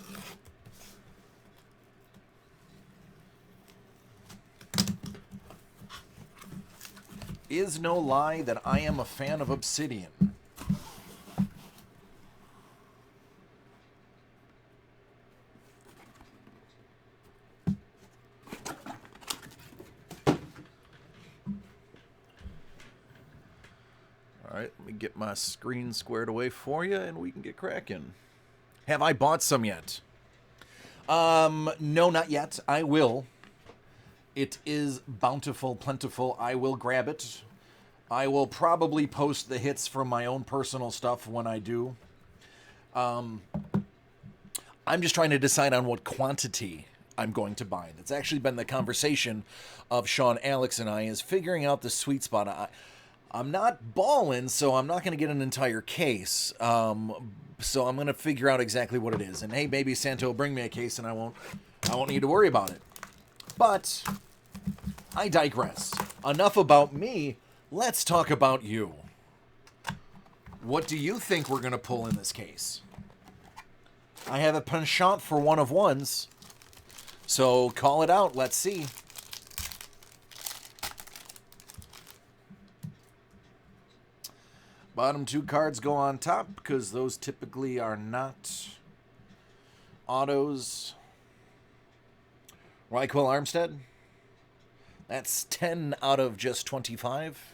Is no lie that I am a fan of Obsidian. All right, let me get my screen squared away for you and we can get cracking. Have I bought some yet? No, not yet. I will. It is bountiful, plentiful. I will grab it. I will probably post the hits from my own personal stuff when I do. I'm just trying to decide on what quantity I'm going to buy. That's actually been the conversation of Sean, Alex, and I, is figuring out the sweet spot. I'm not balling, so I'm not going to get an entire case. So I'm going to figure out exactly what it is. And hey, maybe Santa will bring me a case and I won't need to worry about it. But I digress. Enough about me. Let's talk about you. What do you think we're going to pull in this case? I have a penchant for one of ones. So call it out. Let's see. Bottom two cards go on top because those typically are not autos. Raquel Armstead. That's 10 out of just 25.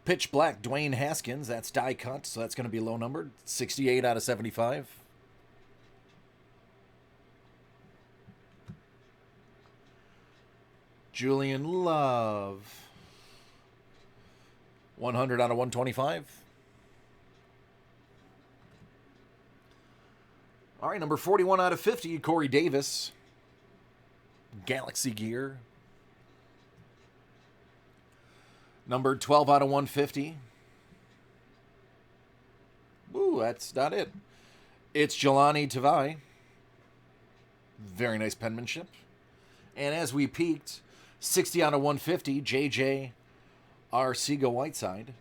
Pitch Black, Dwayne Haskins. That's die cut, so that's going to be low numbered. 68 out of 75. Julian Love. 100 out of 125. All right, number 41 out of 50, Corey Davis. Galaxy Gear. Number 12 out of 150. Ooh, that's not it. It's Jelani Tavai. Very nice penmanship. And as we peaked, 60 out of 150, JJ Arcega-Whiteside.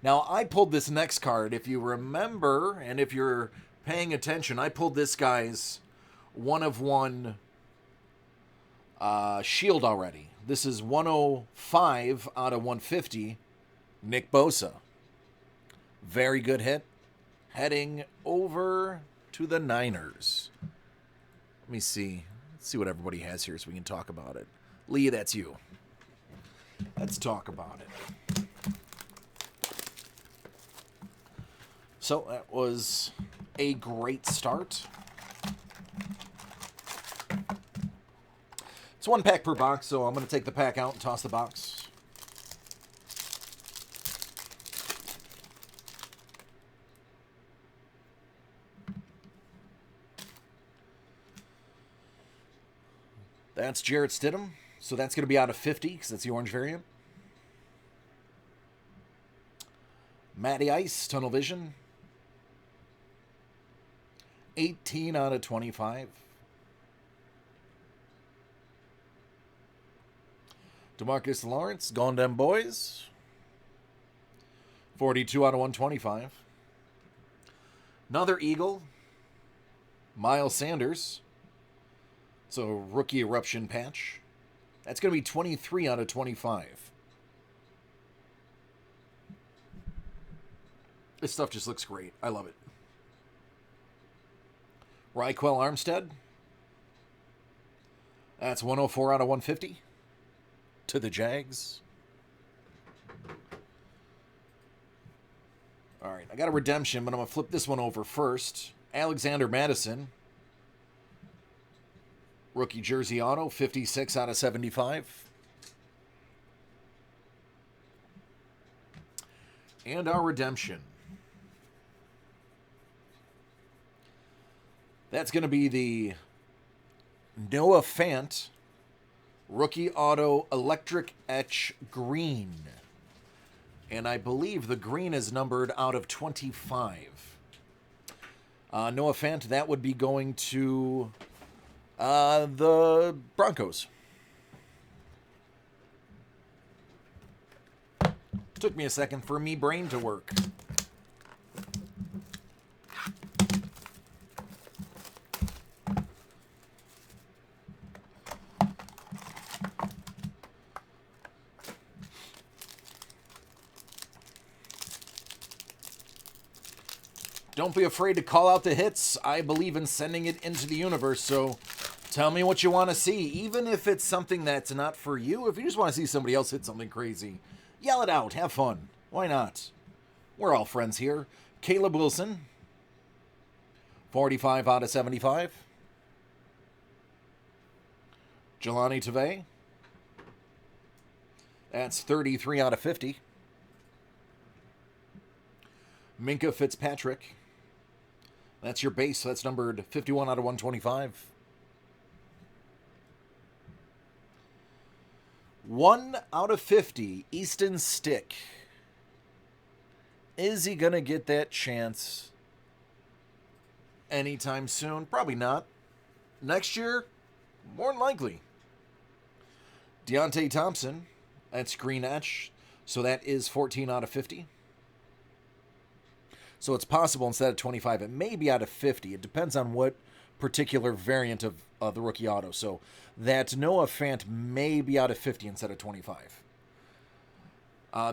Now, I pulled this next card. If you remember, and if you're paying attention, I pulled this guy's 1/1 shield already. This is 105 out of 150, Nick Bosa. Very good hit. Heading over to the Niners. Let me see. Let's see what everybody has here so we can talk about it. Lee, that's you. Let's talk about it. So that was a great start. It's 1 pack per box, so I'm going to take the pack out and toss the box. That's Jarrett Stidham. So that's going to be out of 50 because that's the orange variant. Matty Ice, Tunnel Vision. 18 out of 25. DeMarcus Lawrence, Gone Dem Boys. 42 out of 125. Another Eagle. Miles Sanders. So rookie eruption patch. That's going to be 23 out of 25. This stuff just looks great. I love it. Raquel Armstead. That's 104 out of 150. To the Jags. All right, I got a redemption, but I'm going to flip this one over first. Alexander Madison. Rookie jersey auto, 56 out of 75. And our redemption. That's going to be the Noah Fant rookie auto electric etch green. And I believe the green is numbered out of 25. Noah Fant, that would be going to the Broncos. Took me a second for me brain to work. Don't be afraid to call out the hits. I believe in sending it into the universe, so tell me what you want to see. Even if it's something that's not for you, if you just want to see somebody else hit something crazy, yell it out. Have fun. Why not? We're all friends here. Caleb Wilson, 45 out of 75. Jelani Tavai, that's 33 out of 50. Minka Fitzpatrick, that's your base. That's numbered 51 out of 125. 1 out of 50, Easton Stick. Is he going to get that chance anytime soon? Probably not. Next year, more than likely. Deontay Thompson, that's green etch. So that is 14 out of 50. So it's possible instead of 25, it may be out of 50. It depends on what particular variant of the rookie auto. So that Noah Fant may be out of 50 instead of 25.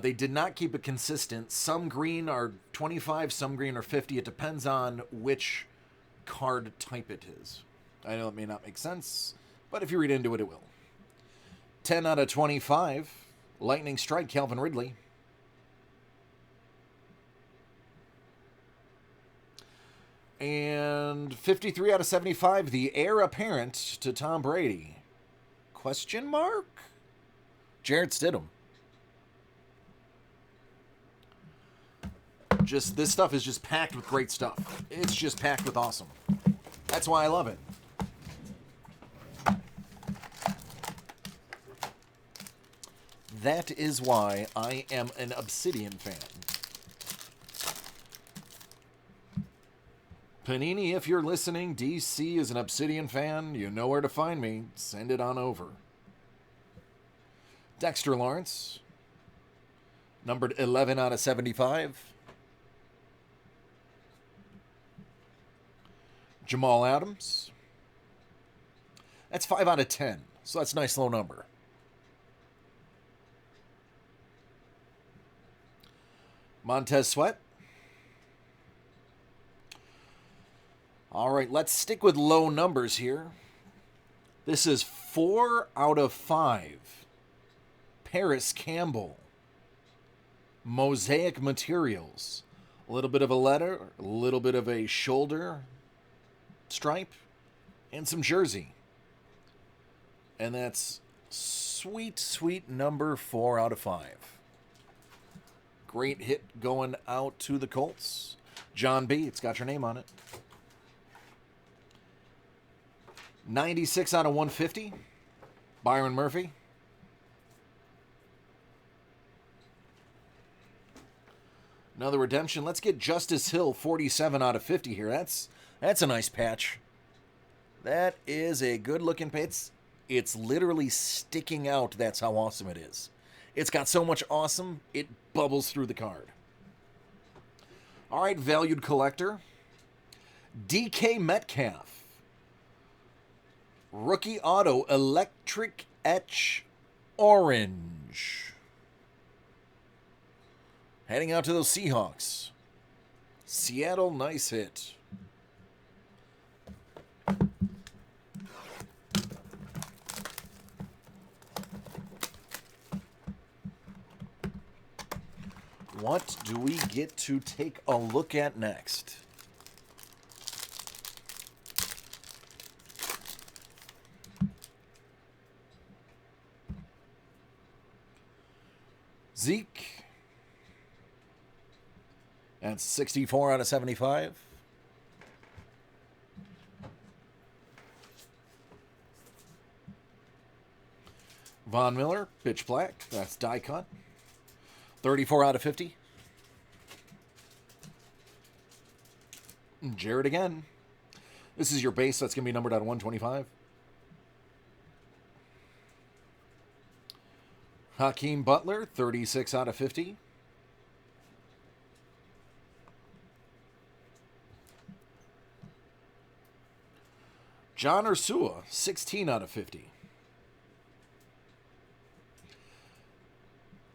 They did not keep it consistent. Some green are 25, some green are 50. It depends on which card type it is. I know it may not make sense, but if you read into it, it will. 10 out of 25, Lightning Strike, Calvin Ridley. And 53 out of 75, the heir apparent to Tom Brady. Question mark? Jarrett Stidham. Just, this stuff is just packed with great stuff. It's just packed with awesome. That's why I love it. That is why I am an Obsidian fan. Panini, if you're listening, DC is an Obsidian fan. You know where to find me. Send it on over. Dexter Lawrence, numbered 11 out of 75. Jamal Adams. That's 5 out of 10, so that's a nice low number. Montez Sweat. All right, let's stick with low numbers here. This is 4 out of 5. Paris Campbell. Mosaic Materials. A little bit of a letter, a little bit of a shoulder stripe, and some jersey. And that's sweet, sweet number 4 out of 5. Great hit going out to the Colts. John B., it's got your name on it. 96 out of 150. Byron Murphy. Another redemption. Let's get Justice Hill, 47 out of 50 here. That's a nice patch. That is a good-looking patch. It's literally sticking out. That's how awesome it is. It's got so much awesome, it bubbles through the card. All right, valued collector. DK Metcalf. Rookie auto, electric etch orange. Heading out to those Seahawks. Seattle, nice hit. What do we get to take a look at next? Zeke. That's 64 out of 75. Von Miller, pitch black. That's die cut. 34 out of 50. Jared again. This is your base. That's going to be numbered out of 125. Hakeem Butler, 36 out of 50. John Ursua, 16 out of 50.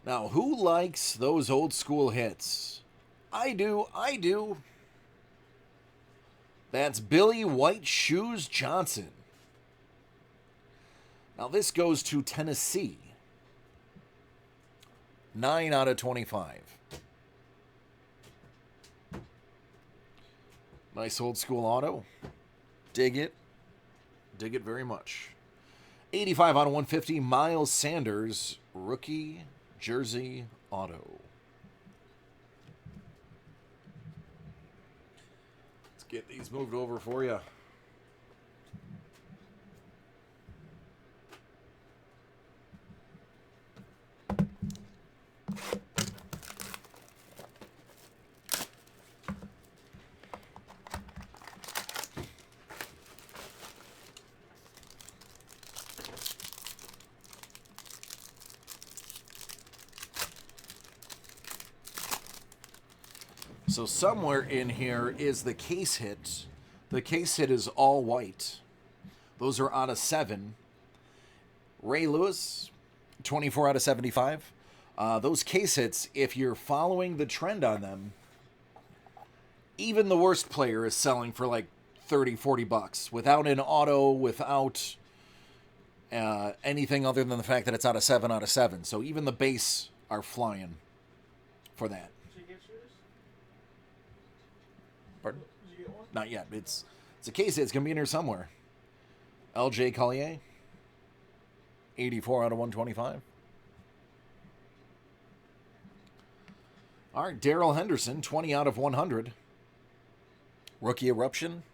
Now, who likes those old school hits? I do. That's Billy White Shoes Johnson. Now, this goes to Tennessee. 9 out of 25. Nice old school auto. Dig it. Dig it very much. 85 out of 150. Miles Sanders, rookie jersey auto. Let's get these moved over for you. So somewhere in here is the case hit. The case hit is all white. Those are out of 7. Ray Lewis, 24 out of 75. Those case hits, if you're following the trend on them, even the worst player is selling for like 30, 40 bucks without an auto, without anything other than the fact that it's out of 7 out of 7. So even the base are flying for that. Pardon? Did you get one? Not yet. It's a case hit. It's going to be in here somewhere. LJ Collier, 84 out of 125. All right, Darrell Henderson, 20 out of 100. Rookie Eruption.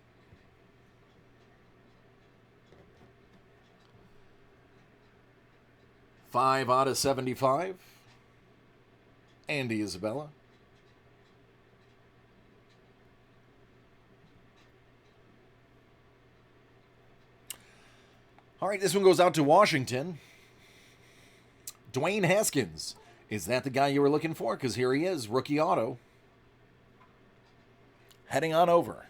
Five out of 75. Andy Isabella. All right, this one goes out to Washington. Dwayne Haskins. Is that the guy you were looking for? Because here he is, rookie auto. Heading on over.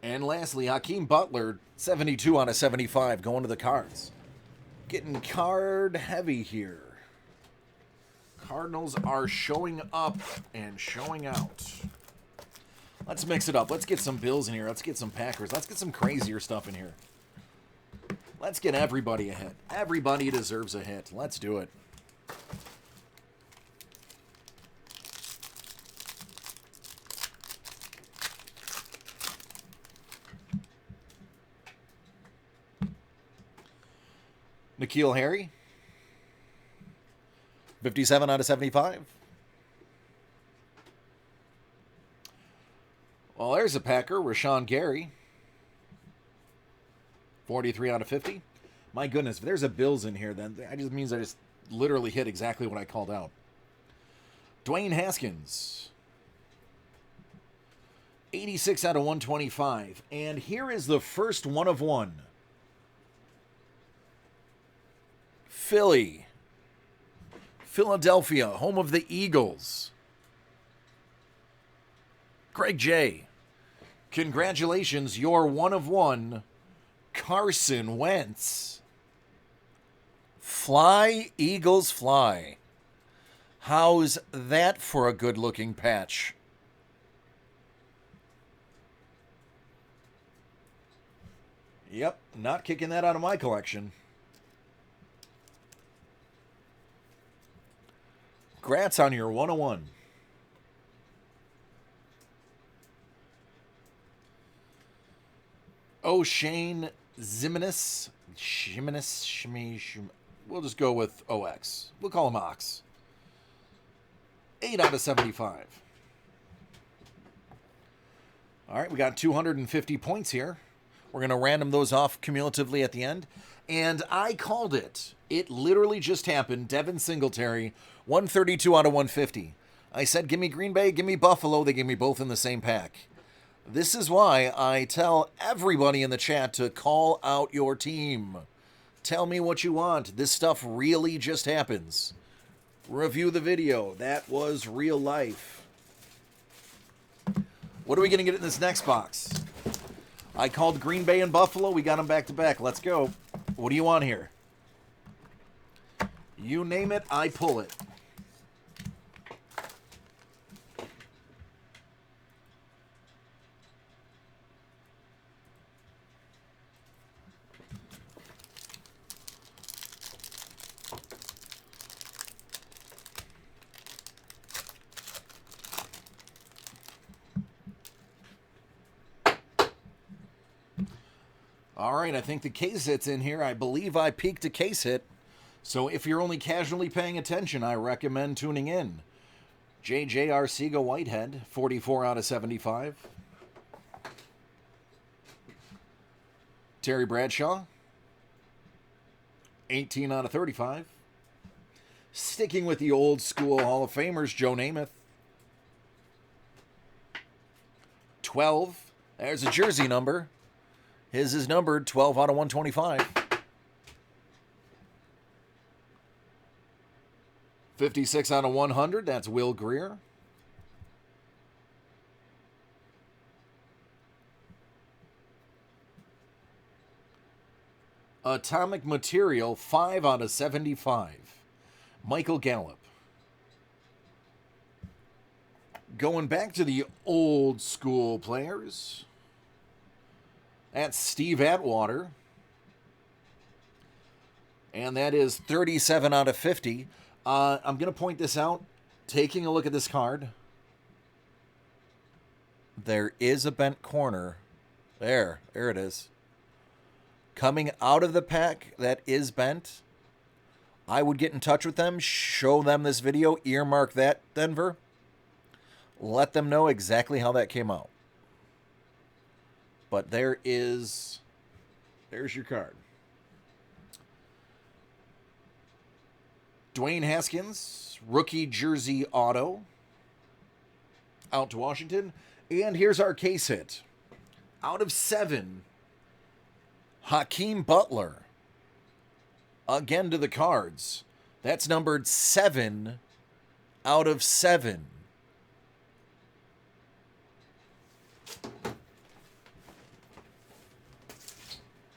And lastly, Hakeem Butler, 72 out of 75, going to the Cards. Getting card heavy here. Cardinals are showing up and showing out. Let's mix it up. Let's get some Bills in here. Let's get some Packers. Let's get some crazier stuff in here. Let's get everybody a hit. Everybody deserves a hit. Let's do it. N'Keal Harry, 57 out of 75. Well, there's a Packer, Rashawn Gary, 43 out of 50. My goodness, if there's a Bills in here, then that just means I just literally hit exactly what I called out. Dwayne Haskins, 86 out of 125. And here is the first one of one. Philly. Philadelphia, home of the Eagles. Greg J. Congratulations, you're one of one. Carson Wentz. Fly, Eagles, fly. How's that for a good-looking patch? Yep, not kicking that out of my collection. Congrats on your 101. O'Shane Zimenez. We'll just go with OX. We'll call him Ox. 8 out of 75. All right, we got 250 points here. We're going to random those off cumulatively at the end. And I called it. It literally just happened. Devin Singletary, 132 out of 150. I said, give me Green Bay, give me Buffalo. They gave me both in the same pack. This is why I tell everybody in the chat to call out your team. Tell me what you want. This stuff really just happens. Review the video. That was real life. What are we going to get in this next box? I called Green Bay and Buffalo. We got them back to back. Let's go. What do you want here? You name it, I pull it. All right, I think the case hit's in here. I believe I peeked a case hit. So if you're only casually paying attention, I recommend tuning in. J.J. Arcega-Whitehead, 44 out of 75. Terry Bradshaw, 18 out of 35. Sticking with the old school Hall of Famers, Joe Namath, 12. There's a jersey number. His is numbered 12 out of 125. 56 out of 100. That's Will Greer. Atomic Material, 5 out of 75. Michael Gallup. Going back to the old school players. That's Steve Atwater. And that is 37 out of 50. I'm going to point this out. Taking a look at this card. There is a bent corner. There it is. Coming out of the pack that is bent. I would get in touch with them, show them this video, earmark that, Denver. Let them know exactly how that came out. But there's your card. Dwayne Haskins, rookie jersey auto, out to Washington. And here's our case hit. Out of 7, Hakeem Butler. Again to the cards. That's numbered 7 out of 7.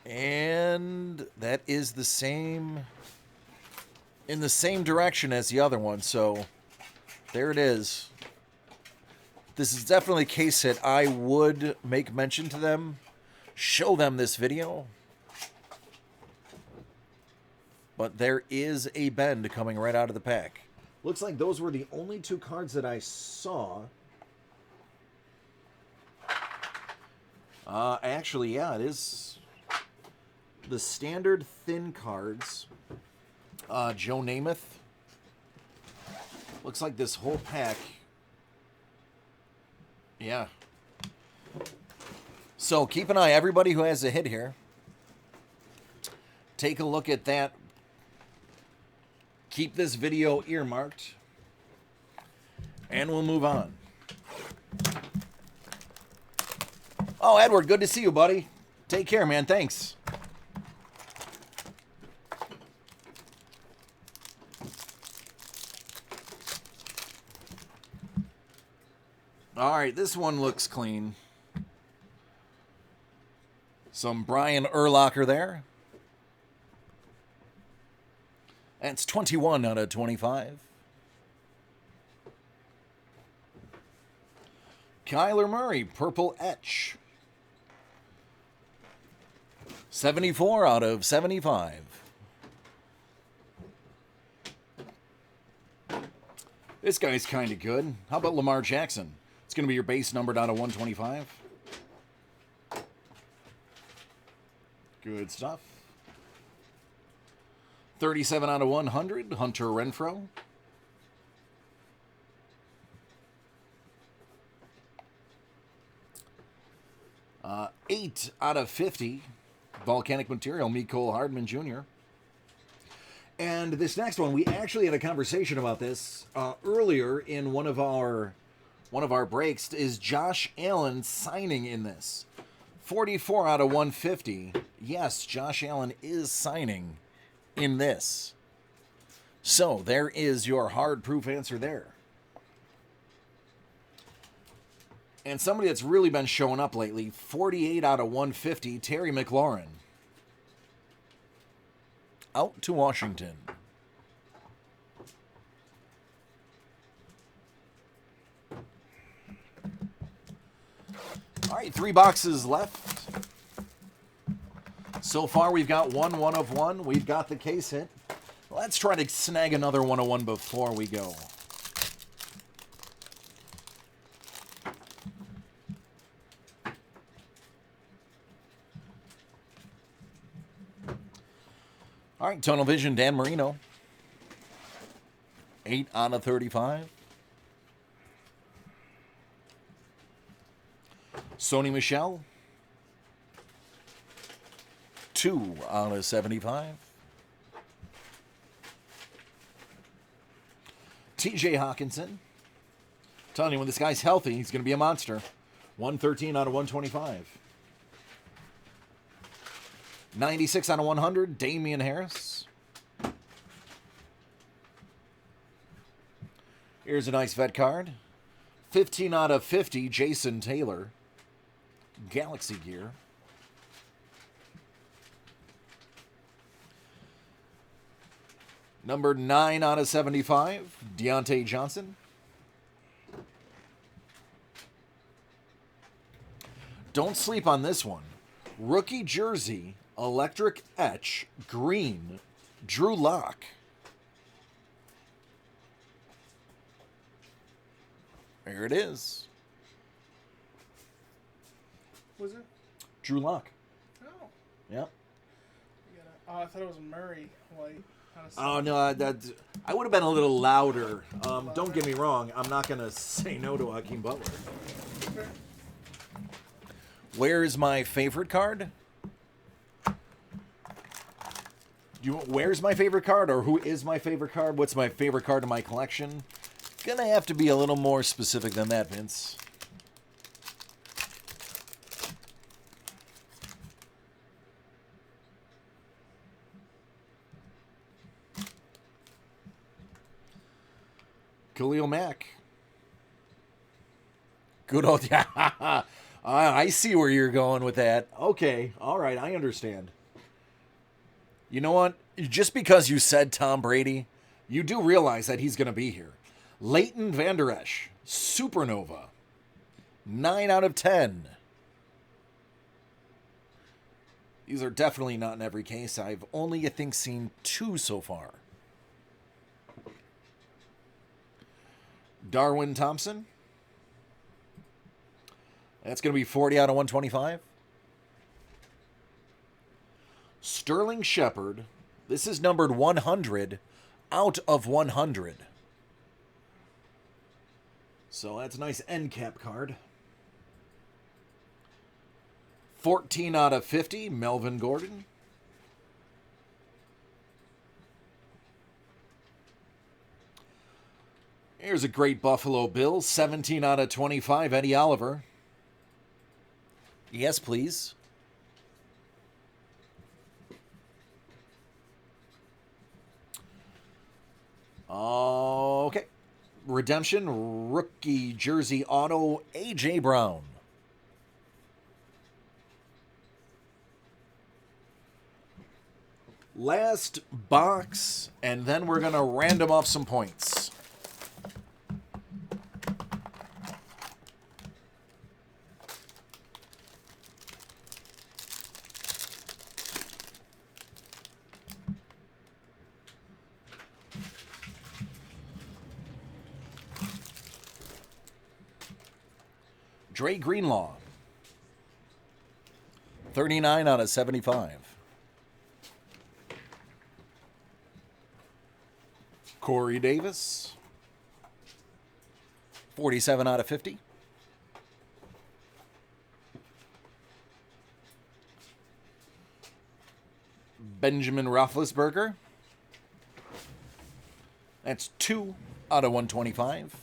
And that is the same, in the same direction as the other one. So there it is. This is definitely a case hit. I would make mention to them, show them this video. But there is a bend coming right out of the pack. Looks like those were the only 2 cards that I saw. Actually, yeah, it is the standard thin cards. Joe Namath. Looks like this whole pack. Yeah. So keep an eye, everybody who has a hit here. Take a look at that. Keep this video earmarked. And we'll move on. Oh, Edward, good to see you, buddy. Take care, man. Thanks. All right, this one looks clean. Some Brian Urlacher there. That's 21 out of 25. Kyler Murray, Purple Etch. 74 out of 75. This guy's kind of good. How about Lamar Jackson? It's going to be your base numbered out of 125. Good stuff. 37 out of 100, Hunter Renfrow. Uh, 8 out of 50, Volcanic Material, Mecole Hardman Jr. And this next one, we actually had a conversation about this earlier in one of our breaks. Is Josh Allen signing in this? 44 out of 150. Yes, Josh Allen is signing in this. So there is your hard proof answer there. And somebody that's really been showing up lately, 48 out of 150, Terry McLaurin. Out to Washington. All right, 3 boxes left. So far, we've got one of one. We've got the case hit. Let's try to snag another 101 before we go. All right, Tunnel Vision, Dan Marino. 8 out of 35. Sony Michel. 2 out of 75. TJ Hawkinson. Telling you, when this guy's healthy, he's going to be a monster. 113 out of 125. 96 out of 100, Damian Harris. Here's a nice vet card. 15 out of 50, Jason Taylor. Galaxy gear. Number 9 out of 75, Deontay Johnson. Don't sleep on this one. Rookie jersey, electric etch, green, Drew Lock. There it is. Was it? Drew Lock. Oh. Yep. I thought it was Murray White. Oh, no, I would have been a little louder. Don't get me wrong. I'm not going to say no to Hakeem Butler. Where's my favorite card? Where's my favorite card, or who is my favorite card? What's my favorite card in my collection? Gonna have to be a little more specific than that, Vince. Khalil Mack. Good old, yeah. I see where you're going with that. Okay, all right, I understand. You know what? Just because you said Tom Brady, you do realize that he's going to be here. Leighton Vander Esch, Supernova, 9 out of 10. These are definitely not in every case. I've only, I think, seen 2 so far. Darwin Thompson. That's going to be 40 out of 125. Sterling Shepard. This is numbered 100 out of 100. So that's a nice end cap card. 14 out of 50, Melvin Gordon. Here's a great Buffalo Bill, 17 out of 25, Eddie Oliver. Yes, please. Okay. Redemption, rookie jersey auto, A.J. Brown. Last box, and then we're going to random off some points. Dre Greenlaw, 39 out of 75. Corey Davis, 47 out of 50. Benjamin Roethlisberger, that's 2 out of 125.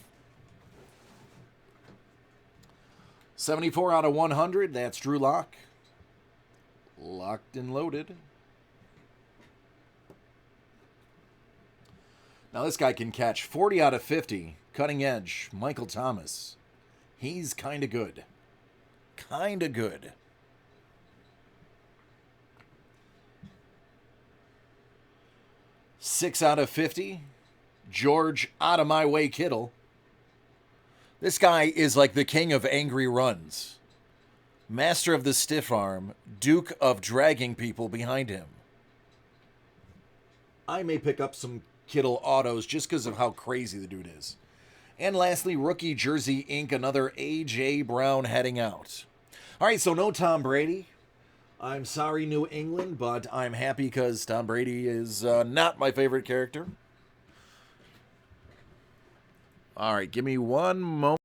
74 out of 100, that's Drew Lock. Locked and loaded. Now this guy can catch. 40 out of 50, cutting edge, Michael Thomas. He's kind of good. Kind of good. Six out of 50, George Out of My Way Kittle. This guy is like the king of angry runs. Master of the stiff arm, Duke of dragging people behind him. I may pick up some Kittle autos just because of how crazy the dude is. And lastly, rookie jersey ink, another A.J. Brown heading out. All right, so no Tom Brady. I'm sorry, New England, but I'm happy because Tom Brady is not my favorite character. All right, give me one moment.